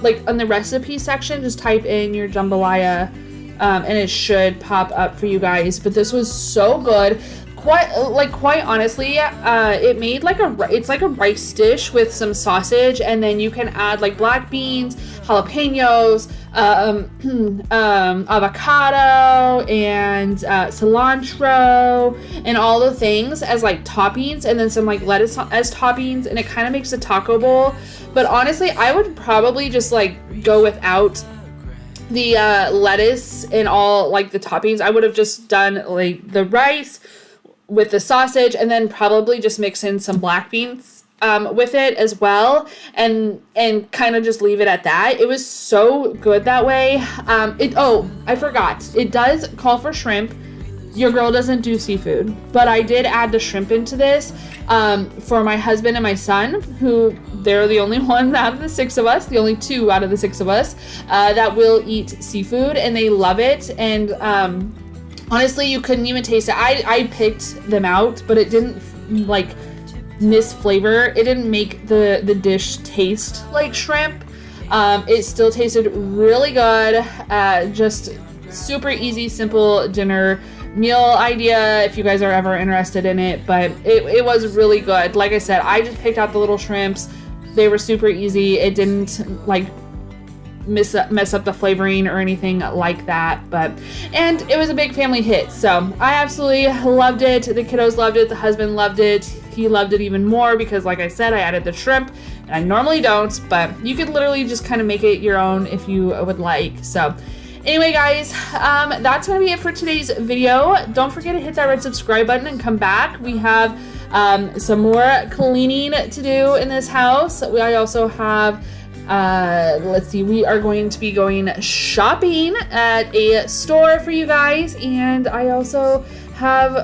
like on the recipe section, just type in your jambalaya and it should pop up for you guys. But this was so good. Quite honestly, it made like it's like a rice dish with some sausage, and then you can add like black beans, jalapenos, avocado, and cilantro, and all the things as like toppings, and then some like lettuce as toppings, and it kind of makes a taco bowl. But honestly, I would probably just like go without the lettuce and all like the toppings. I would have just done like the rice with the sausage, and then probably just mix in some black beans with it as well, and kind of just leave it at that. It was so good that way. I forgot, it does call for shrimp. Your girl doesn't do seafood, but I did add the shrimp into this for my husband and my son, who they're the only ones out of the six of us, the only two out of the six of us that will eat seafood, and they love it. And honestly, you couldn't even taste it. I picked them out, but it didn't like miss flavor. It didn't make the dish taste like shrimp. It still tasted really good. Just super easy, simple dinner meal idea if you guys are ever interested in it. But it was really good. Like I said, I just picked out the little shrimps. They were super easy. It didn't like mess up the flavoring or anything like that, and it was a big family hit, so I absolutely loved it. The kiddos loved it, the husband loved it, he loved it even more because, like I said, I added the shrimp, and I normally don't, but you could literally just kind of make it your own if you would like. So anyway, guys, that's gonna be it for today's video. Don't forget to hit that red subscribe button and come back. We have some more cleaning to do in this house. I also have let's see, we are going to be going shopping at a store for you guys, and I also have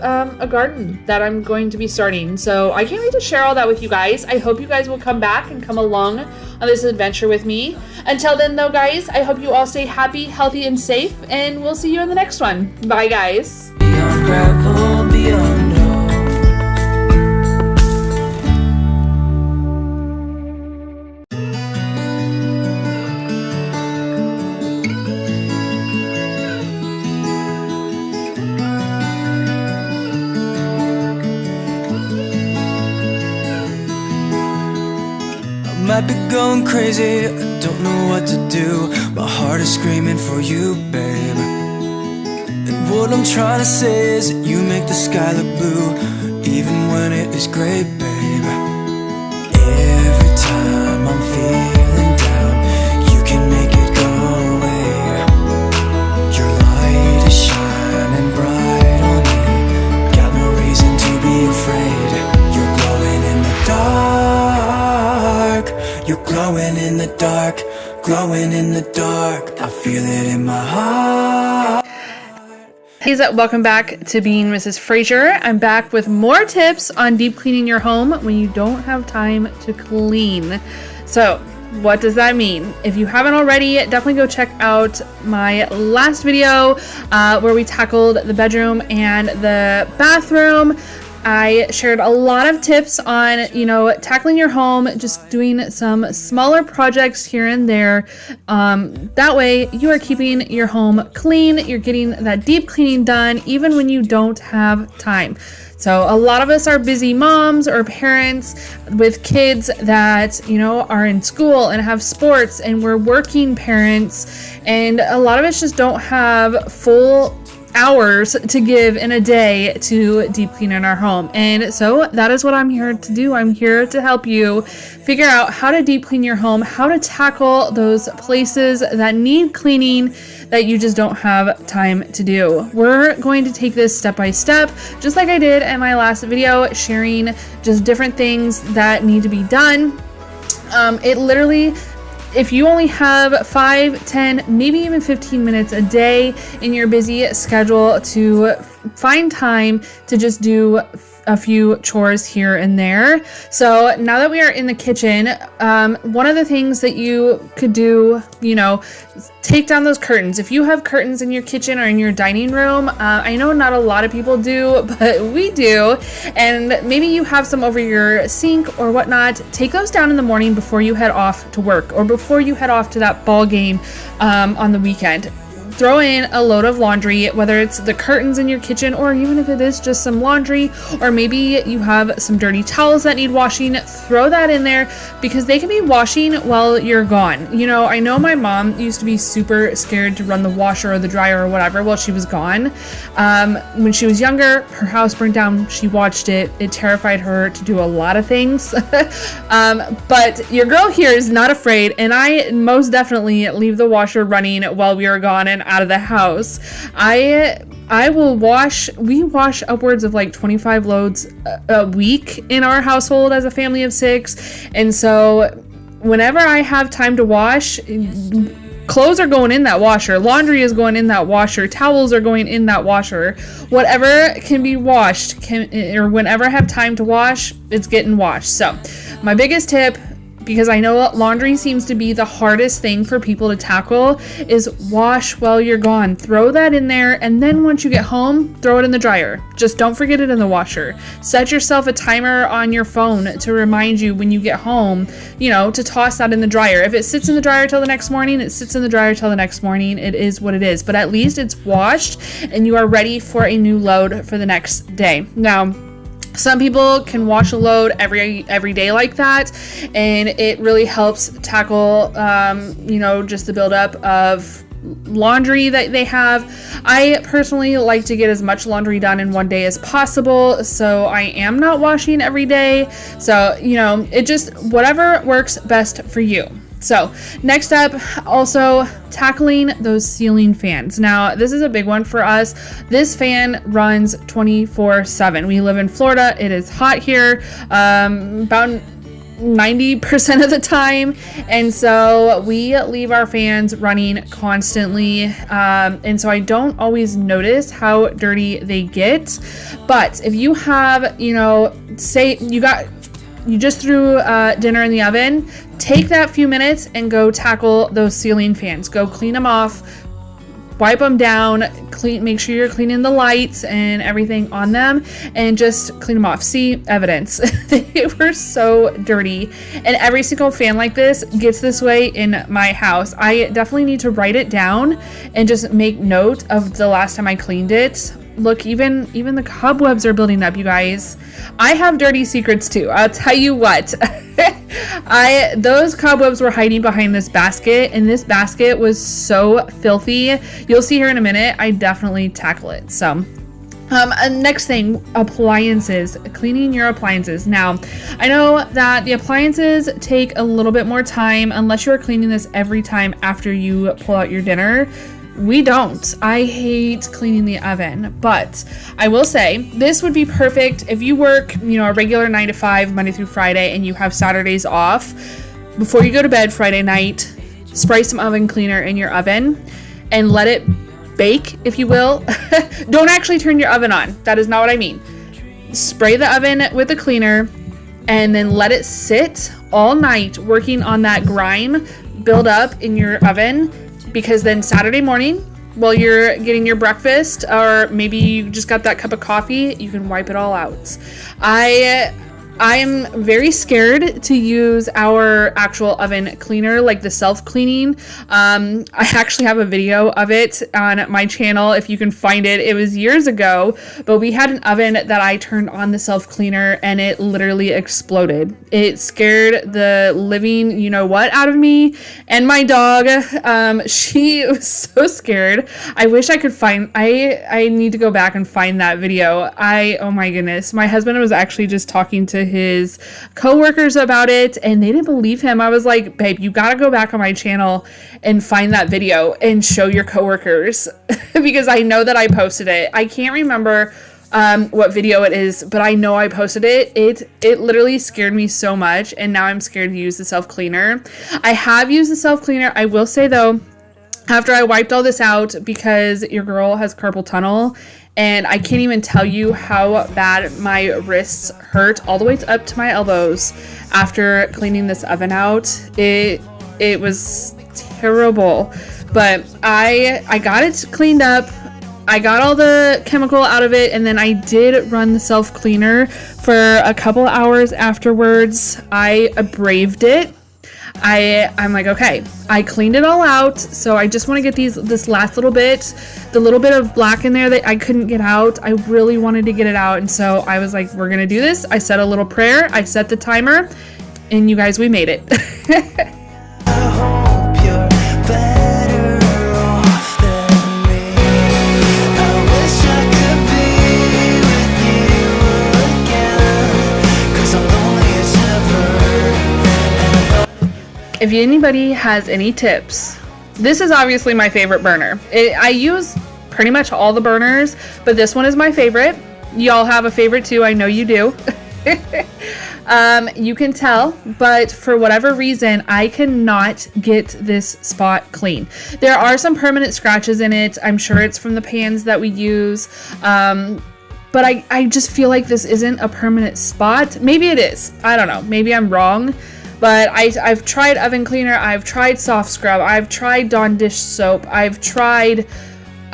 a garden that I'm going to be starting, so I can't wait to share all that with you guys. I hope you guys will come back and come along on this adventure with me. Until then though, guys, I hope you all stay happy, healthy, and safe, and we'll see you in the next one. Bye, guys. Beyond gravel, beyond hope. Might be going crazy, I don't know what to do. My heart is screaming for you, babe. And what I'm trying to say is that you make the sky look blue, even when it is gray, babe. Every time I'm feeling down, you can make it go away. Your light is shining bright on me, got no reason to be afraid. You're glowing in the dark, you're glowing in the dark, glowing in the dark. I feel it in my heart. Hey, welcome back to Being Mrs. Fraser. I'm back with more tips on deep cleaning your home when you don't have time to clean. So what does that mean? If you haven't already, definitely go check out my last video where we tackled the bedroom and the bathroom. I shared a lot of tips on, tackling your home, just doing some smaller projects here and there. That way you are keeping your home clean. You're getting that deep cleaning done even when you don't have time. So a lot of us are busy moms or parents with kids that, are in school and have sports, and we're working parents, and a lot of us just don't have full hours to give in a day to deep clean in our home. And so that is what I'm here to do. I'm here to help you figure out how to deep clean your home, how to tackle those places that need cleaning that you just don't have time to do. We're going to take this step by step, just like I did in my last video, sharing just different things that need to be done. It literally, if you only have 5, 10, maybe even 15 minutes a day in your busy schedule to find time to just do a few chores here and there. So now that we are in the kitchen, one of the things that you could do, take down those curtains. If you have curtains in your kitchen or in your dining room, I know not a lot of people do, but we do. And maybe you have some over your sink or whatnot. Take those down in the morning before you head off to work or before you head off to that ball game on the weekend. Throw in a load of laundry, whether it's the curtains in your kitchen or even if it is just some laundry, or maybe you have some dirty towels that need washing. Throw that in there because they can be washing while you're gone. I know my mom used to be super scared to run the washer or the dryer or whatever while she was gone. When she was younger, her house burned down. She watched it. It terrified her to do a lot of things. But your girl here is not afraid, and I most definitely leave the washer running while we are gone and out of the house. I will we wash upwards of like 25 loads a week in our household as a family of 6. And so whenever I have time to wash, clothes are going in that washer, laundry is going in that washer, towels are going in that washer. Whatever can be washed or whenever I have time to wash, it's getting washed. So my biggest tip, because I know laundry seems to be the hardest thing for people to tackle, is wash while you're gone. Throw that in there, and then once you get home, throw it in the dryer. Just don't forget it in the washer. Set yourself a timer on your phone to remind you when you get home, to toss that in the dryer. If it sits in the dryer till the next morning, it sits in the dryer till the next morning. It is what it is. But at least it's washed and you are ready for a new load for the next day. Now, Some people can wash a load every day like that, and it really helps tackle, just the buildup of laundry that they have. I personally like to get as much laundry done in one day as possible, so I am not washing every day. So, it just, whatever works best for you. So next up, also tackling those ceiling fans. Now, this is a big one for us. This fan runs 24/7. We live in Florida. It is hot here, about 90% of the time, and so we leave our fans running constantly, and so I don't always notice how dirty they get. But if you have, say you just threw dinner in the oven, take that few minutes and go tackle those ceiling fans. Go clean them off, wipe them down, make sure you're cleaning the lights and everything on them, and just clean them off. See, evidence. They were so dirty, and every single fan like this gets this way in my house. I definitely need to write it down and just make note of the last time I cleaned it. Look, even the cobwebs are building up, you guys. I have dirty secrets too. I'll tell you what. Those cobwebs were hiding behind this basket, and this basket was so filthy. You'll see here in a minute. I definitely tackle it. So, next thing, appliances. Cleaning your appliances. Now, I know that the appliances take a little bit more time unless you're cleaning this every time after you pull out your dinner. We don't. I hate cleaning the oven, but I will say this would be perfect if you work, a regular 9 to 5, Monday through Friday, and you have Saturdays off. Before you go to bed Friday night, spray some oven cleaner in your oven and let it bake, if you will. Don't actually turn your oven on. That is not what I mean. Spray the oven with the cleaner and then let it sit all night working on that grime build up in your oven. Because then Saturday morning, while you're getting your breakfast, or maybe you just got that cup of coffee, you can wipe it all out. I'm very scared to use our actual oven cleaner, like the self-cleaning. I actually have a video of it on my channel if you can find it. It was years ago, but we had an oven that I turned on the self-cleaner and it literally exploded. It scared the living you-know-what out of me and my dog. She was so scared. I wish I could I need to go back and find that video. Oh my goodness. My husband was actually just talking to his coworkers about it and they didn't believe him. I was like, babe, you gotta go back on my channel and find that video and show your coworkers because I know that I posted it. I can't remember what video it is, but I know I posted it. It literally scared me so much, and now I'm scared to use the self-cleaner. I have used the self-cleaner. I will say though, after I wiped all this out, because your girl has carpal tunnel, and I can't even tell you how bad my wrists hurt all the way up to my elbows after cleaning this oven out. It was terrible, but I got it cleaned up. I got all the chemical out of it, and then I did run the self-cleaner for a couple hours afterwards. I braved it. I'm like, okay, I cleaned it all out, so I just want to get this last little bit, the little bit of black in there that I couldn't get out. I really wanted to get it out, and so I was like, we're gonna do this. I said a little prayer, I set the timer, and you guys, we made it. If anybody has any tips, this is obviously my favorite burner. I use pretty much all the burners, but this one is my favorite. Y'all have a favorite too, I know you do. You can tell, but for whatever reason, I cannot get this spot clean. There are some permanent scratches in it. I'm sure it's from the pans that we use. But I just feel like this isn't a permanent spot. Maybe it is. I don't know. Maybe I'm wrong. But I've tried oven cleaner, I've tried soft scrub, I've tried Dawn dish soap, I've tried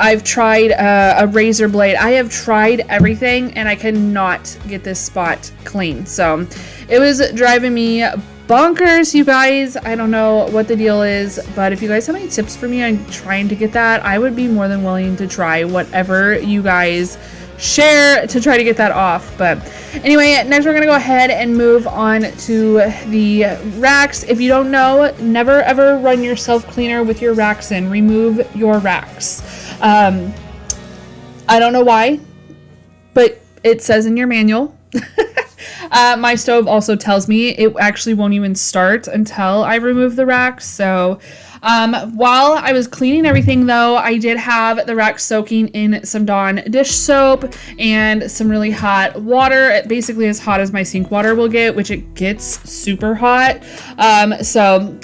a razor blade. I have tried everything and I cannot get this spot clean. So it was driving me bonkers, you guys. I don't know what the deal is, but if you guys have any tips for me on trying to get that, I would be more than willing to try whatever you guys share to try to get that off. But anyway, next we're gonna go ahead and move on to the racks. If you don't know, never ever run your self cleaner with your racks in. Remove your racks. I don't know why, but it says in your manual. My stove also tells me it actually won't even start until I remove the racks. So while I was cleaning everything though, I did have the racks soaking in some Dawn dish soap and some really hot water, basically as hot as my sink water will get, which it gets super hot. So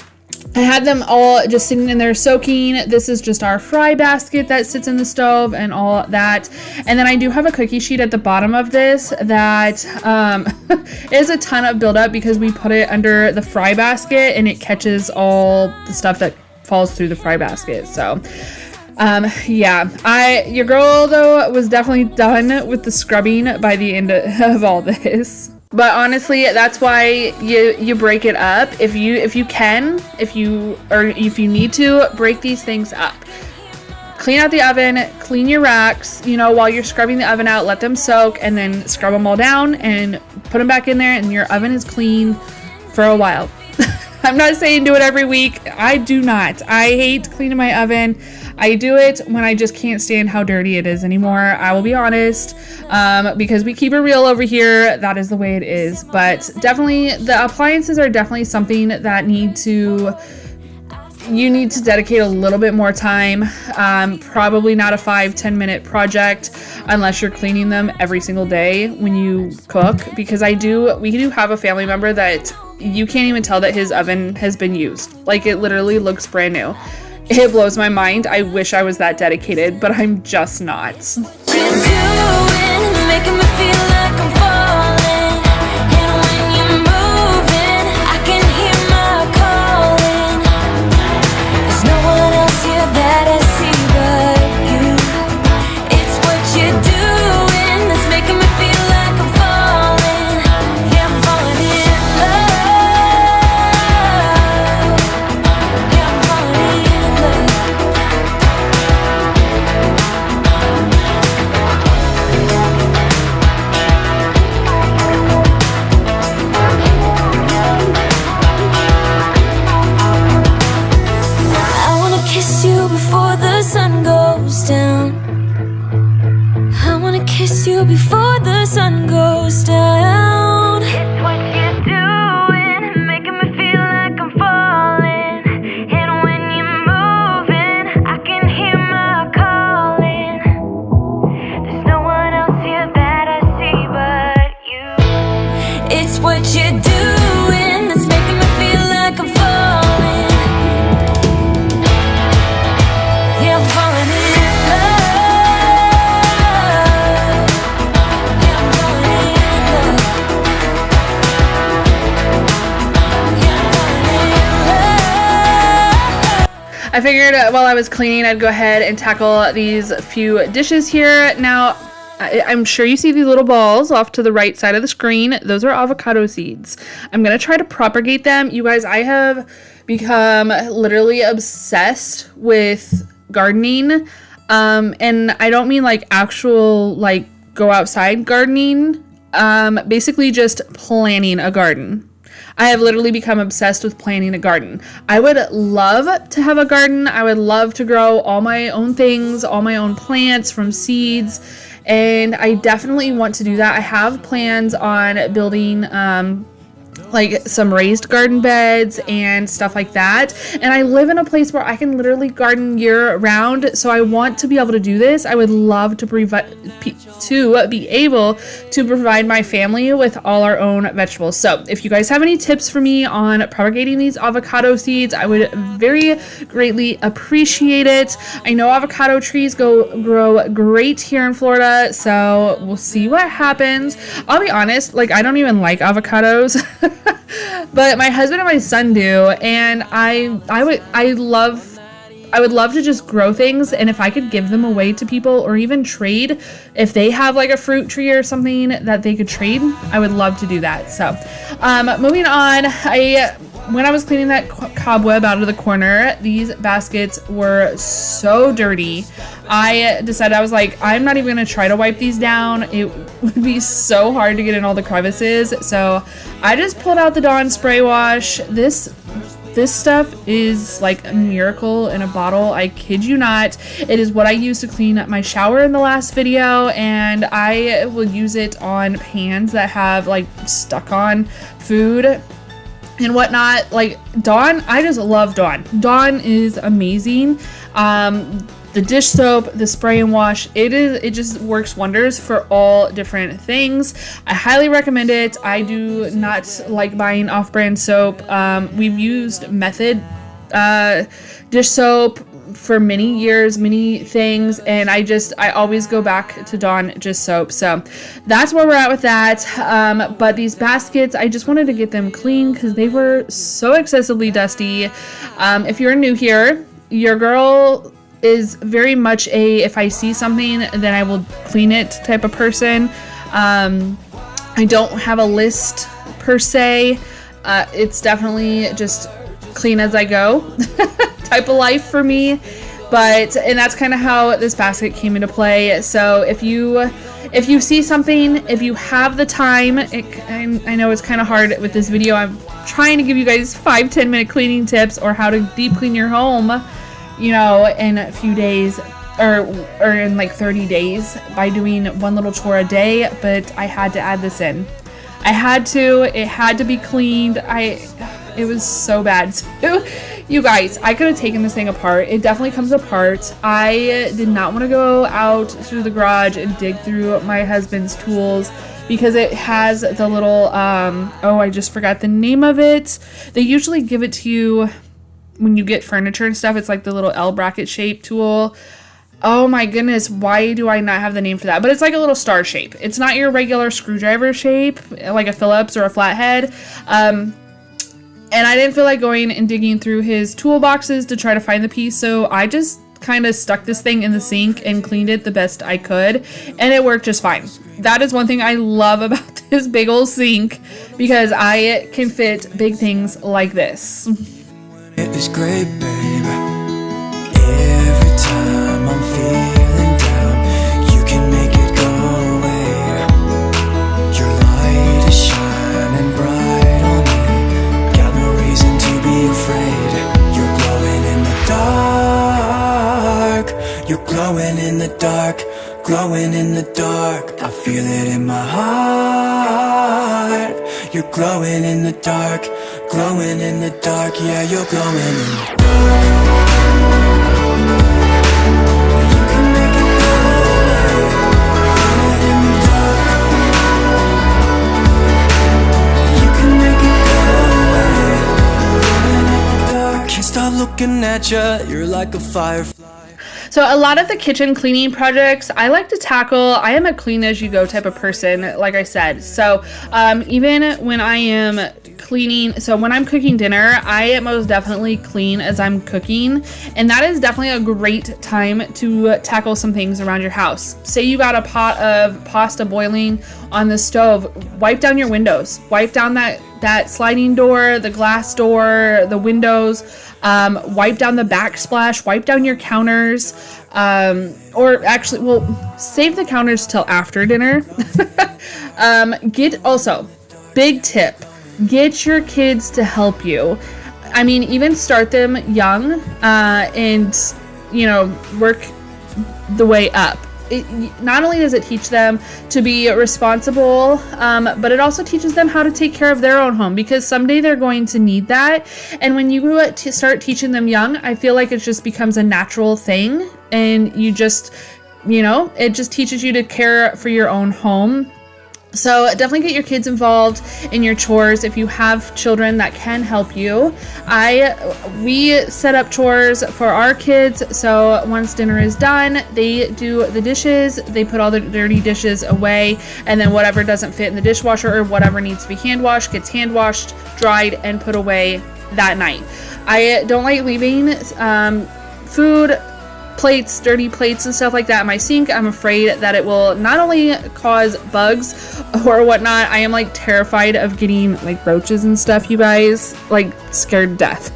I had them all just sitting in there soaking. This is just our fry basket that sits in the stove and all that. And then I do have a cookie sheet at the bottom of this that is a ton of buildup because we put it under the fry basket and it catches all the stuff that falls through the fry basket. So yeah, your girl though was definitely done with the scrubbing by the end of all this. But honestly, that's why you break it up. If you need to, break these things up. Clean out the oven, clean your racks, while you're scrubbing the oven out, let them soak and then scrub them all down and put them back in there and your oven is clean for a while. I'm not saying do it every week. I do not. I hate cleaning my oven. I do it when I just can't stand how dirty it is anymore. I will be honest, because we keep it real over here. That is the way it is. But definitely, the appliances are definitely something that you need to dedicate a little bit more time. Probably not a 5-10 minute project unless you're cleaning them every single day when you cook, because we do have a family member that you can't even tell that his oven has been used. Like, it literally looks brand new. It blows my mind. I wish I was that dedicated, but I'm just not. Before the sun goes down, it's what you're doing, making me feel like I'm falling. And when you're moving, I can hear my calling. There's no one else here that I see but you. It's what you're doing that's making me feel like I'm falling. Yeah, I'm falling in love. I figured while I was cleaning, I'd go ahead and tackle these few dishes here. Now, I'm sure you see these little balls off to the right side of the screen. Those are avocado seeds. I'm going to try to propagate them. You guys, I have become literally obsessed with gardening. And I don't mean like actual, like, go outside gardening. Basically just planting a garden. I have literally become obsessed with planting a garden. I would love to have a garden. I would love to grow all my own things, all my own plants from seeds. And I definitely want to do that. I have plans on building like some raised garden beds and stuff like that. And I live in a place where I can literally garden year round. So I want to be able to do this. I would love to be able to provide my family with all our own vegetables. So if you guys have any tips for me on propagating these avocado seeds, I would very greatly appreciate it. I know avocado trees grow great here in Florida, so we'll see what happens. I'll be honest, like, I don't even like avocados. But my husband and my son do, and I would love to just grow things, and if I could give them away to people or even trade, if they have like a fruit tree or something that they could trade, I would love to do that. So moving on, when I was cleaning that cobweb out of the corner, these baskets were so dirty. I decided, I was like, I'm not even gonna try to wipe these down. It would be so hard to get in all the crevices. So I just pulled out the Dawn spray wash. This stuff is like a miracle in a bottle. I kid you not. It is what I used to clean my shower in the last video, and I will use it on pans that have like stuck on food and whatnot. Like Dawn, I just love Dawn. Dawn is amazing. The dish soap, the spray and wash, it just works wonders for all different things. I highly recommend it. I do not like buying off-brand soap. We've used Method dish soap for many years, many things, and I always go back to Dawn dish soap. So that's where we're at with that. But these baskets, I just wanted to get them clean because they were so excessively dusty. If you're new here, your girl is very much a, if I see something, then I will clean it type of person. I don't have a list per se. It's definitely just clean as I go type of life for me. And that's kind of how this basket came into play. So if you see something, if you have the time, I know it's kind of hard with this video. I'm trying to give you guys 5-10 minute cleaning tips or how to deep clean your home, you know, in a few days or in like 30 days by doing one little chore a day. But I had to add this in. It had to be cleaned. It was so bad. So, you guys, I could have taken this thing apart. It definitely comes apart. I did not want to go out through the garage and dig through my husband's tools because it has the little, I just forgot the name of it. They usually give it to you when you get furniture and stuff. It's like the little L bracket shape tool. Oh my goodness, why do I not have the name for that? But it's like a little star shape. It's not your regular screwdriver shape, like a Phillips or a flathead. And I didn't feel like going and digging through his toolboxes to try to find the piece, so I just kind of stuck this thing in the sink and cleaned it the best I could, and it worked just fine. That is one thing I love about this big old sink, because I can fit big things like this. It is great, babe. Every time I'm feeling down, you can make it go away. Your light is shining bright on me. Got no reason to be afraid. You're glowing in the dark. You're glowing in the dark. Glowing in the dark. I feel it in my heart. You're glowing in the dark. Glowing in the dark. Yeah, you're glowing in the dark. Stop looking at you, you're like a firefly. So a lot of the kitchen cleaning projects I like to tackle. I am a clean as you go type of person, like I said. So even when I am cleaning, so when I'm cooking dinner, I most definitely clean as I'm cooking, and that is definitely a great time to tackle some things around your house. Say you got a pot of pasta boiling on the stove, wipe down your windows, wipe down that sliding door, the glass door, the windows, wipe down the backsplash, wipe down your counters, or actually, well, save the counters till after dinner. Big tip, get your kids to help you. I mean, even start them young, and, you know, work the way up. Not only does it teach them to be responsible, but it also teaches them how to take care of their own home, because someday they're going to need that. And when you start teaching them young, I feel like it just becomes a natural thing, and you just, you know, it just teaches you to care for your own home. So definitely get your kids involved in your chores if you have children that can help you. We set up chores for our kids, so once dinner is done, they do the dishes, they put all the dirty dishes away, and then whatever doesn't fit in the dishwasher or whatever needs to be hand washed gets hand washed, dried, and put away that night. I don't like leaving food plates, dirty plates and stuff like that in my sink, I'm afraid that it will not only cause bugs or whatnot, I am like terrified of getting like roaches and stuff, you guys, like scared to death.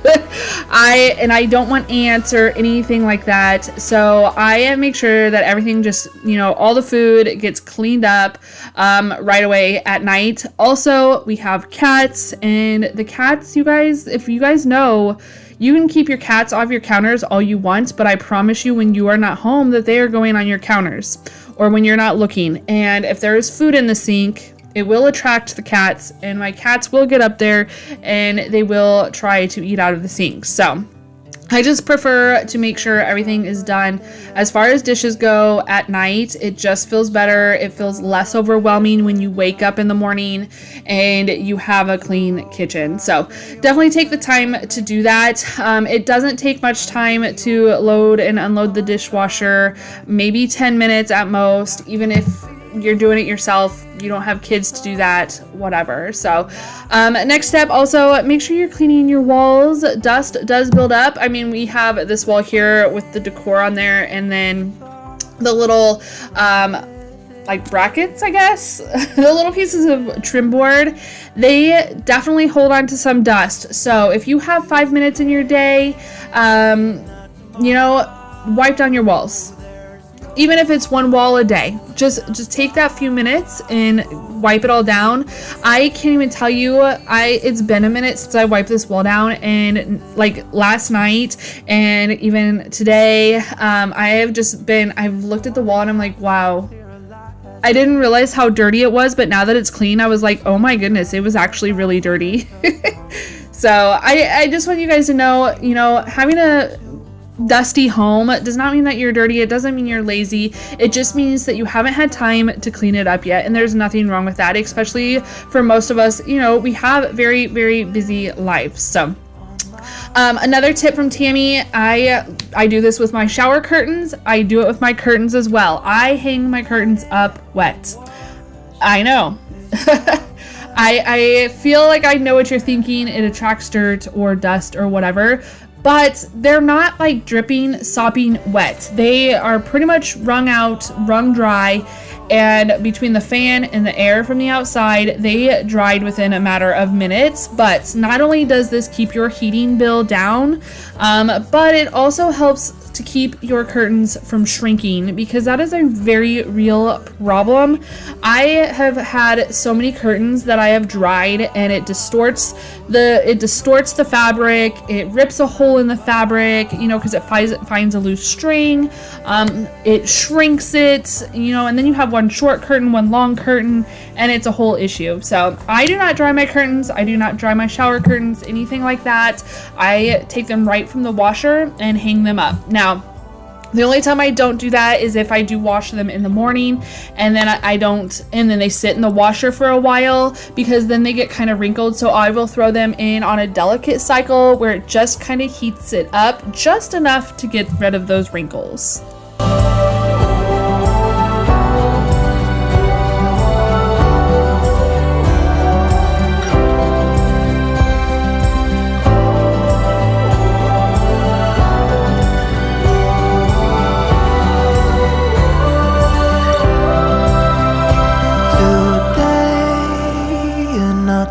I don't want ants or anything like that. So I make sure that everything just, you know, all the food gets cleaned up right away at night. Also, we have cats, and the cats, you guys, if you guys know, you can keep your cats off your counters all you want, but I promise you when you are not home that they are going on your counters or when you're not looking. And if there is food in the sink, it will attract the cats, and my cats will get up there and they will try to eat out of the sink. So I just prefer to make sure everything is done as far as dishes go at night. It just feels better. It feels less overwhelming when you wake up in the morning and you have a clean kitchen. So definitely take the time to do that. It doesn't take much time to load and unload the dishwasher, maybe 10 minutes at most, even if you're doing it yourself, you don't have kids to do that, whatever. So next step, also make sure you're cleaning your walls. Dust does build up. I mean, we have this wall here with the decor on there, and then the little like brackets, I guess, the little pieces of trim board, they definitely hold on to some dust. So if you have 5 minutes in your day, you know, wipe down your walls. Even if it's one wall a day, just take that few minutes and wipe it all down. I can't even tell you, it's been a minute since I wiped this wall down, and like last night and even today, I've looked at the wall and I'm like, wow, I didn't realize how dirty it was, but now that it's clean, I was like, oh my goodness, it was actually really dirty. So I just want you guys to know, you know, having a dusty home does not mean that you're dirty. It doesn't mean you're lazy. It just means that you haven't had time to clean it up yet, and there's nothing wrong with that, especially for most of us. You know, we have very, very busy lives. So another tip from Tammy, I do this with my shower curtains. I do it with my curtains as well. I hang my curtains up wet. I know. I feel like I know what you're thinking. It attracts dirt or dust or whatever, but they're not like dripping, sopping wet. They are pretty much wrung out, wrung dry, and between the fan and the air from the outside, they dried within a matter of minutes. But not only does this keep your heating bill down, but it also helps to keep your curtains from shrinking, because that is a very real problem. I have had so many curtains that I have dried, and it distorts the fabric. It rips a hole in the fabric, you know, because it finds a loose string. It shrinks it, you know, and then you have one short curtain, one long curtain, and it's a whole issue. So I do not dry my curtains. I do not dry my shower curtains, anything like that. I take them right from the washer and hang them up. Now, the only time I don't do that is if I do wash them in the morning, and then I don't, and then they sit in the washer for a while, because then they get kind of wrinkled. So I will throw them in on a delicate cycle where it just kind of heats it up just enough to get rid of those wrinkles.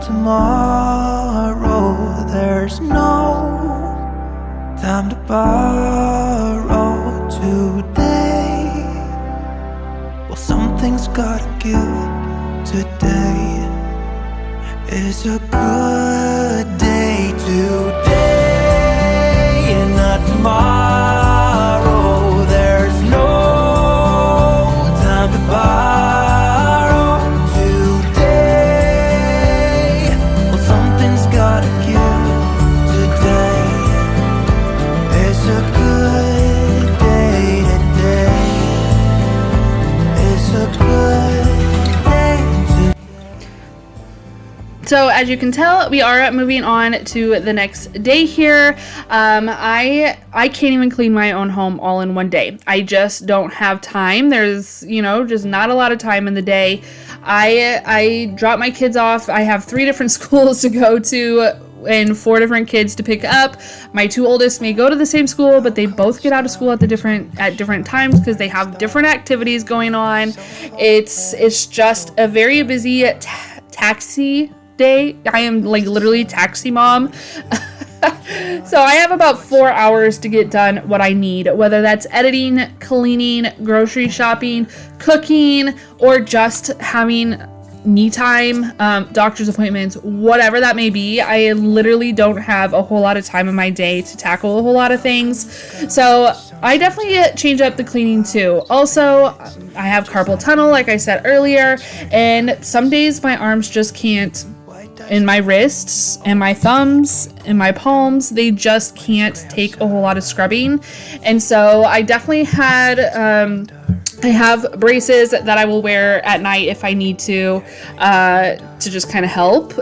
Tomorrow, there's no time to borrow today. Well, something's gotta give today. It's a good day today and not tomorrow. There's no time to borrow. So as you can tell, we are moving on to the next day here. I can't even clean my own home all in one day. I just don't have time. There's, you know, just not a lot of time in the day. I drop my kids off. I have 3 different schools to go to and 4 different kids to pick up. My 2 oldest may go to the same school, but they both get out of school at different times because they have different activities going on. It's just a very busy taxi day. I am like literally taxi mom. So I have about 4 hours to get done what I need, whether that's editing, cleaning, grocery shopping, cooking, or just having me time, doctor's appointments, whatever that may be. I literally don't have a whole lot of time in my day to tackle a whole lot of things. So I definitely change up the cleaning too. Also, I have carpal tunnel, like I said earlier, and some days my arms just can't, and my wrists and my thumbs and my palms, they just can't take a whole lot of scrubbing. And so I definitely I have braces that I will wear at night if I need to just kind of help.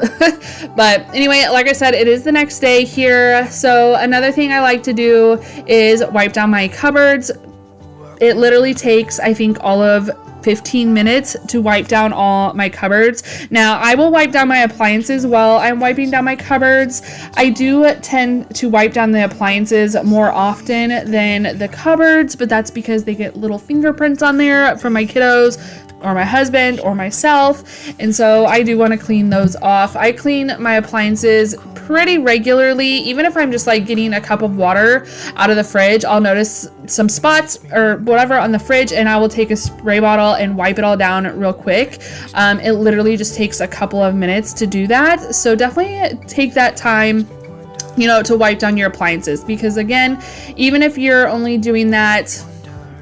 But anyway, like I said, it is the next day here. So another thing I like to do is wipe down my cupboards. It literally takes, I think, all of 15 minutes to wipe down all my cupboards. Now, I will wipe down my appliances while I'm wiping down my cupboards. I do tend to wipe down the appliances more often than the cupboards, but that's because they get little fingerprints on there from my kiddos or my husband or myself, and so I do want to clean those off. I clean my appliances pretty regularly. Even if I'm just like getting a cup of water out of the fridge, I'll notice some spots or whatever on the fridge, and I will take a spray bottle and wipe it all down real quick. It literally just takes a couple of minutes to do that, so definitely take that time, you know, to wipe down your appliances, because again, even if you're only doing that,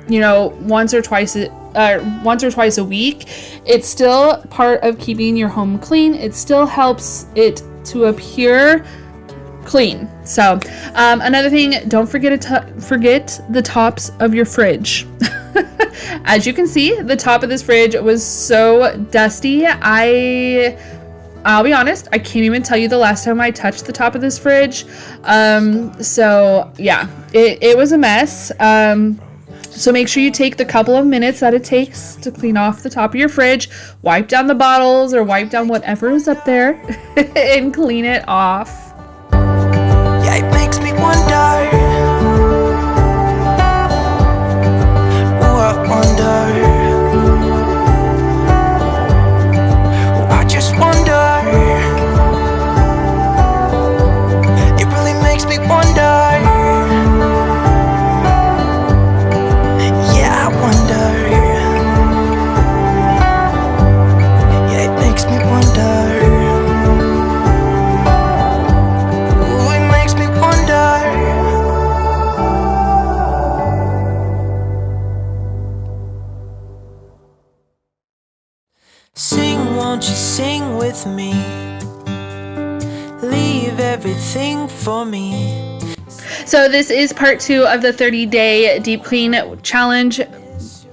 you know, once or twice a week, it's still part of keeping your home clean. It still helps it to appear clean. So another thing, don't forget the tops of your fridge. As you can see, the top of this fridge was so dusty. I'll be honest, I can't even tell you the last time I touched the top of this fridge. So yeah, it was a mess. So make sure you take the couple of minutes that it takes to clean off the top of your fridge, wipe down the bottles or wipe down whatever is up there and clean it off. Yeah, it makes me wonder. Oh, I wonder. Oh, I just wonder. It really makes me wonder. Won't you sing with me? Leave everything for me. So this is part 2 of the 30-day deep clean challenge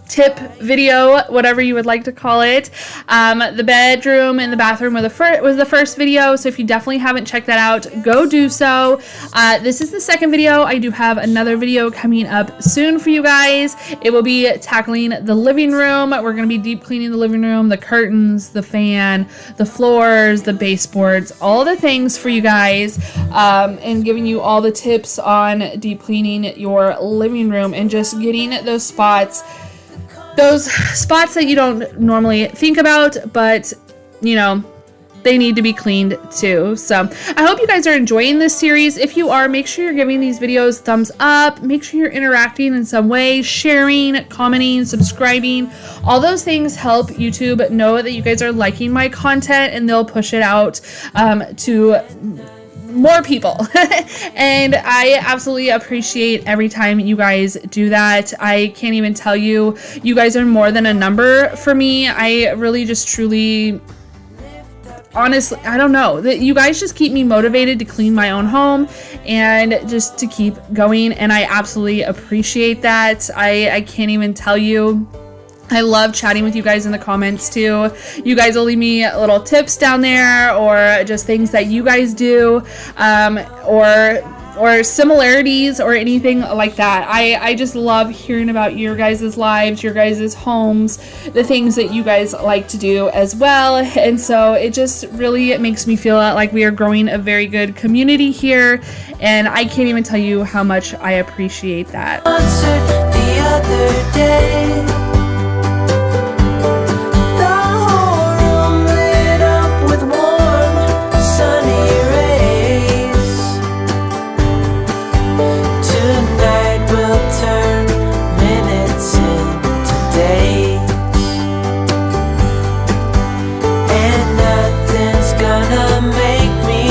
tip video, whatever you would like to call it. The bedroom and the bathroom was the first video, so if you definitely haven't checked that out, go do so. This is the second video. I do have another video coming up soon for you guys. It will be tackling the living room. We're going to be deep cleaning the living room, the curtains, the fan, the floors, the baseboards, all the things for you guys, and giving you all the tips on deep cleaning your living room and just getting those spots that you don't normally think about, but you know, they need to be cleaned too. So I hope you guys are enjoying this series. If you are, make sure you're giving these videos thumbs up. Make sure you're interacting in some way, sharing, commenting, subscribing. All those things help YouTube know that you guys are liking my content, and they'll push it out to more people. And I absolutely appreciate every time you guys do that. I can't even tell you, you guys are more than a number for me. I really just truly, honestly, I don't know, that you guys just keep me motivated to clean my own home and just to keep going, and I absolutely appreciate that. I can't even tell you. I love chatting with you guys in the comments too. You guys will leave me little tips down there, or just things that you guys do, or or similarities or anything like that. I just love hearing about your guys' lives, your guys' homes, the things that you guys like to do as well. And so it just really makes me feel like we are growing a very good community here, and I can't even tell you how much I appreciate that. The other day, the whole room lit up with warm, sunny rays. Tonight we'll turn minutes into days, and nothing's gonna make me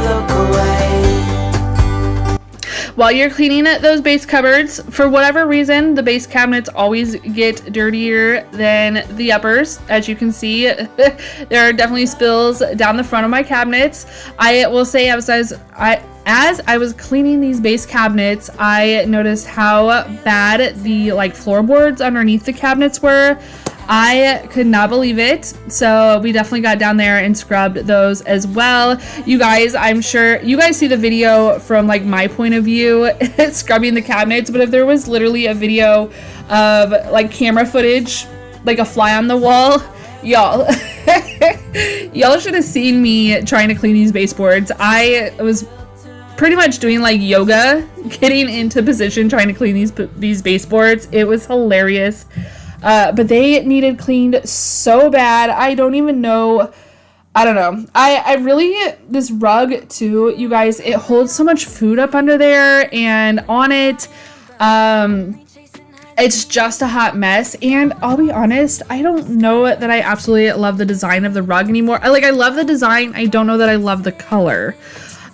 look away. While you're cleaning those base cupboards, for whatever reason, the base cabinets always get dirtier than the uppers. As you can see, there are definitely spills down the front of my cabinets. I will say, as I was cleaning these base cabinets, I noticed how bad the floorboards underneath the cabinets were. I could not believe it. So we definitely got down there and scrubbed those as well. You guys, I'm sure you guys see the video from my point of view scrubbing the cabinets, but if there was literally a video of camera footage, a fly on the wall, y'all y'all should have seen me trying to clean these baseboards. I was pretty much doing yoga, getting into position, trying to clean these baseboards. It was hilarious. But they needed cleaned so bad. I don't even know. I don't know. I really, this rug too, you guys, it holds so much food up under there and on it. It's just a hot mess. And I'll be honest, I don't know that I absolutely love the design of the rug anymore. I love the design. I don't know that I love the color.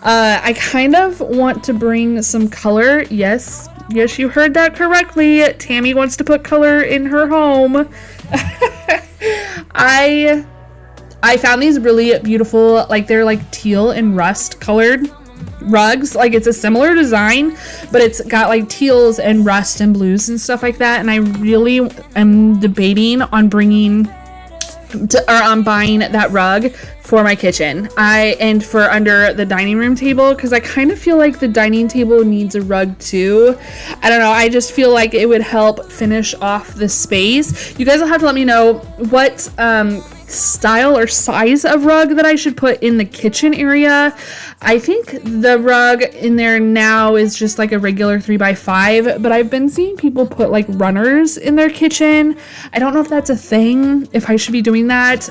I kind of want to bring some color. Yes, you heard that correctly. Tammy wants to put color in her home. I found these really beautiful, they're teal and rust colored rugs. It's a similar design, but it's got teals and rust and blues and stuff like that. And I really am debating on buying that rug for my kitchen and for under the dining room table, because I kind of feel like the dining table needs a rug too. I don't know, I just feel like it would help finish off the space. You guys will have to let me know what style or size of rug that I should put in the kitchen area. I think the rug in there now is just a regular 3x5, but I've been seeing people put runners in their kitchen. I don't know if that's a thing, if I should be doing that.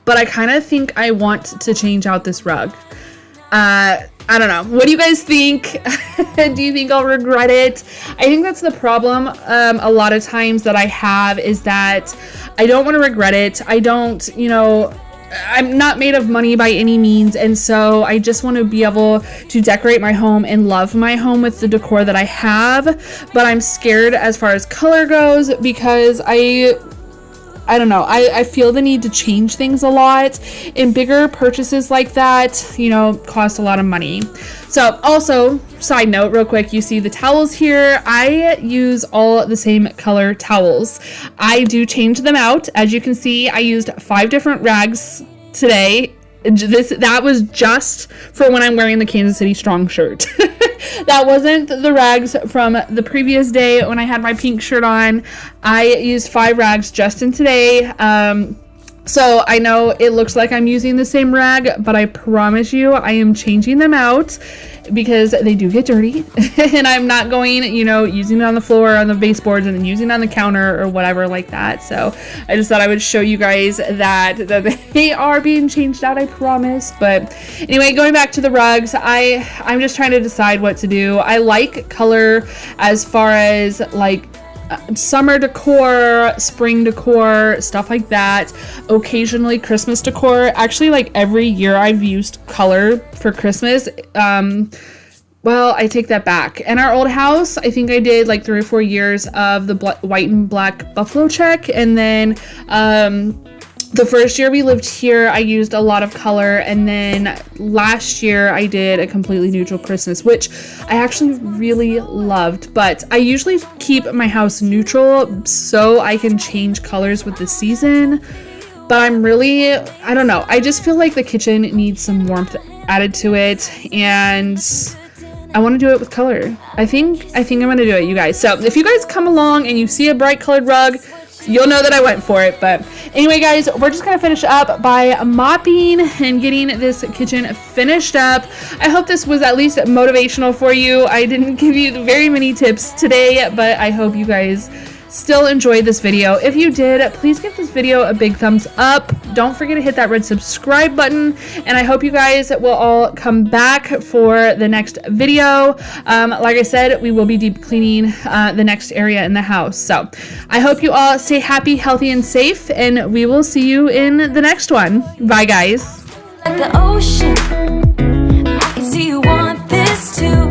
But I kind of think I want to change out this rug. I don't know. What do you guys think? Do you think I'll regret it? I think that's the problem a lot of times that I have, is that I don't want to regret it. I don't, I'm not made of money by any means, and so I just want to be able to decorate my home and love my home with the decor that I have. But I'm scared as far as color goes, because I don't know. I feel the need to change things a lot, and bigger purchases like that, cost a lot of money. So also, side note real quick, you see the towels here. I use all the same color towels. I do change them out. As you can see, I used 5 different rags today. That was just for when I'm wearing the Kansas City Strong shirt. That wasn't the rags from the previous day when I had my pink shirt on. I used 5 rags just in today. So I know it looks like I'm using the same rag, but I promise you I am changing them out, because they do get dirty. And I'm not going, using it on the floor, on the baseboards, and then using it on the counter or whatever like that. So I just thought I would show you guys that they are being changed out, I promise. But anyway, going back to the rugs, I'm just trying to decide what to do. I like color as far as summer decor, spring decor, stuff like that. Occasionally Christmas decor. Actually, every year I've used color for Christmas. Well, I take that back. In our old house, I think I did 3 or 4 years of the white and black buffalo check, and then the first year we lived here, I used a lot of color, and then last year I did a completely neutral Christmas, which I actually really loved. But I usually keep my house neutral so I can change colors with the season. But I don't know, I just feel like the kitchen needs some warmth added to it, and I want to do it with color. I think I'm going to do it, you guys. So if you guys come along and you see a bright colored rug, you'll know that I went for it. But anyway, guys, we're just going to finish up by mopping and getting this kitchen finished up. I hope this was at least motivational for you. I didn't give you very many tips today, but I hope you guys still enjoyed this video. If you did, please give this video a big thumbs up. Don't forget to hit that red subscribe button, and I hope you guys will all come back for the next video. Like I said, we will be deep cleaning the next area in the house. So I hope you all stay happy, healthy, and safe, and we will see you in the next one. Bye, guys. Like the ocean, I can see you want this too.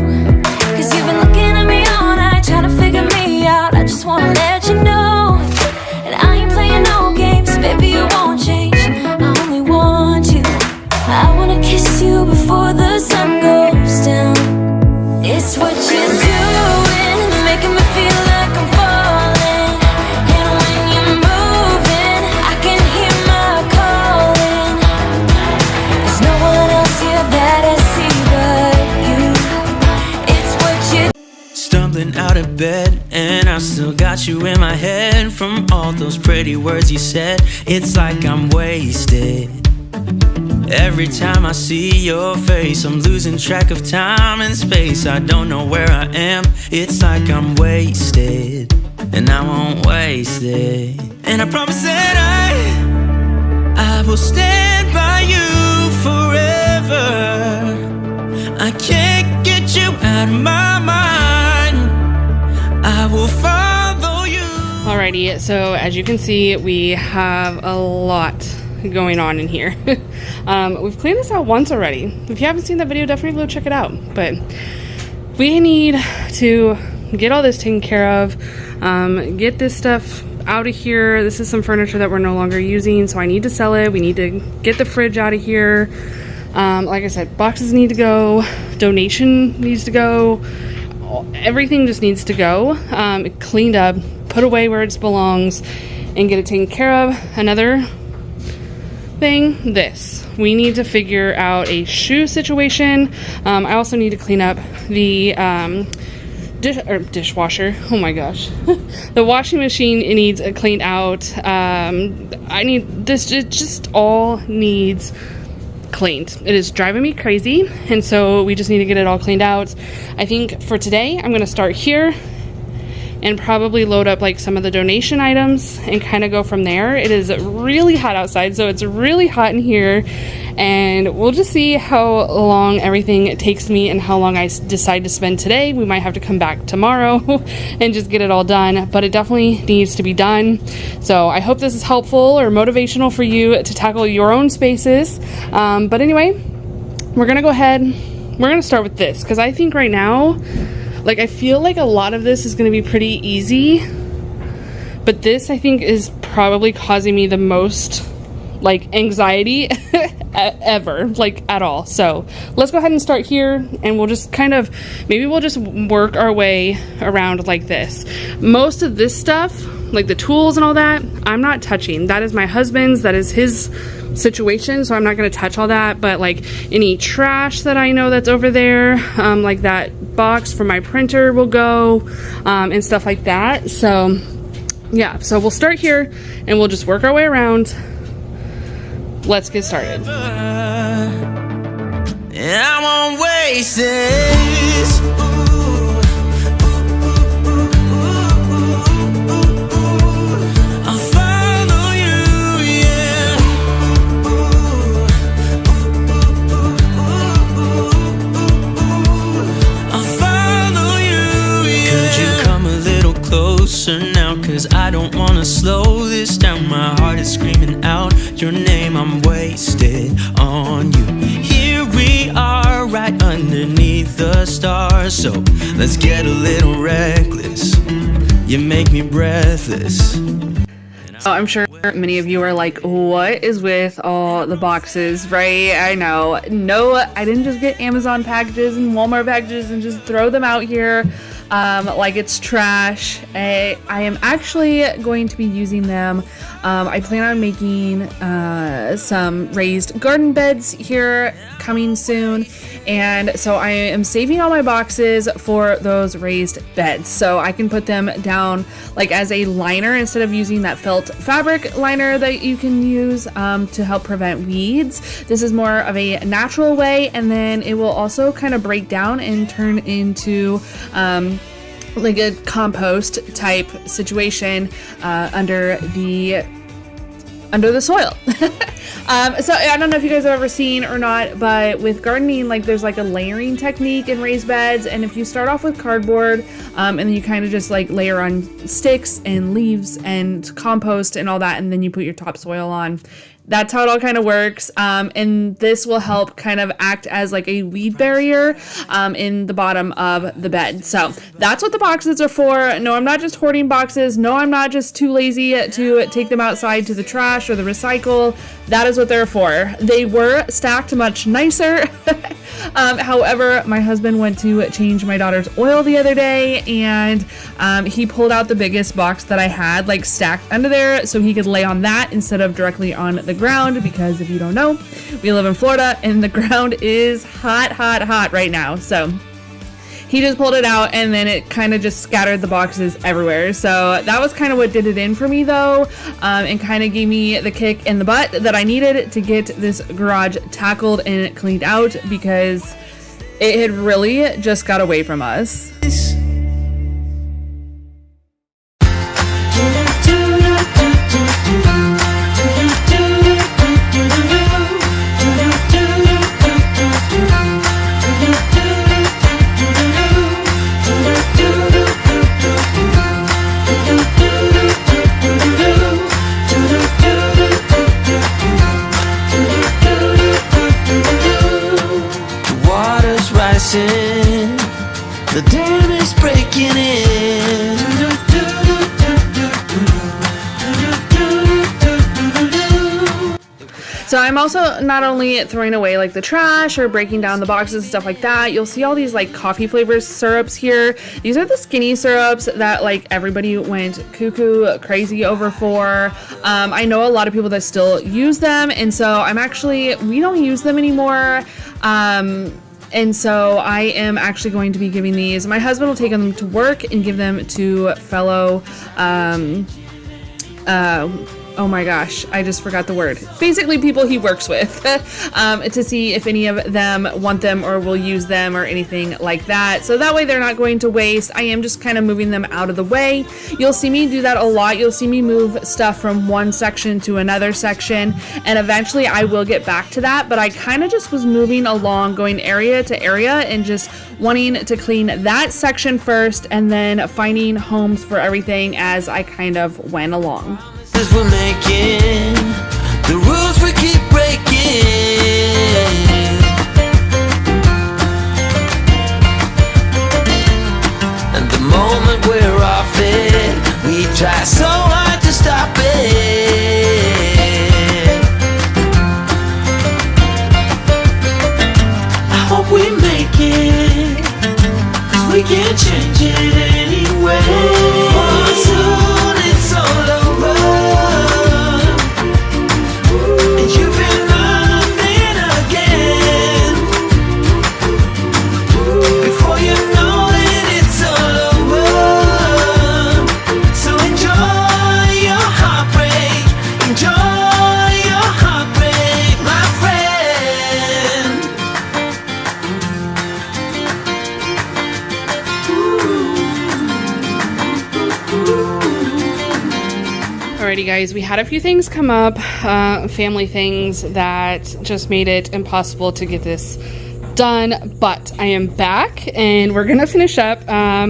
Cause you've been looking at me all night, trying to figure me out. I just wanna let you know, and I ain't playing no games, baby, you won't change. I only want you. I wanna kiss you before the sun goes down. It's what you're doing, it's making me feel like I'm falling. And when you're moving, I can hear my calling. There's no one else here that I see but you. It's what you. Stumbling out of bed, and I still got you in my head. From all those pretty words you said, it's like I'm wasted. Every time I see your face, I'm losing track of time and space. I don't know where I am, it's like I'm wasted. And I won't waste it. And I promise that I will stand by you forever. I can't get you out of my mind. I will follow you. Alrighty, so as you can see, we have a lot going on in here. We've cleaned this out once already. If you haven't seen that video, definitely go check it out. But we need to get all this taken care of, get this stuff out of here. This is some furniture that we're no longer using, so I need to sell it. We need to get the fridge out of here. Like I said, boxes need to go, donation needs to go, everything just needs to go, cleaned up, put away where it belongs, and get it taken care of. Another thing, this, we need to figure out a shoe situation. I also need to clean up the dishwasher. Oh my gosh. The washing machine, it needs cleaned out. I need this, it just all needs cleaned. It is driving me crazy, and so we just need to get it all cleaned out. I think for today I'm going to start here and probably load up like some of the donation items and kind of go from there. It is really hot outside, so it's really hot in here, and we'll just see how long everything takes me and how long I decide to spend today. We might have to come back tomorrow and just get it all done, but it definitely needs to be done. So I hope this is helpful or motivational for you to tackle your own spaces. But anyway, we're gonna go ahead, we're gonna start with this, because I think right now, like, I feel like a lot of this is going to be pretty easy, but this I think is probably causing me the most like anxiety ever, like at all. So let's go ahead and start here, and we'll just kind of, maybe we'll just work our way around like this. Most of this stuff, like the tools and all that, I'm not touching. That is my husband's, that is his situation, so I'm not going to touch all that. But like any trash that I know that's over there, like that box for my printer will go, and stuff like that. So yeah, so we'll start here and we'll just work our way around. Let's get started. And I won't waste this. I'll follow you, yeah. I'll follow you, yeah. Could you come a little closer now? 'Cause I don't wanna slow this down. My heart is screaming out your name. I'm wasted on you. Here we are, right underneath the stars. So let's get a little reckless. You make me breathless. So I'm sure many of you are like, what is with all the boxes, right? I know. No, I didn't just get Amazon packages and Walmart packages and just throw them out here. like it's trash. I am actually going to be using them. I plan on making some raised garden beds here coming soon, and so I am saving all my boxes for those raised beds so I can put them down like as a liner instead of using that felt fabric liner that you can use to help prevent weeds. This is more of a natural way, and then it will also kind of break down and turn into like a compost type situation under the soil. So I don't know if you guys have ever seen or not, but with gardening, like there's like a layering technique in raised beds, and if you start off with cardboard and then you kind of just like layer on sticks and leaves and compost and all that, and then you put your topsoil on. That's how it all kind of works, and this will help kind of act as like a weed barrier in the bottom of the bed. So that's what the boxes are for. No, I'm not just hoarding boxes. No, I'm not just too lazy to take them outside to the trash or the recycle. That is what they're for. They were stacked much nicer. However, my husband went to change my daughter's oil the other day, and he pulled out the biggest box that I had like stacked under there so he could lay on that instead of directly on the ground, because if you don't know, we live in Florida and the ground is hot right now. So he just pulled it out, and then it kind of just scattered the boxes everywhere. So that was kind of what did it in for me though, and kind of gave me the kick in the butt that I needed to get this garage tackled and cleaned out, because it had really just got away from us. The dam is breaking in. So I'm also not only throwing away like the trash or breaking down the boxes and stuff like that. You'll see all these like coffee flavors syrups here. These are the skinny syrups that like everybody went cuckoo crazy over for. I know a lot of people that still use them, and so we don't use them anymore. And so I am actually going to be giving these. My husband will take them to work and give them to fellow, oh my gosh, I just forgot the word. Basically people he works with to see if any of them want them or will use them or anything like that. So that way they're not going to waste. I am just kind of moving them out of the way. You'll see me do that a lot. You'll see me move stuff from one section to another section, and eventually I will get back to that, but I kind of just was moving along, going area to area and just wanting to clean that section first and then finding homes for everything as I kind of went along. We're making the rules we keep breaking, and the moment we're off it, we try so hard to stop it. I hope we make it, 'cause we can't change it anyway. For soon it's all over. Alrighty guys, we had a few things come up, family things that just made it impossible to get this done, but I am back and we're gonna finish up. I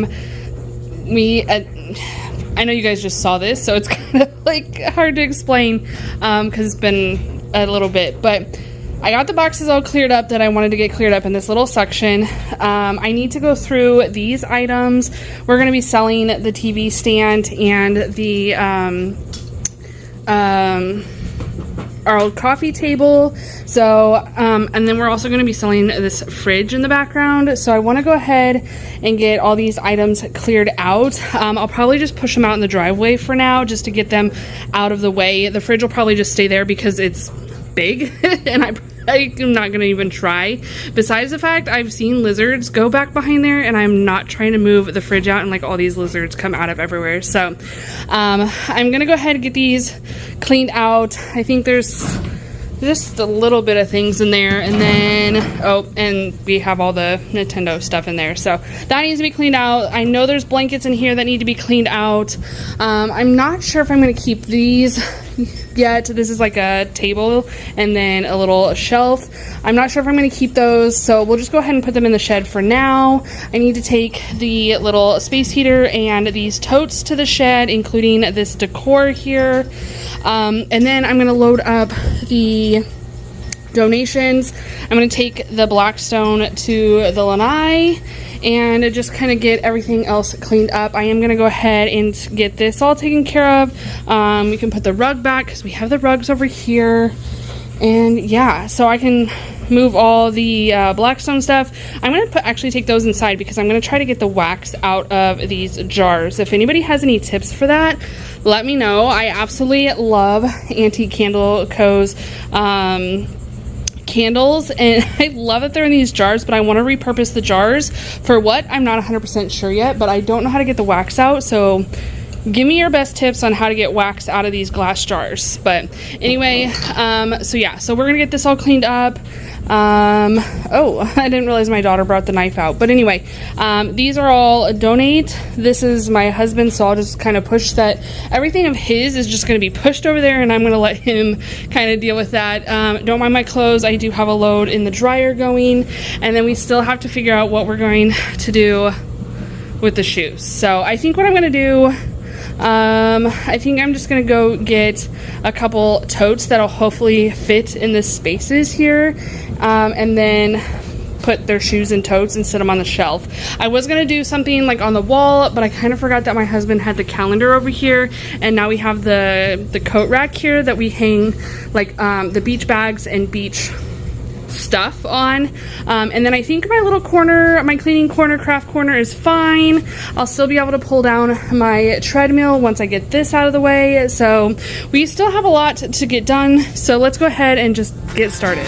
know you guys just saw this, so it's kind of like hard to explain because it's been a little bit, but I got the boxes all cleared up that I wanted to get cleared up in this little section. I need to go through these items. We're going to be selling the TV stand and the our old coffee table. So, and then we're also going to be selling this fridge in the background. So I want to go ahead and get all these items cleared out. I'll probably just push them out in the driveway for now, just to get them out of the way. The fridge will probably just stay there because it's big and I'm not going to even try. Besides the fact I've seen lizards go back behind there, and I'm not trying to move the fridge out and like all these lizards come out of everywhere. So I'm going to go ahead and get these cleaned out. I think there's just a little bit of things in there, and then and we have all the Nintendo stuff in there, so that needs to be cleaned out. I know there's blankets in here that need to be cleaned out. I'm not sure if I'm going to keep these yet. This is like a table and then a little shelf. I'm not sure if I'm going to keep those, so we'll just go ahead and put them in the shed for now. I need to take the little space heater and these totes to the shed, including this decor here. And then I'm going to load up the donations. I'm going to take the Blackstone to the lanai and just kind of get everything else cleaned up. I am going to go ahead and get this all taken care of. We can put the rug back because we have the rugs over here. And yeah, so I can move all the Blackstone stuff. I'm going to actually take those inside because I'm going to try to get the wax out of these jars. If anybody has any tips for that, let me know. I absolutely love Antique Candle Co.'s candles, and I love that they're in these jars, but I want to repurpose the jars for what? I'm not 100% sure yet, but I don't know how to get the wax out, so give me your best tips on how to get wax out of these glass jars. But anyway, so yeah, so we're gonna get this all cleaned up. Oh, I didn't realize my daughter brought the knife out. But anyway, these are all donate. This is my husband, so I'll just kind of push that. Everything of his is just going to be pushed over there, and I'm going to let him kind of deal with that. Don't mind my clothes. I do have a load in the dryer going, and then we still have to figure out what we're going to do with the shoes. So I think what I'm going to do, I think I'm just gonna go get a couple totes that'll hopefully fit in the spaces here, and then put their shoes in totes and set them on the shelf. I was gonna do something like on the wall, but I kind of forgot that my husband had the calendar over here, and now we have the coat rack here that we hang like the beach bags and beach stuff on, and then I think my little corner, my cleaning corner, craft corner is fine. I'll still be able to pull down my treadmill once I get this out of the way. So we still have a lot to get done, so let's go ahead and just get started.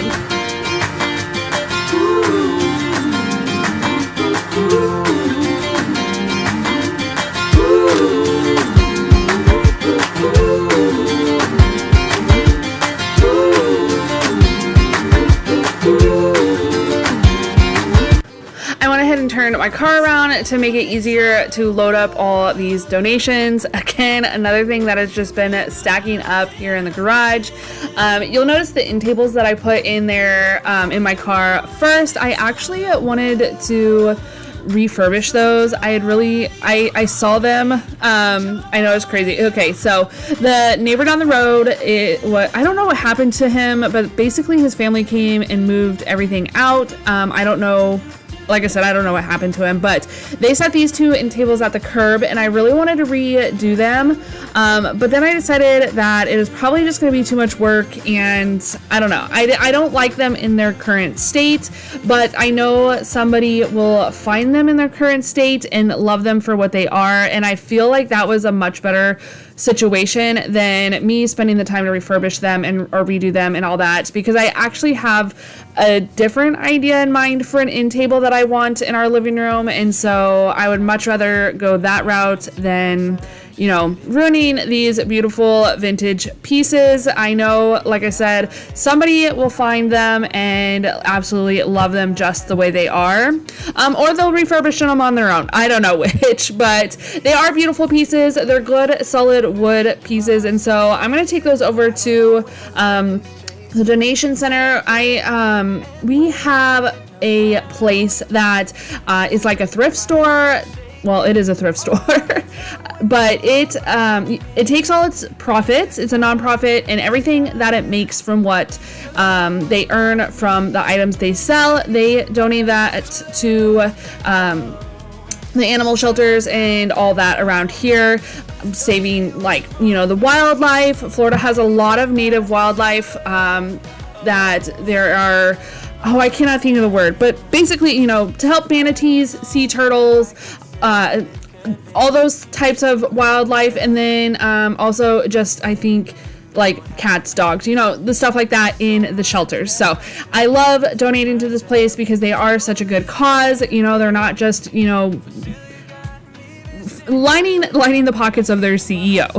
Turn my car around to make it easier to load up all these donations. Again, another thing that has just been stacking up here in the garage. You'll notice the end tables that I put in there in my car. First, I actually wanted to refurbish those. I saw them. I know it's crazy. Okay, so the neighbor down the road, I don't know what happened to him, but basically his family came and moved everything out. I don't know. Like I said, I don't know what happened to him, but they set these two end tables at the curb, and I really wanted to redo them. But then I decided that it was probably just going to be too much work, and I don't know. I don't like them in their current state, but I know somebody will find them in their current state and love them for what they are, and I feel like that was a much better situation than me spending the time to refurbish them or redo them and all that, because I actually have a different idea in mind for an end table that I want in our living room, and so I would much rather go that route than, you know, ruining these beautiful vintage pieces. I know, like I said, somebody will find them and absolutely love them just the way they are, or they'll refurbish them on their own. I don't know which, but they are beautiful pieces. They're good, solid wood pieces, and so I'm going to take those over to the donation center. We have a place that is like a thrift store. Well, it is a thrift store, but it takes all its profits. It's a nonprofit, and everything that it makes from what they earn from the items they sell, they donate that to the animal shelters and all that around here, saving like, you know, the wildlife. Florida has a lot of native wildlife that there are, oh, I cannot think of the word, but basically, you know, to help manatees, sea turtles, all those types of wildlife. And then also just, I think, like cats, dogs, you know, the stuff like that in the shelters. So I love donating to this place because they are such a good cause. You know, they're not just, you know, lining the pockets of their CEO.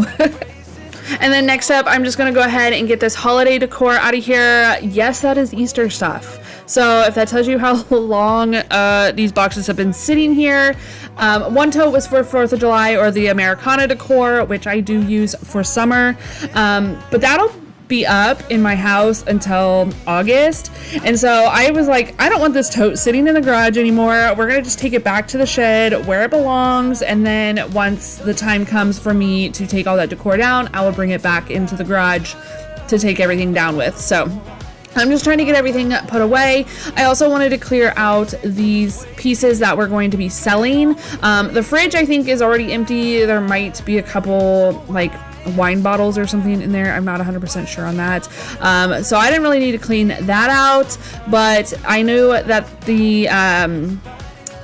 And then next up, I'm just going to go ahead and get this holiday decor out of here. Yes, that is Easter stuff. So if that tells you how long these boxes have been sitting here, one tote was for 4th of July or the Americana decor, which I do use for summer. But that'll be up in my house until August. And so I was like, I don't want this tote sitting in the garage anymore. We're going to just take it back to the shed where it belongs. And then once the time comes for me to take all that decor down, I will bring it back into the garage to take everything down with. So I'm just trying to get everything put away. I also wanted to clear out these pieces that we're going to be selling. The fridge, I think, is already empty. There might be a couple like wine bottles or something in there. I'm not 100% sure on that. So I didn't really need to clean that out, but I knew that the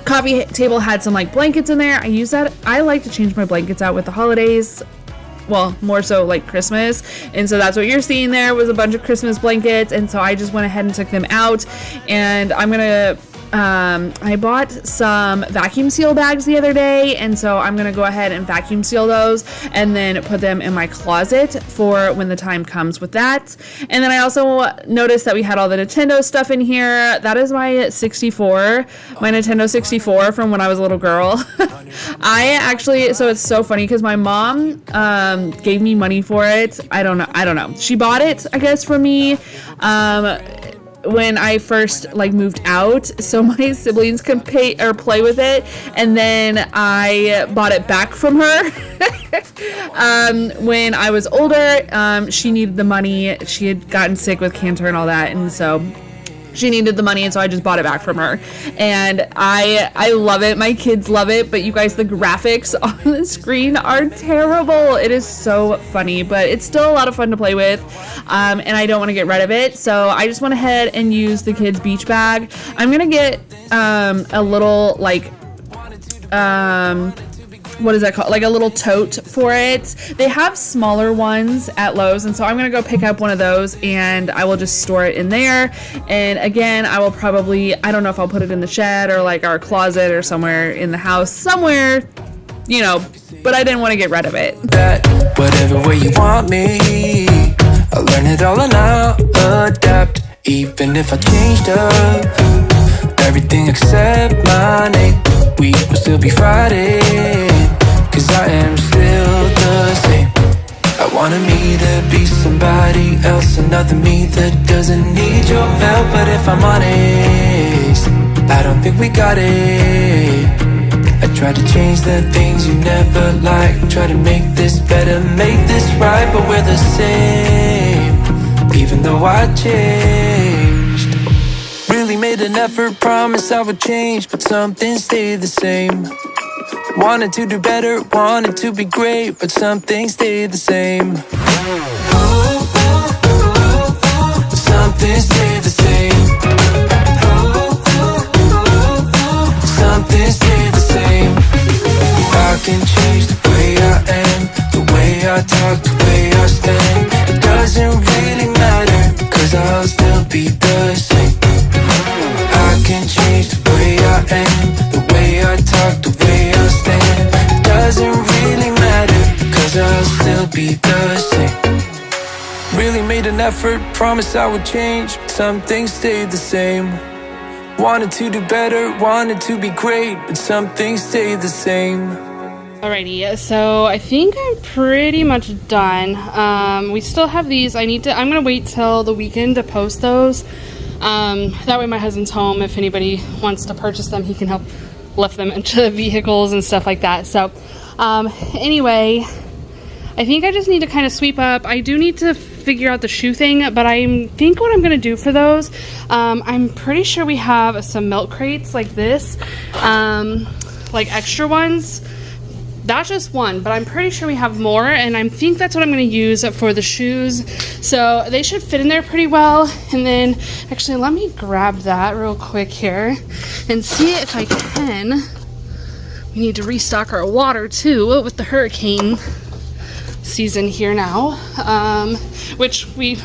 coffee table had some like blankets in there. I use that. I like to change my blankets out with the holidays. Well, more so like Christmas. And so that's what you're seeing there was a bunch of Christmas blankets. And so I just went ahead and took them out, and I'm gonna I bought some vacuum seal bags the other day, and so I'm gonna go ahead and vacuum seal those and then put them in my closet for when the time comes with that. And then I also noticed that we had all the Nintendo stuff in here. That is my 64, my Nintendo 64 from when I was a little girl. I actually, so it's so funny because my mom gave me money for it. I don't know. She bought it, I guess, for me. When I first like moved out, so my siblings could pay or play with it, and then I bought it back from her. When I was older, she needed the money. She had gotten sick with cancer and all that, and so she needed the money, and so I just bought it back from her. And I love it. My kids love it, but you guys, the graphics on the screen are terrible. It is so funny, but it's still a lot of fun to play with. And I don't want to get rid of it, so I just went ahead and used the kids' beach bag. I'm gonna get a little like what is that called? Like a little tote for it. They have smaller ones at Lowe's, and so I'm gonna go pick up one of those, and I will just store it in there. And again, I will probably, I don't know if I'll put it in the shed or like our closet or somewhere in the house, somewhere, you know, but I didn't want to get rid of it. That whatever way you want me, I'll learn it all and I'll adapt. Even if I changed up everything except my name, we will still be Friday, 'cause I am still the same. I wanted me to be somebody else, another me that doesn't need your help. But if I'm honest, I don't think we got it. I tried to change the things you never liked, try to make this better, make this right, but we're the same, even though I changed. Really made an effort, promised I would change, but something stayed the same. Wanted to do better, wanted to be great, but something stayed the same. Something stayed the same. Something stayed the same. I can change the way I am, the way I talk, the way I stand. It doesn't really matter, 'cause I'll still be the same. I can change the way I am, the way I talk, the way I stand. It doesn't really matter, 'cause I'll still be the same. Really made an effort, promised I would change, but some things stayed the same. Wanted to do better, wanted to be great, but some things stayed the same. Alrighty, so I think I'm pretty much done. We still have these. I'm gonna wait till the weekend to post those. That way my husband's home. If anybody wants to purchase them, he can help lift them into vehicles and stuff like that. So anyway, I think I just need to kind of sweep up. I do need to figure out the shoe thing, but I think what I'm gonna do for those, I'm pretty sure we have some milk crates like this. like extra ones. That's just one, but I'm pretty sure we have more, and I think that's what I'm going to use for the shoes. So they should fit in there pretty well. And then actually let me grab that real quick here and see if I can. We need to restock our water too with the hurricane season here now, which we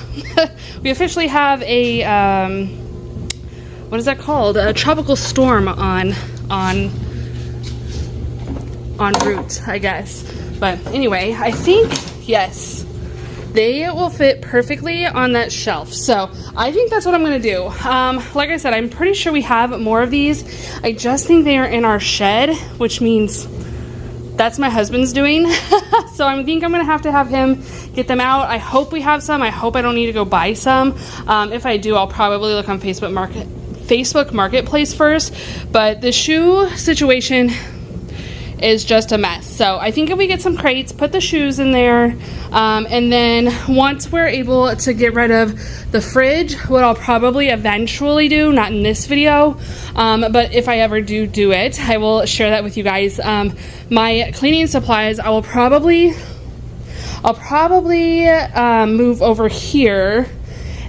we officially have a what is that called, a tropical storm on route, I guess. But anyway, I think yes, they will fit perfectly on that shelf. So I think that's what I'm gonna do. Like I said, I'm pretty sure we have more of these. I just think they are in our shed, which means that's my husband's doing. So I think I'm gonna have to have him get them out. I hope we have some. I hope I don't need to go buy some. If I do, I'll probably look on Facebook Marketplace first. But the shoe situation is just a mess. So I think if we get some crates, put the shoes in there, and then once we're able to get rid of the fridge, what I'll probably eventually do, not in this video, but if I ever do it, I will share that with you guys. My cleaning supplies, I'll probably move over here,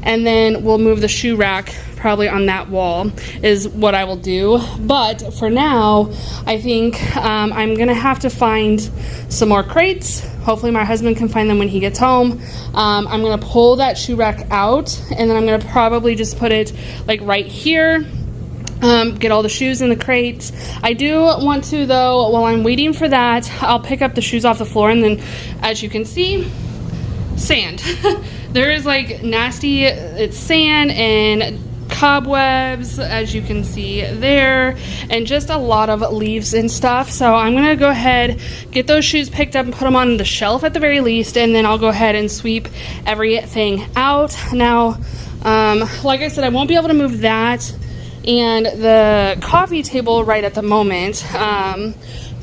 and then we'll move the shoe rack probably on that wall is what I will do. But for now, I think I'm gonna have to find some more crates. Hopefully my husband can find them when he gets home. I'm gonna pull that shoe rack out, and then I'm gonna probably just put it like right here. Get all the shoes in the crates. I do want to, though, while I'm waiting for that, I'll pick up the shoes off the floor, and then as you can see, sand. There is like nasty, it's sand and cobwebs, as you can see there, and just a lot of leaves and stuff. So I'm gonna go ahead, get those shoes picked up and put them on the shelf at the very least, and then I'll go ahead and sweep everything out. Now, like I said, I won't be able to move that and the coffee table right at the moment.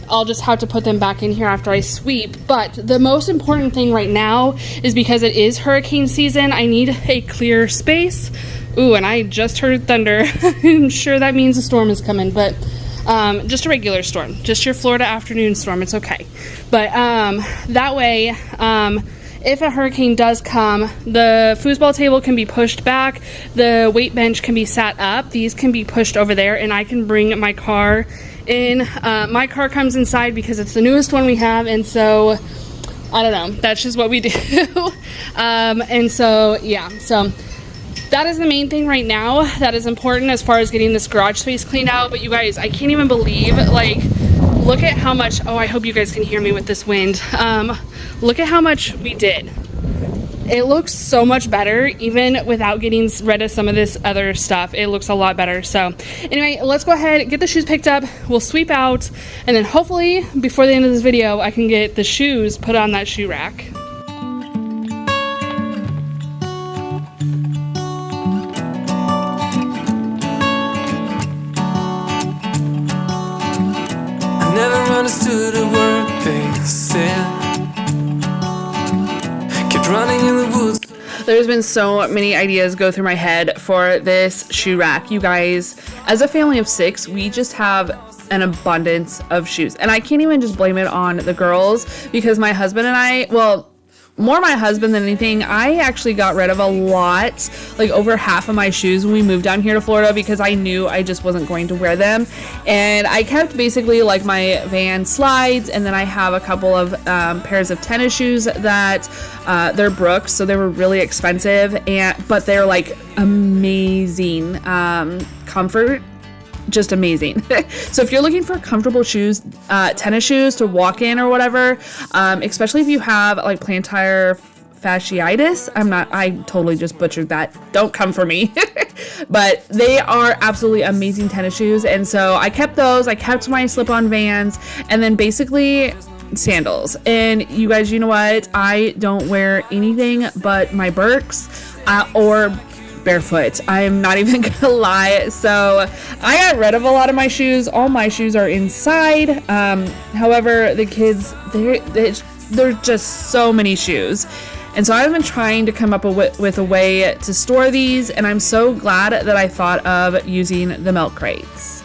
I'll just have to put them back in here after I sweep. But the most important thing right now is, because it is hurricane season, I need a clear space. Ooh, and I just heard thunder. I'm sure that means a storm is coming, but just a regular storm, just your Florida afternoon storm. It's okay. But that way, if a hurricane does come, the foosball table can be pushed back, the weight bench can be sat up, these can be pushed over there, and I can bring my car in. My car comes inside because it's the newest one we have, and so I don't know, that's just what we do. And so yeah, so that is the main thing right now that is important as far as getting this garage space cleaned out. But you guys, I can't even believe, like, look at how much, oh, I hope you guys can hear me with this wind. Look at how much we did. It looks so much better, even without getting rid of some of this other stuff. It looks a lot better. So anyway, let's go ahead, get the shoes picked up. We'll sweep out, and then hopefully before the end of this video, I can get the shoes put on that shoe rack. I never understood a word they said. Kept running in the woods. There's been so many ideas go through my head for this shoe rack. You guys, as a family of 6, we just have an abundance of shoes. And I can't even just blame it on the girls, because my husband and I, well, more my husband than anything, I actually got rid of a lot, like over half of my shoes when we moved down here to Florida, because I knew I just wasn't going to wear them. And I kept basically like my Van slides, and then I have a couple of pairs of tennis shoes that they're Brooks, so they were really expensive, but they're like amazing comfort. Just amazing. So if you're looking for comfortable shoes, tennis shoes to walk in or whatever, especially if you have like plantar fasciitis, I totally just butchered that, don't come for me. But they are absolutely amazing tennis shoes, and so I kept those. I kept my slip-on Vans, and then basically sandals. And you guys, you know what, I don't wear anything but my Birks or barefoot. I'm not even gonna lie. So I got rid of a lot of my shoes. All my shoes are inside. However, the kids, there's just so many shoes. And so I've been trying to come up with a way to store these, and I'm so glad that I thought of using the milk crates.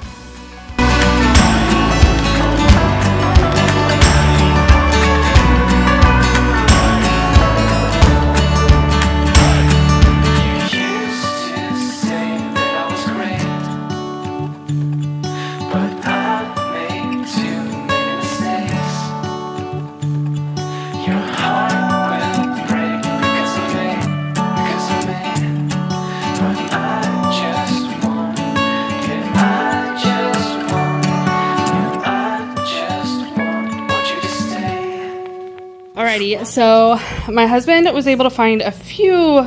Alrighty, so my husband was able to find a few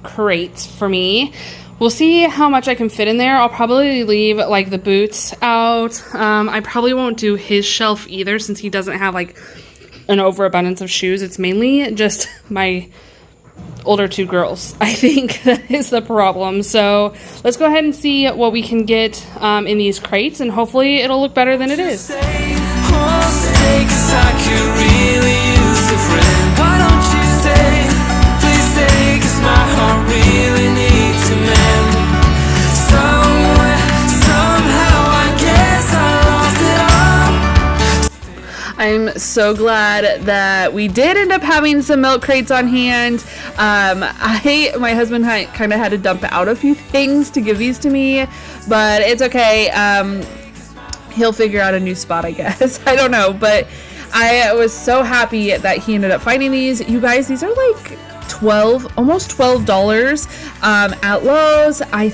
crates for me. We'll see how much I can fit in there. I'll probably leave like the boots out. I probably won't do his shelf either since he doesn't have like an overabundance of shoes. It's mainly just my older two girls. I think that is the problem. So let's go ahead and see what we can get in these crates, and hopefully it'll look better than it is. Why don't you stay? Please stay, 'cause my heart really needs a man. Somehow I guess I lost it all. I'm so glad that we did end up having some milk crates on hand. My husband kind of had to dump out a few things to give these to me, but it's okay. He'll figure out a new spot, I guess. I don't know, but I was so happy that he ended up finding these. You guys, these are like almost $12 at Lowe's. I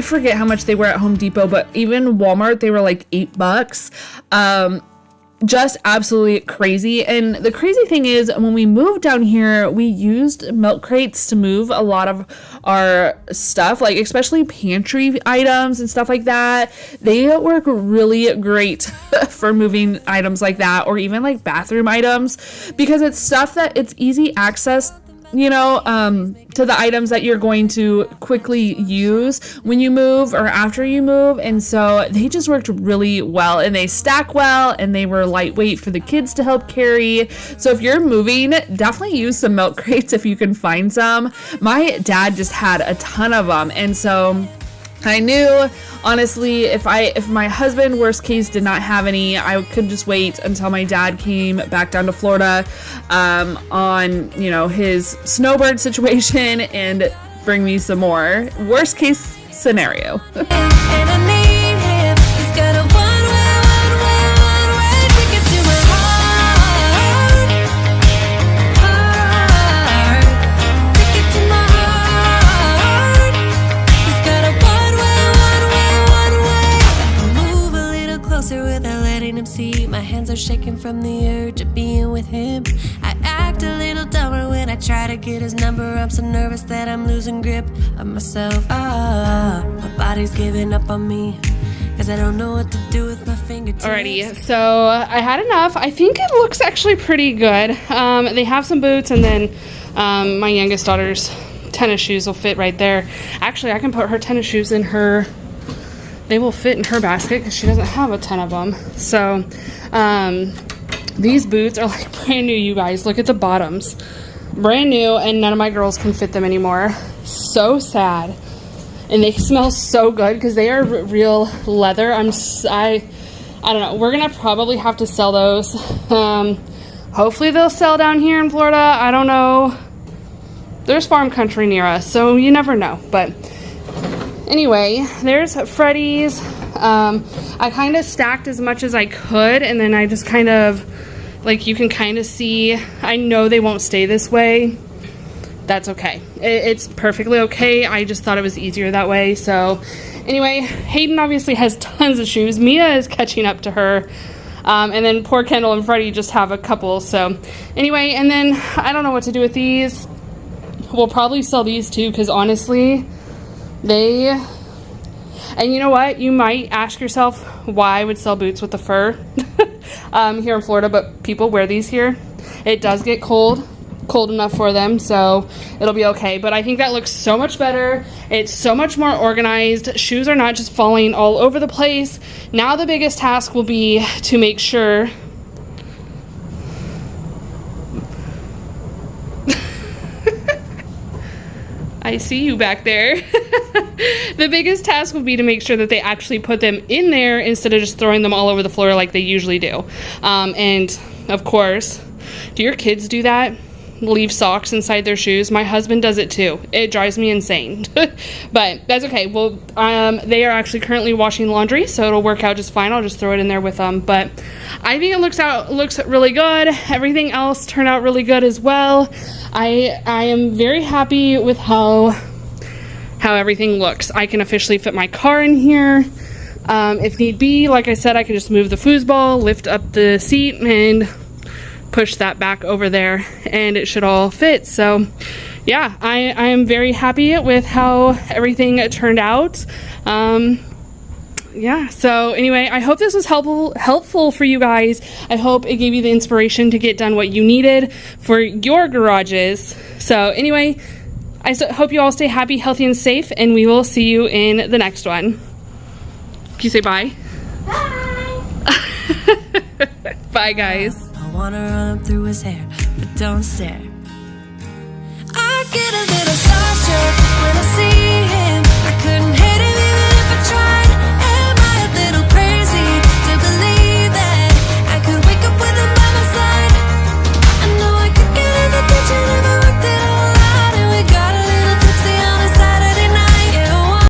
forget how much they were at Home Depot, but even Walmart, they were like $8. Just absolutely crazy. And the crazy thing is, when we moved down here, we used milk crates to move a lot of our stuff, like especially pantry items and stuff like that. They work really great for moving items like that, or even like bathroom items, because it's stuff that it's easy access, you know, to the items that you're going to quickly use when you move or after you move. And so they just worked really well, and they stack well, and they were lightweight for the kids to help carry. So if you're moving, definitely use some milk crates if you can find some. My dad just had a ton of them, and so I knew, honestly, if my husband, worst case, did not have any, I could just wait until my dad came back down to Florida on, you know, his snowbird situation and bring me some more. Worst case scenario. And I need him. He's got a one-way ticket to my heart. Ticket to my heart. He's got a one-way. Move a little closer without letting him see. My hands are shaking from the urge of being with him. I act a little dumber when I try to get his number. I'm so nervous that I'm losing grip of myself. My body's giving up on me, 'cause I don't know what to do with my fingertips. Alrighty, so I had enough. I think it looks actually pretty good. They have some boots, and then my youngest daughter's tennis shoes will fit right there. Actually, I can put her tennis shoes in her, they will fit in her basket because she doesn't have a ton of them. So these boots are like brand new, you guys. Look at the bottoms. Brand new, and none of my girls can fit them anymore. So sad. And they smell so good because they are real leather. I don't know. We're gonna probably have to sell those. Hopefully they'll sell down here in Florida. I don't know. There's farm country near us, so you never know. But anyway, there's Freddy's. I kind of stacked as much as I could, and then I just kind of, like, you can kind of see, I know they won't stay this way. That's okay. It's perfectly okay. I just thought it was easier that way. So anyway, Hayden obviously has tons of shoes. Mia is catching up to her. And then poor Kendall and Freddie just have a couple. So anyway, and then I don't know what to do with these. We'll probably sell these too, because honestly, and you know what? You might ask yourself why I would sell boots with the fur here in Florida, but people wear these here. It does get cold enough for them, so it'll be okay. But I think that looks so much better. It's so much more organized. Shoes are not just falling all over the place. Now the biggest task will be to make sure I see you back there. The biggest task would be to make sure that they actually put them in there instead of just throwing them all over the floor like they usually do. And of course, do your kids do that? Leave socks inside their shoes? My husband does it too. It drives me insane. But that's okay. Well, they are actually currently washing laundry, so it'll work out just fine. I'll just throw it in there with them. But I think it looks really good. Everything else turned out really good as well. I am very happy with how everything looks. I can officially fit my car in here. If need be, like I said, I can just move the foosball, lift up the seat, and push that back over there and it should all fit. So yeah, I am very happy with how everything turned out. Yeah, so anyway, I hope this was helpful for you guys. I hope it gave you the inspiration to get done what you needed for your garages. So anyway, I hope you all stay happy, healthy, and safe, and we will see you in the next one. Can you say bye? Bye. Bye, guys. I wanna run up through his hair, but don't stare. I get a little starstruck when